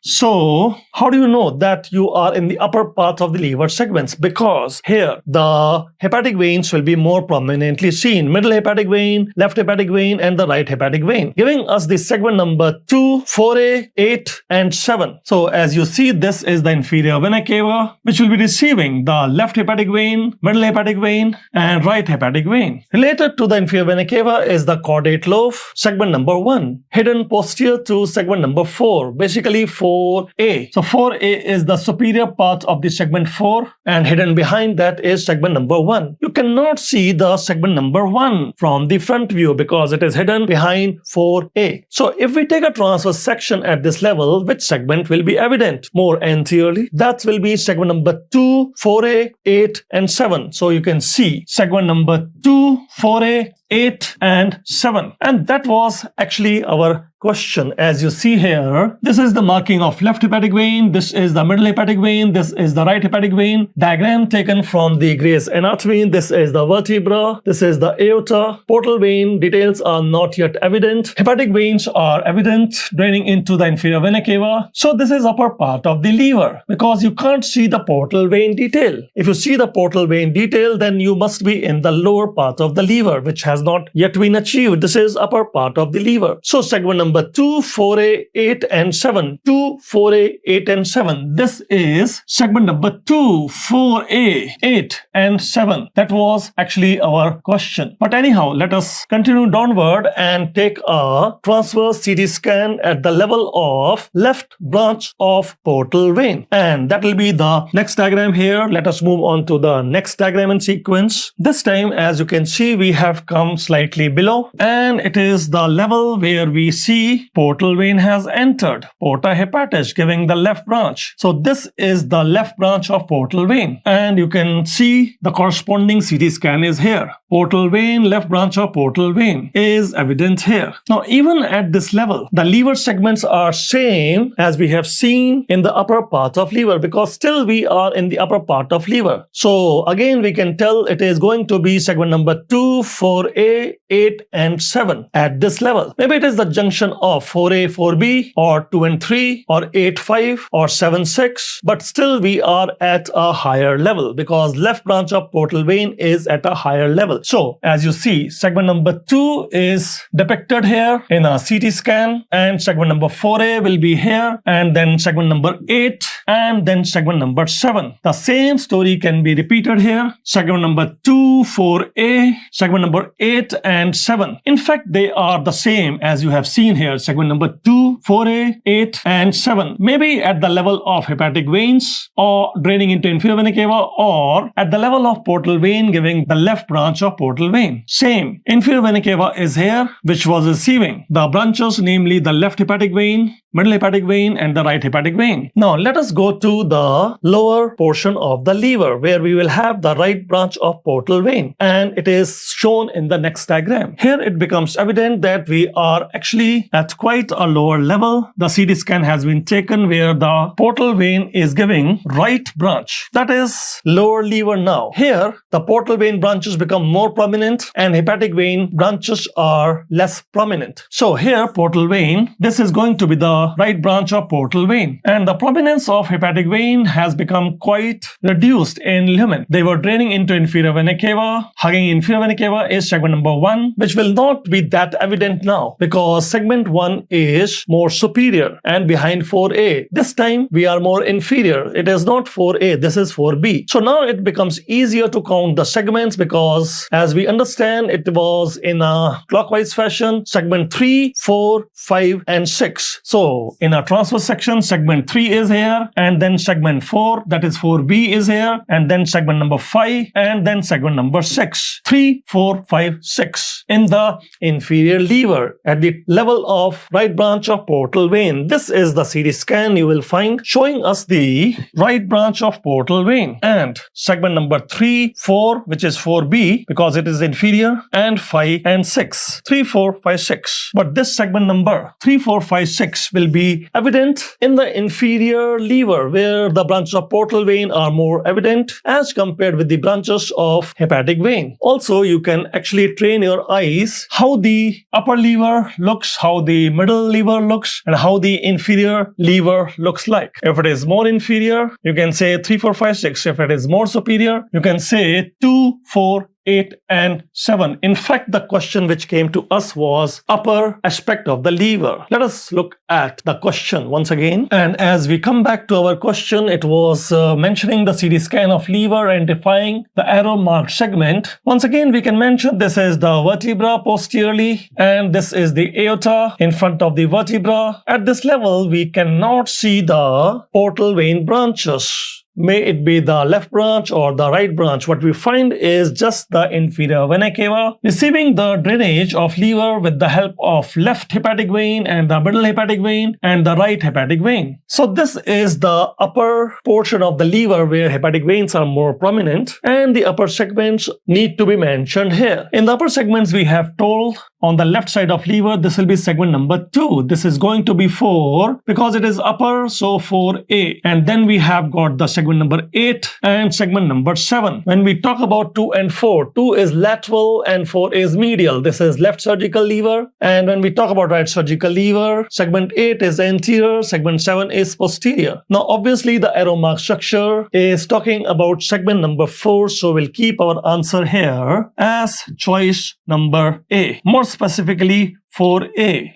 So how do you know that you are in the upper part of the liver segments? Because here the hepatic veins will be more prominently seen. Middle hepatic vein, left hepatic vein and the right hepatic vein, giving us the segment number 2, 4A, 8 and 7. So as you see, this is the inferior vena cava, which will be receiving the left hepatic vein, middle hepatic vein and right hepatic vein. Related to the inferior vena cava is the caudate lobe, segment number 1, hidden posterior to segment number 4, basically 4A. So 4A is the superior part of the segment 4 and hidden behind that is segment number 1. You cannot see the segment number 1 from the front view because it is hidden behind 4A. So if we take a transverse section at this level, which segment will be evident more anteriorly? That will be segment number 2, 4A, 8 and 7. So you can see segment number 2, 4A 8 and 7. And that was actually our question. As you see here, this is the marking of left hepatic vein, this is the middle hepatic vein, this is the right hepatic vein. Diagram taken from the Gray's anatomy. This is the vertebra, this is the aorta. Portal vein details are not yet evident. Hepatic veins are evident, draining into the inferior vena cava. So this is upper part of the liver, because you can't see the portal vein detail. If you see the portal vein detail, then you must be in the lower part of the liver, which has not yet been achieved. This is upper part of the liver. So segment number 2, 4A, 8 and 7. 2, 4A, 8 and 7. This is segment number 2, 4A, 8 and 7. That was actually our question. But anyhow, let us continue downward and take a transverse CT scan at the level of left branch of portal vein. And that will be the next diagram here. Let us move on to the next diagram in sequence. This time, as you can see, we have come slightly below, and it is the level where we see portal vein has entered, porta hepatis, giving the left branch. So this is the left branch of portal vein, and you can see the corresponding CT scan is here. Portal vein, left branch of portal vein is evident here. Now, even at this level, the lever segments are same as we have seen in the upper part of liver, because still we are in the upper part of liver. So again, we can tell it is going to be segment number 2, 4A, 8 and 7 at this level. Maybe it is the junction of 4A, 4B, or 2 and 3, or 8, 5, or 7, 6. But still we are at a higher level, because left branch of portal vein is at a higher level. So as you see, segment number 2 is depicted here in a CT scan, and segment number 4A will be here, and then segment number 8, and then segment number 7. The same story can be repeated here. Segment number 2, 4A, segment number 8 and 7. In fact, they are the same as you have seen here. Segment number 2, 4A, 8 and 7. Maybe at the level of hepatic veins, or draining into inferior vena cava, or at the level of portal vein, giving the left branch of portal vein. Same. Inferior vena cava is here, which was receiving the branches, namely the left hepatic vein, middle hepatic vein and the right hepatic vein. Now let us go to the lower portion of the liver, where we will have the right branch of portal vein, and it is shown in the next diagram. Here it becomes evident that we are actually at quite a lower level. The CT scan has been taken where the portal vein is giving right branch, that is lower liver. Now here the portal vein branches become more prominent and hepatic vein branches are less prominent. So here portal vein, this is going to be the right branch of portal vein, and the prominence of hepatic vein has become quite reduced in lumen. They were draining into inferior vena cava. Hugging inferior vena cava is segment number 1, which will not be that evident now, because segment 1 is more superior and behind 4A. This time we are more inferior. It is not 4A, this is 4B. So now it becomes easier to count the segments, because as we understand, it was in a clockwise fashion, segment 3, 4, 5 and 6. So in a transverse section, segment 3 is here, and then segment 4, that is 4B is here, and then segment number 5, and then segment number 6. 3, 4, 5, 6 in the inferior liver at the level of right branch of portal vein. This is the CT scan you will find showing us the right branch of portal vein, and segment number 3, 4, which is 4B because it is inferior, and 5 and 6. 3, 4, 5, 6. But this segment number 3, 4, 5, 6 will be evident in the inferior liver, where the branches of portal vein are more evident as compared with the branches of hepatic vein. Also, you can actually train your eyes how the upper liver looks, how the middle liver looks, and how the inferior liver looks like. If it is more inferior, you can say 3, 4, 5, 6. If it is more superior, you can say 2, 4, 8 and 7. In fact, the question which came to us was upper aspect of the liver. Let us look at the question once again. And as we come back to our question, it was mentioning the CT scan of liver and defining the arrow marked segment. Once again, we can mention this is the vertebra posteriorly, and this is the aorta in front of the vertebra. At this level, we cannot see the portal vein branches. may it be the left branch or the right branch, what we find is just the inferior vena cava receiving the drainage of liver with the help of left hepatic vein and the middle hepatic vein and the right hepatic vein. So this is the upper portion of the liver where hepatic veins are more prominent, and the upper segments need to be mentioned here. In the upper segments we have told on the left side of liver, this will be segment number 2. This is going to be 4 because it is upper, so 4A. And then we have got the segment number 8 and segment number 7. When we talk about 2 and 4, 2 is lateral and 4 is medial. This is left surgical lever. And when we talk about right surgical lever, segment 8 is anterior, segment 7 is posterior. Now obviously the arrow mark structure is talking about segment number 4, so we'll keep our answer here as choice number A. More specifically 4A.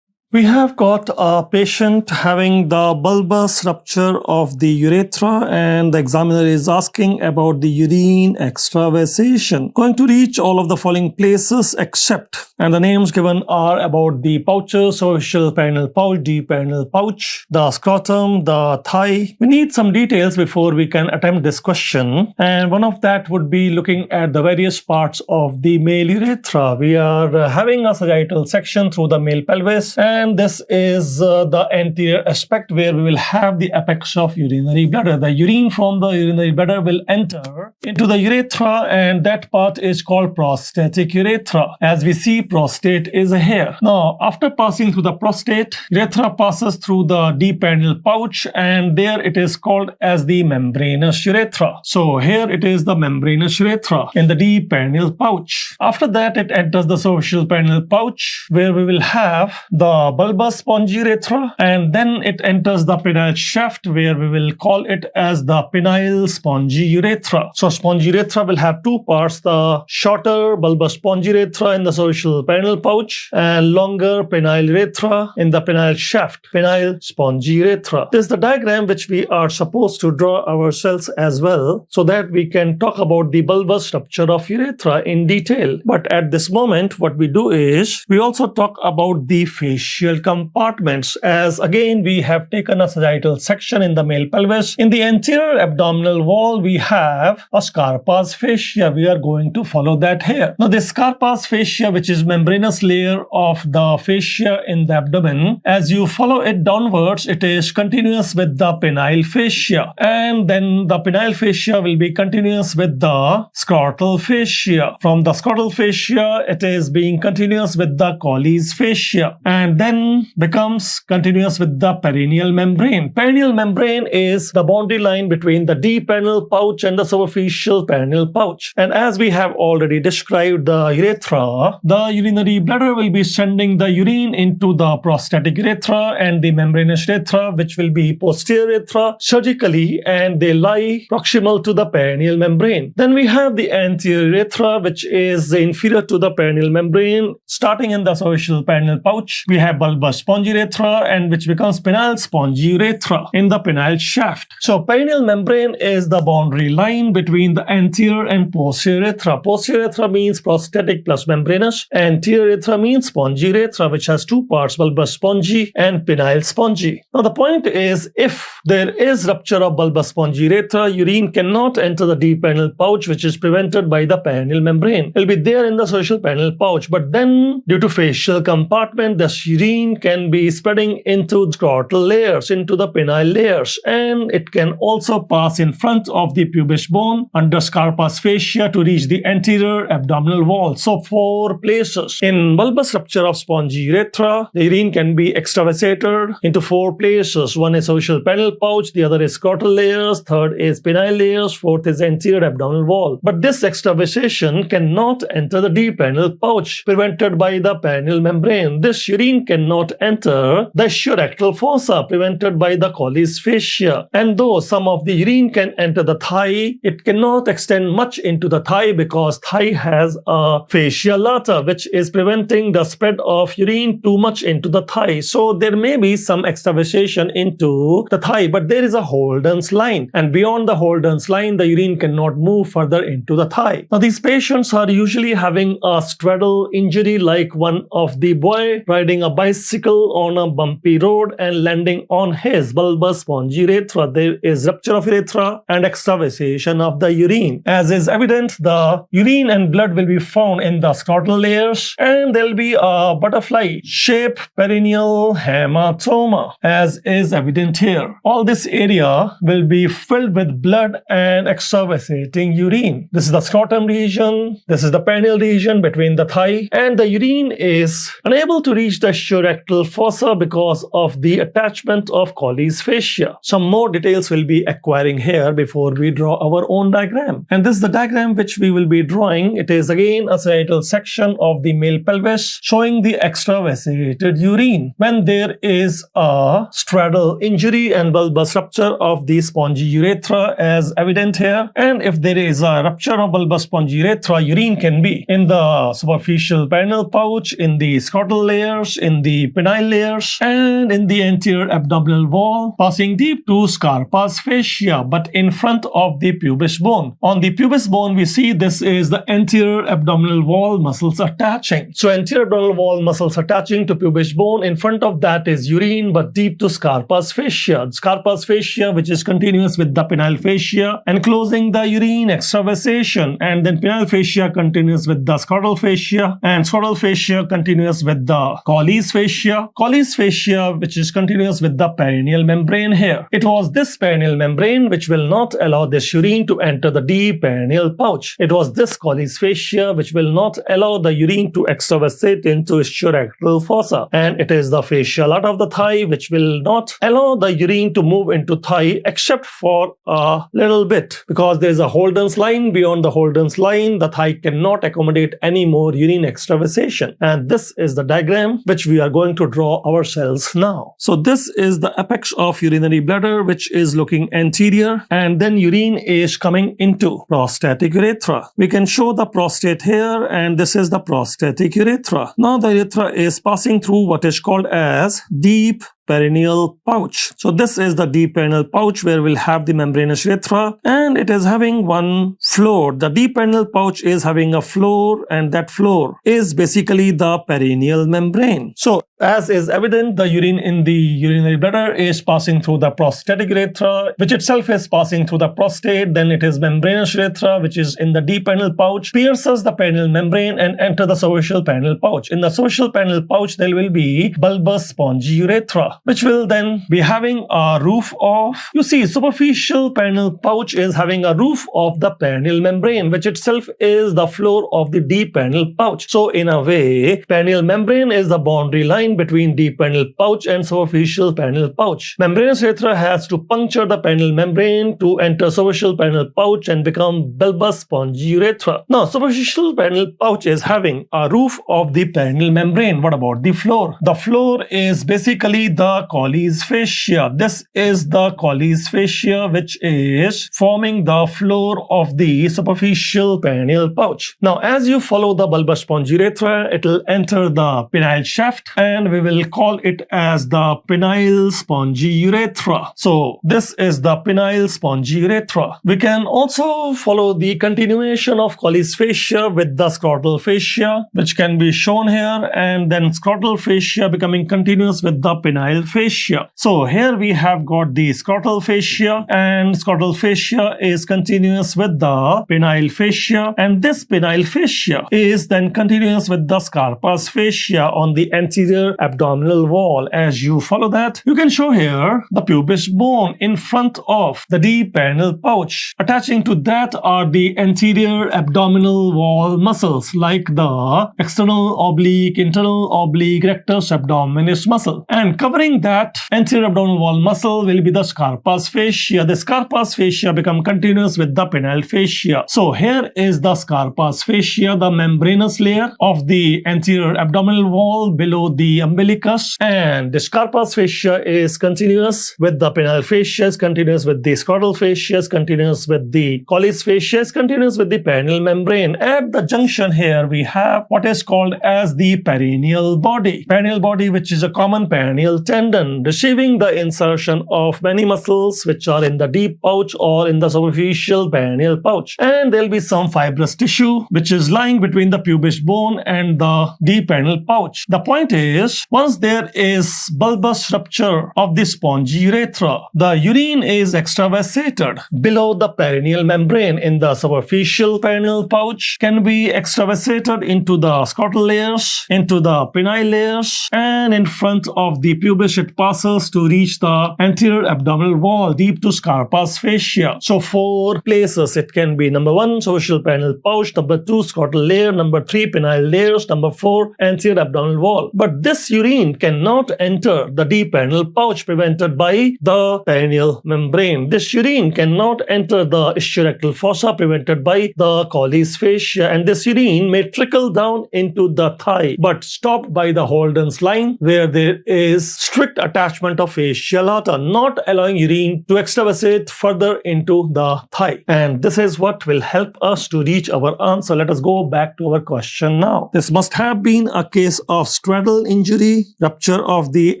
We have got a patient having the bulbous rupture of the urethra, and the examiner is asking about the urine extravasation. Going to reach all of the following places except, and the names given are about the pouches, superficial perineal pouch, deep perineal pouch, the scrotum, the thigh. We need some details before we can attempt this question, and one of that would be looking at the various parts of the male urethra. We are having a sagittal section through the male pelvis, and this is the anterior aspect where we will have the apex of urinary bladder. The urine from the urinary bladder will enter into the urethra, and that part is called prostatic urethra. As we see, prostate is here. Now, after passing through the prostate, urethra passes through the deep perineal pouch, and there it is called as the membranous urethra. So here it is the membranous urethra in the deep perineal pouch. After that, it enters the superficial perineal pouch where we will have the bulbous spongy urethra, and then it enters the penile shaft where we will call it as the penile spongy urethra. So spongy urethra will have two parts, the shorter bulbous spongy urethra in the superficial perineal pouch and longer penile urethra in the penile shaft, penile spongy urethra. This is the diagram which we are supposed to draw ourselves as well, so that we can talk about the bulbous rupture of urethra in detail. But at this moment, what we do is we also talk about the fascial compartments, as again we have taken a sagittal section in the male pelvis. In the anterior abdominal wall, we have a Scarpa's fascia. We are going to follow that here. Now, this Scarpa's fascia, which is membranous layer of the fascia in the abdomen, as you follow it downwards, it is continuous with the penile fascia, and then the penile fascia will be continuous with the scrotal fascia. From the scrotal fascia, it is being continuous with the Colles fascia, and then becomes continuous with the perineal membrane. Perineal membrane is the boundary line between the deep perineal pouch and the superficial perineal pouch. And as we have already described the urethra, the urinary bladder will be sending the urine into the prostatic urethra and the membranous urethra, which will be posterior urethra surgically, and they lie proximal to the perineal membrane. Then we have the anterior urethra, which is inferior to the perineal membrane. Starting in the superficial perineal pouch, we have bulbous spongy urethra, and which becomes penile spongy urethra in the penile shaft. So perineal membrane is the boundary line between the anterior and posterior urethra. Posterior urethra means prostatic plus membranous. Anterior urethra means spongy urethra, which has two parts, bulbous spongy and penile spongy. Now the point is, if there is rupture of bulbous spongy urethra, urine cannot enter the deep perineal pouch, which is prevented by the perineal membrane. It will be there in the superficial perineal pouch, but then due to fascial compartment, the urine can be spreading into scrotal layers, into the penile layers, and it can also pass in front of the pubic bone under Scarpa's fascia to reach the anterior abdominal wall. So 4 places. In bulbous rupture of spongy urethra, the urine can be extravasated into 4 places. One is superficial perineal pouch, the other is scrotal layers, third is penile layers, fourth is anterior abdominal wall. But this extravasation cannot enter the deep perineal pouch, prevented by the perineal membrane. This urine cannot enter the ischiorectal fossa, prevented by the Colles fascia. And though some of the urine can enter the thigh, it cannot extend much into the thigh because thigh has a fascia lata, which is preventing the spread of urine too much into the thigh. So there may be some extravasation into the thigh, but there is a Holden's line, and beyond the Holden's line, the urine cannot move further into the thigh. Now these patients are usually having a straddle injury, like one of the boy riding a bike bicycle on a bumpy road and landing on his bulbous spongy urethra, there is rupture of urethra and extravasation of the urine. As is evident, the urine and blood will be found in the scrotal layers, and there will be a butterfly-shaped perineal hematoma, as is evident here. All this area will be filled with blood and extravasating urine. This is the scrotum region, this is the perineal region between the thigh, and the urine is unable to reach the rectal fossa because of the attachment of Colles fascia. Some more details will be acquiring here before we draw our own diagram. And this is the diagram which we will be drawing. It is again a sagittal section of the male pelvis showing the extravasated urine when there is a straddle injury and bulbous rupture of the spongy urethra, as evident here. And if there is a rupture of bulbous spongy urethra, urine can be in the superficial perineal pouch, in the scrotal layers, in the penile layers, and in the anterior abdominal wall, passing deep to Scarpa's fascia, but in front of the pubis bone. On the pubis bone, we see this is the anterior abdominal wall muscles attaching. So anterior abdominal wall muscles attaching to pubis bone. In front of that is urine, but deep to Scarpa's fascia. Scarpa's fascia, which is continuous with the penile fascia, enclosing the urine extravasation, and then penile fascia continuous with the scrotal fascia, and scrotal fascia continuous with the Colles fascia. Colles fascia, which is continuous with the perineal membrane here. It was this perineal membrane which will not allow this urine to enter the deep perineal pouch. It was this Colles fascia which will not allow the urine to extravasate into rectal fossa. And it is the fascia lata of the thigh which will not allow the urine to move into thigh except for a little bit, because there is a Holden's line. Beyond the Holden's line, the thigh cannot accommodate any more urine extravasation. And this is the diagram which we are going to draw ourselves now. So this is the apex of urinary bladder, which is looking anterior, and then urine is coming into prostatic urethra. We can show the prostate here, and this is the prostatic urethra. Now the urethra is passing through what is called as deep perineal pouch. So this is the deep perineal pouch where we'll have the membranous urethra, and it is having one floor. The deep perineal pouch is having a floor, and that floor is basically the perineal membrane. So as is evident, the urine in the urinary bladder is passing through the prostatic urethra, which itself is passing through the prostate. Then it is membranous urethra, which is in the deep perineal pouch, pierces the perineal membrane and enter the superficial perineal pouch. In the superficial perineal pouch, there will be bulbous spongy urethra, which will then be having a roof of, you see, superficial perineal pouch is having a roof of the perineal membrane, which itself is the floor of the deep perineal pouch. So in a way, perineal membrane is the boundary line between deep perineal pouch and superficial perineal pouch. Membranous urethra has to puncture the perineal membrane to enter superficial perineal pouch and become bulbous spongy urethra. Now, superficial perineal pouch is having a roof of the perineal membrane. What about the floor? The floor is basically the Colles fascia. This is the Colles fascia, which is forming the floor of the superficial perineal pouch. Now, as you follow the bulbous spongy urethra, it will enter the penile shaft, and we will call it as the penile spongy urethra. So this is the penile spongy urethra. We can also follow the continuation of Colles fascia with the scrotal fascia, which can be shown here, and then scrotal fascia becoming continuous with the penile fascia. So here we have got the scrotal fascia, and scrotal fascia is continuous with the penile fascia, and this penile fascia is then continuous with the Scarpa's fascia on the anterior abdominal wall. As you follow that, you can show here the pubis bone in front of the deep perineal pouch. Attaching to that are the anterior abdominal wall muscles like the external oblique, internal oblique, rectus abdominis muscle, and covering that anterior abdominal wall muscle will be the Scarpa's fascia. The Scarpa's fascia become continuous with the penile fascia. So here is the Scarpa's fascia, the membranous layer of the anterior abdominal wall below the umbilicus, and the Scarpa's fascia is continuous with the penile fascia, is continuous with the scrotal fascia, is continuous with the Colles fascia, is continuous with the perineal membrane. At the junction here, we have what is called as the perineal body. Perineal body, which is a common perineal tendon receiving the insertion of many muscles which are in the deep pouch or in the superficial perineal pouch. And there'll be some fibrous tissue which is lying between the pubic bone and the deep perineal pouch. The point is, once there is bulbous rupture of the spongy urethra, the urine is extravasated below the perineal membrane in the superficial perineal pouch, can be extravasated into the scrotal layers, into the penile layers, and in front of the pubis it passes to reach the anterior abdominal wall deep to Scarpa's fascia. So 4 places it can be. Number 1, superficial perineal pouch. Number 2, scrotal layer. Number 3, penile layers. Number 4, anterior abdominal wall. But this urine cannot enter the deep perineal pouch prevented by the perineal membrane. This urine cannot enter the ischiorectal fossa prevented by the Colles fascia, and this urine may trickle down into the thigh but stopped by the Holden's line where there is strict attachment of fascia lata, not allowing urine to extravasate further into the thigh. And this is what will help us to reach our answer. Let us go back to our question now. This must have been a case of straddle injury, rupture of the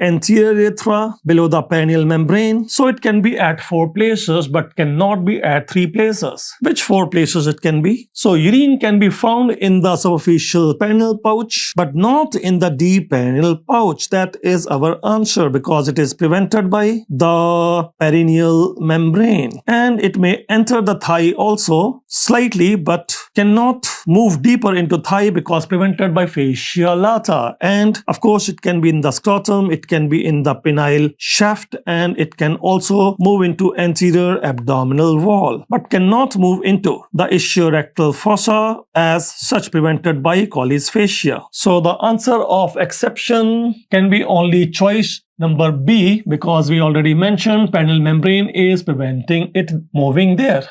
anterior urethra below the perineal membrane. So it can be at 4 places but cannot be at 3 places. Which 4 places it can be? So urine can be found in the superficial perineal pouch but not in the deep perineal pouch. That is our answer because it is prevented by the perineal membrane, and it may enter the thigh also slightly but cannot move deeper into thigh because prevented by fascia lata. And of course it can be in the scrotum, it can be in the penile shaft, and it can also move into anterior abdominal wall but cannot move into the ischiorectal fossa as such prevented by Colles fascia. So the answer of exception can be only choice number B because we already mentioned perineal membrane is preventing it moving there.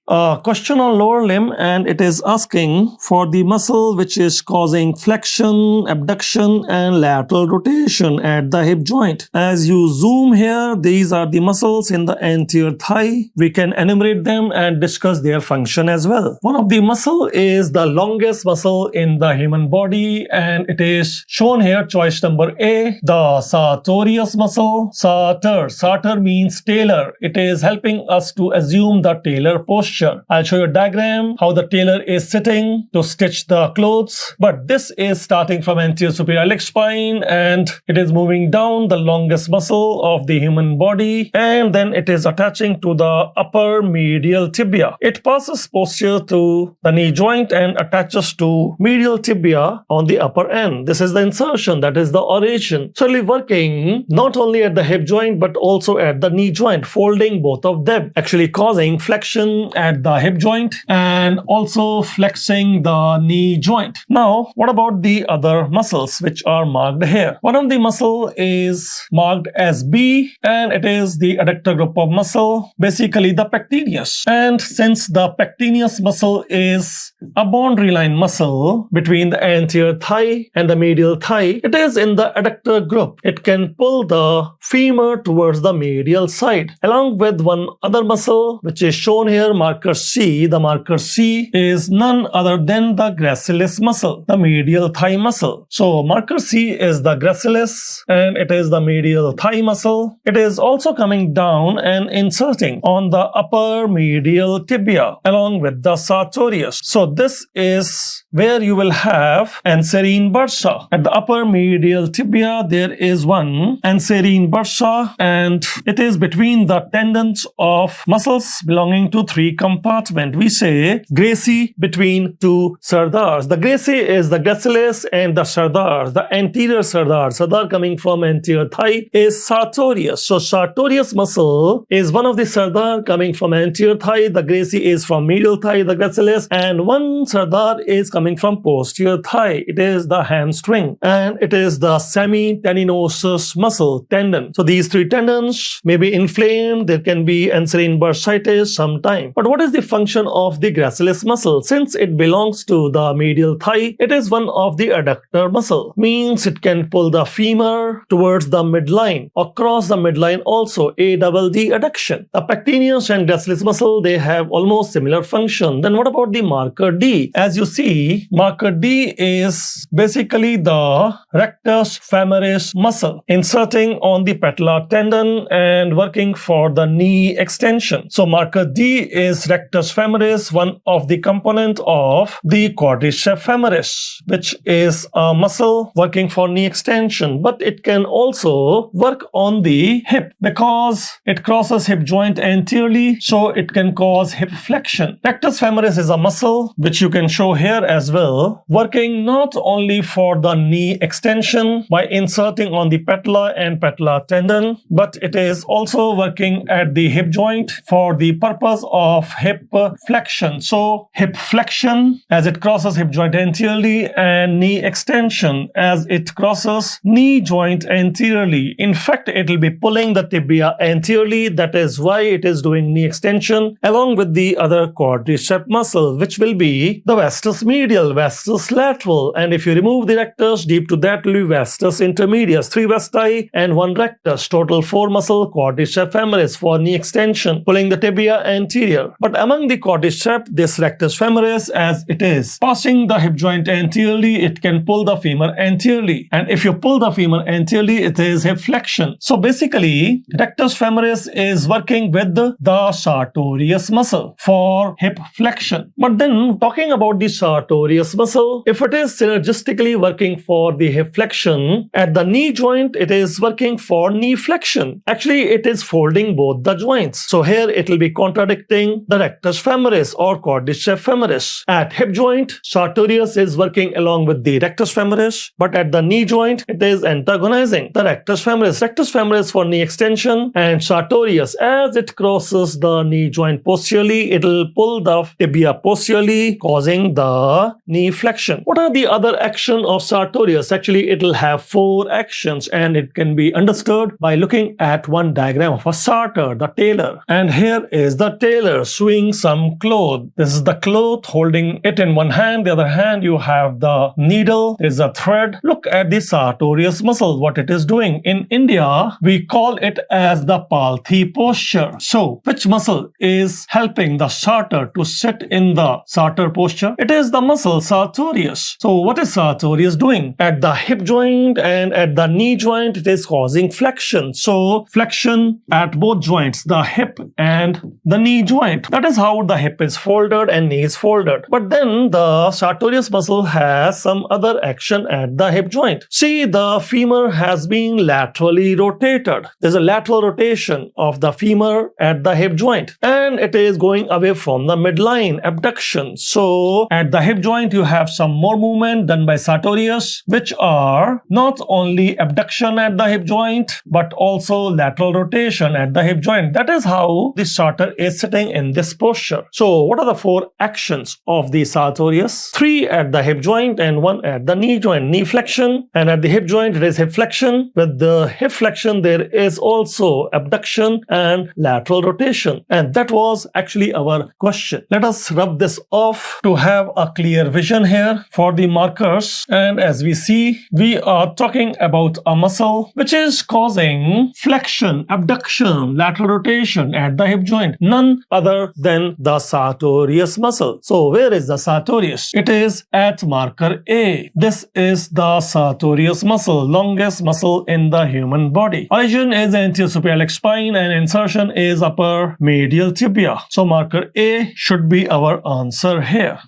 A question on lower limb, and it is asking for the muscle which is causing flexion, abduction and lateral rotation at the hip joint. As you zoom here, these are the muscles in the anterior thigh. We can enumerate them and discuss their function as well. One of the muscle is the longest muscle in the human body, and it is shown here, choice number A, the sartorius muscle. Sartor means tailor. It is helping us to assume the tailor posture. I'll show you a diagram how the tailor is sitting to stitch the clothes. But this is starting from anterior superior iliac spine and it is moving down the longest muscle of the human body, and then it is attaching to the upper medial tibia. It passes posterior to the knee joint and attaches to medial tibia on the upper end. This is the insertion, that is the origin. Certainly working not only at the hip joint but also at the knee joint, folding both of them, actually causing flexion at the hip joint and also flexing the knee joint. Now, what about the other muscles which are marked here? One of the muscle is marked as B, and it is the adductor group of muscle, basically the pectineus. And since the pectineus muscle is a boundary line muscle between the anterior thigh and the medial thigh, it is in the adductor group. It can pull the femur towards the medial side, along with one other muscle which is shown here, marker C. The marker C is none other than the gracilis muscle, the medial thigh muscle. So marker C is the gracilis and it is the medial thigh muscle. It is also coming down and inserting on the upper medial tibia along with the sartorius. So this is where you will have anserine bursa. At the upper medial tibia there is one anserine bursa, and it is between the tendons of muscles belonging to 3 compartments. We say gracie between 2 sardars. The gracie is the gracilis and the sardars, the anterior sardar coming from anterior thigh is sartorius. So sartorius muscle is one of the sardar coming from anterior thigh, the gracie is from medial thigh, the gracilis, and one sardar is coming from posterior thigh. It is the hamstring and it is the semitendinosus muscle tendon. So these 3 tendons may be inflamed. There can be anserine bursitis sometime. But what is the function of the gracilis muscle? Since it belongs to the medial thigh, it is one of the adductor muscle. Means it can pull the femur towards the midline or cross the midline also, a double D adduction. The pectineus and gracilis muscle, they have almost similar function. Then what about the marker D? As you see, marker D is basically the rectus femoris muscle inserting on the patellar tendon and working for the knee extension. So marker D is rectus femoris, one of the component of the quadriceps femoris, which is a muscle working for knee extension, but it can also work on the hip because it crosses hip joint anteriorly, so it can cause hip flexion. Rectus femoris is a muscle which you can show here as well, working not only for the knee extension by inserting on the patella and patellar tendon, but it is also working at the hip joint for the purpose of hip flexion. So hip flexion as it crosses hip joint anteriorly, and knee extension as it crosses knee joint anteriorly. In fact, it will be pulling the tibia anteriorly. That is why it is doing knee extension along with the other quadricep muscle, which will be the vastus medial, vastus lateral, and if you remove the rectus, deep to that will be vastus intermedius, 3 vasti and 1 rectus, total 4 muscle, quadriceps femoris for knee extension, pulling the tibia anterior. But among the quadriceps, this rectus femoris, as it is passing the hip joint anteriorly, it can pull the femur anteriorly, and if you pull the femur anteriorly, it is hip flexion. So basically, rectus femoris is working with the sartorius muscle for hip flexion. But then talking about the sartorius muscle, if it is synergistically working for the hip flexion, at the knee joint, it is working for knee flexion. Actually, it is folding both the joints. So here it will be contradicting the rectus femoris or quadriceps femoris. At hip joint, sartorius is working along with the rectus femoris, but at the knee joint, it is antagonizing the rectus femoris. Rectus femoris for knee extension, and sartorius as it crosses the knee joint posteriorly, it will pull the tibia posteriorly, causing the knee flexion. What are the other action of sartorius? Actually, it will have 4 actions, and it can be understood by looking at one diagram of a sartor, the tailor. And here is the tailor sewing some cloth. This is the cloth, holding it in one hand. The other hand, you have the needle. There is a thread. Look at the sartorius muscle, what it is doing. In India, we call it as the palthi posture. So, which muscle is helping the sartor to sit in the sartor posture? It is the muscle sartorius. So, what is sartorius doing? At the hip joint and at the knee joint, it is causing flexion. So, flexion at both joints, the hip and the knee joint. That is how the hip is folded and knee is folded. But then the sartorius muscle has some other action at the hip joint. See, the femur has been laterally rotated. There's a lateral rotation of the femur at the hip joint, and it is going away from the midline, abduction. So at the hip joint, you have some more movement done by sartorius, which are not only abduction at the hip joint, but also lateral rotation at the hip joint. That is how the sartor is sitting in this posture. So what are the 4 actions of the sartorius? 3 at the hip joint and 1 at the knee joint, knee flexion, and at the hip joint it is hip flexion. With the hip flexion there is also abduction and lateral rotation. And that was actually our question. Let us rub this off to have a clear vision here for the markers. And as we see, we are talking about a muscle which is causing flexion, abduction, lateral rotation at the hip joint, none other than the sartorius muscle. So where is the sartorius? It is at marker A. This is the sartorius muscle, longest muscle in the human body. Origin is anterior superior spine and insertion is upper medial tibia. So marker A should be our answer here.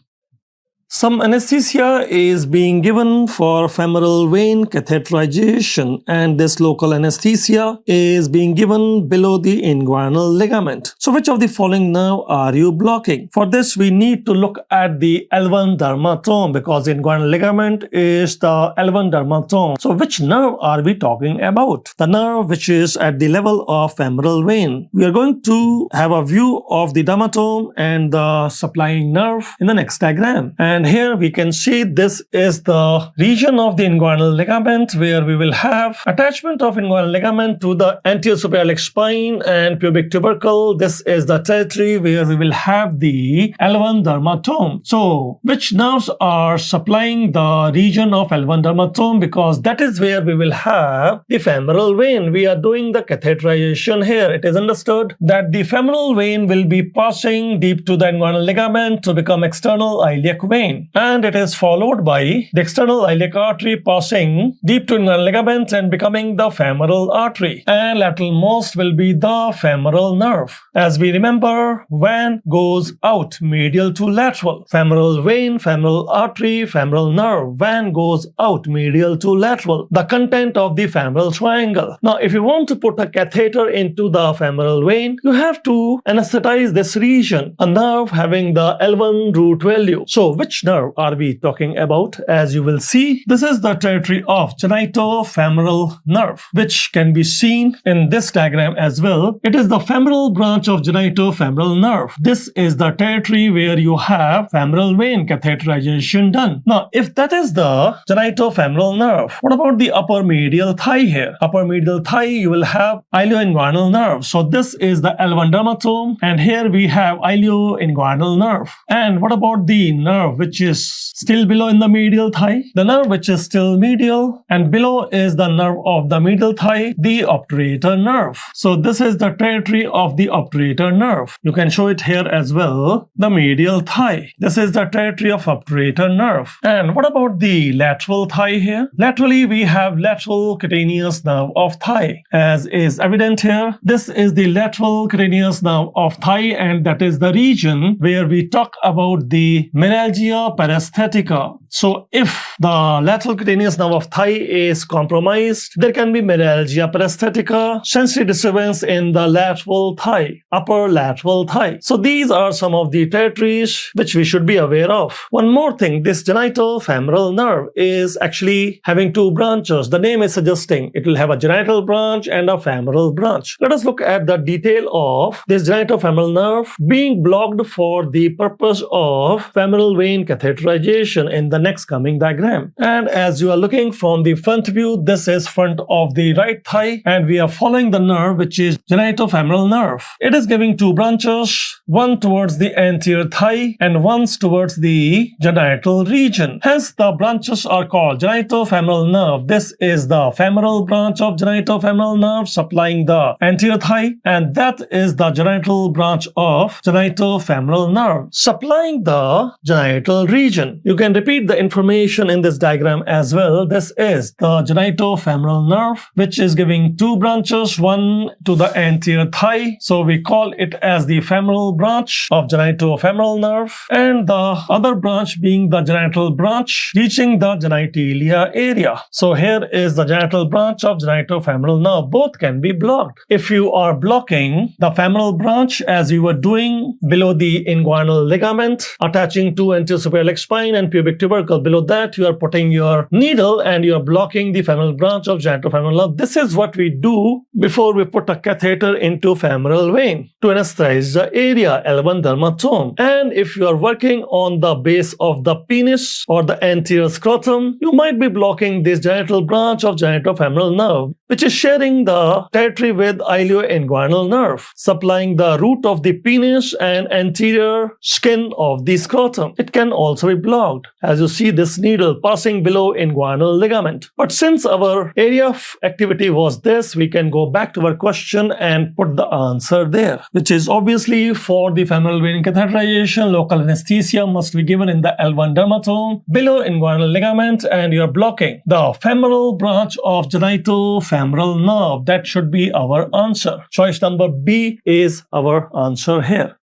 Some anesthesia is being given for femoral vein catheterization, and this local anesthesia is being given below the inguinal ligament. So which of the following nerve are you blocking? For this we need to look at the L1 dermatome, because inguinal ligament is the L1 dermatome. So which nerve are we talking about? The nerve which is at the level of femoral vein. We are going to have a view of the dermatome and the supplying nerve in the next diagram. And And here we can see this is the region of the inguinal ligament where we will have attachment of inguinal ligament to the anterior superior iliac spine and pubic tubercle. This is the territory where we will have the L1 dermatome. So which nerves are supplying the region of L1 dermatome? Because that is where we will have the femoral vein. We are doing the catheterization here. It is understood that the femoral vein will be passing deep to the inguinal ligament to become external iliac vein, and it is followed by the external iliac artery passing deep to inguinal ligament and becoming the femoral artery, and lateral most will be the femoral nerve. As we remember, vein goes out medial to lateral. Femoral vein, femoral artery, femoral nerve. Vein goes out medial to lateral. The content of the femoral triangle. Now, if you want to put a catheter into the femoral vein, you have to anesthetize this region, a nerve having the L1 root value. So which nerve are we talking about? As you will see, this is the territory of genitofemoral nerve, which can be seen in this diagram as well. It is the femoral branch of genitofemoral nerve. This is the territory where you have femoral vein catheterization done. Now, if that is the genitofemoral nerve, what about the upper medial thigh here? Upper medial thigh, you will have ilioinguinal nerve. So this is the L1 dermatome, and here we have ilioinguinal nerve. And what about the nerve which is still below in the medial thigh? The nerve which is still medial and below is the nerve of the medial thigh, the obturator nerve. So this is the territory of the obturator nerve. You can show it here as well, the medial thigh. This is the territory of obturator nerve. And what about the lateral thigh here? Laterally, we have lateral cutaneous nerve of thigh. As is evident here, this is the lateral cutaneous nerve of thigh, and that is the region where we talk about the meningia paresthetica. So if the lateral cutaneous nerve of thigh is compromised, there can be meningia paresthetica, sensory disturbance in the lateral thigh, upper lateral thigh. So these are some of the territories which we should be aware of. One more thing, this genitofemoral nerve is actually having two branches. The name is suggesting it will have a genital branch and a femoral branch. Let us look at the detail of this genitofemoral nerve being blocked for the purpose of femoral vein catheterization in the next coming diagram. And as you are looking from the front view, this is front of the right thigh, and we are following the nerve which is genitofemoral nerve. It is giving two branches, one towards the anterior thigh and one towards the genital region. Hence the branches are called genitofemoral nerve. This is the femoral branch of genitofemoral nerve supplying the anterior thigh, and that is the genital branch of genitofemoral nerve supplying the genital region. You can repeat the information in this diagram as well. This is the genitofemoral nerve which is giving two branches, one to the anterior thigh, so we call it as the femoral branch of genitofemoral nerve, and the other branch being the genital branch reaching the genitalia area. So here is the genital branch of genitofemoral nerve. Both can be blocked. If you are blocking the femoral branch as you were doing below the inguinal ligament attaching to anterior superior iliac spine and pubic tubercle, below that you are putting your needle and you are blocking the femoral branch of genitofemoral nerve. This is what we do before we put a catheter into femoral vein to anesthetize the area, L1 dermatome. And if you are working on the base of the penis or the anterior scrotum, you might be blocking this genital branch of genitofemoral nerve, which is sharing the territory with ilioinguinal nerve, supplying the root of the penis and anterior skin of the scrotum. It can also be blocked, as you see this needle passing below inguinal ligament. But since our area of activity was this, we can go back to our question and put the answer there, which is obviously for the femoral vein catheterization, local anesthesia must be given in the L1 dermatome below inguinal ligament, and you are blocking the femoral branch of genitofemoral nerve. That should be our answer. Choice number B is our answer here.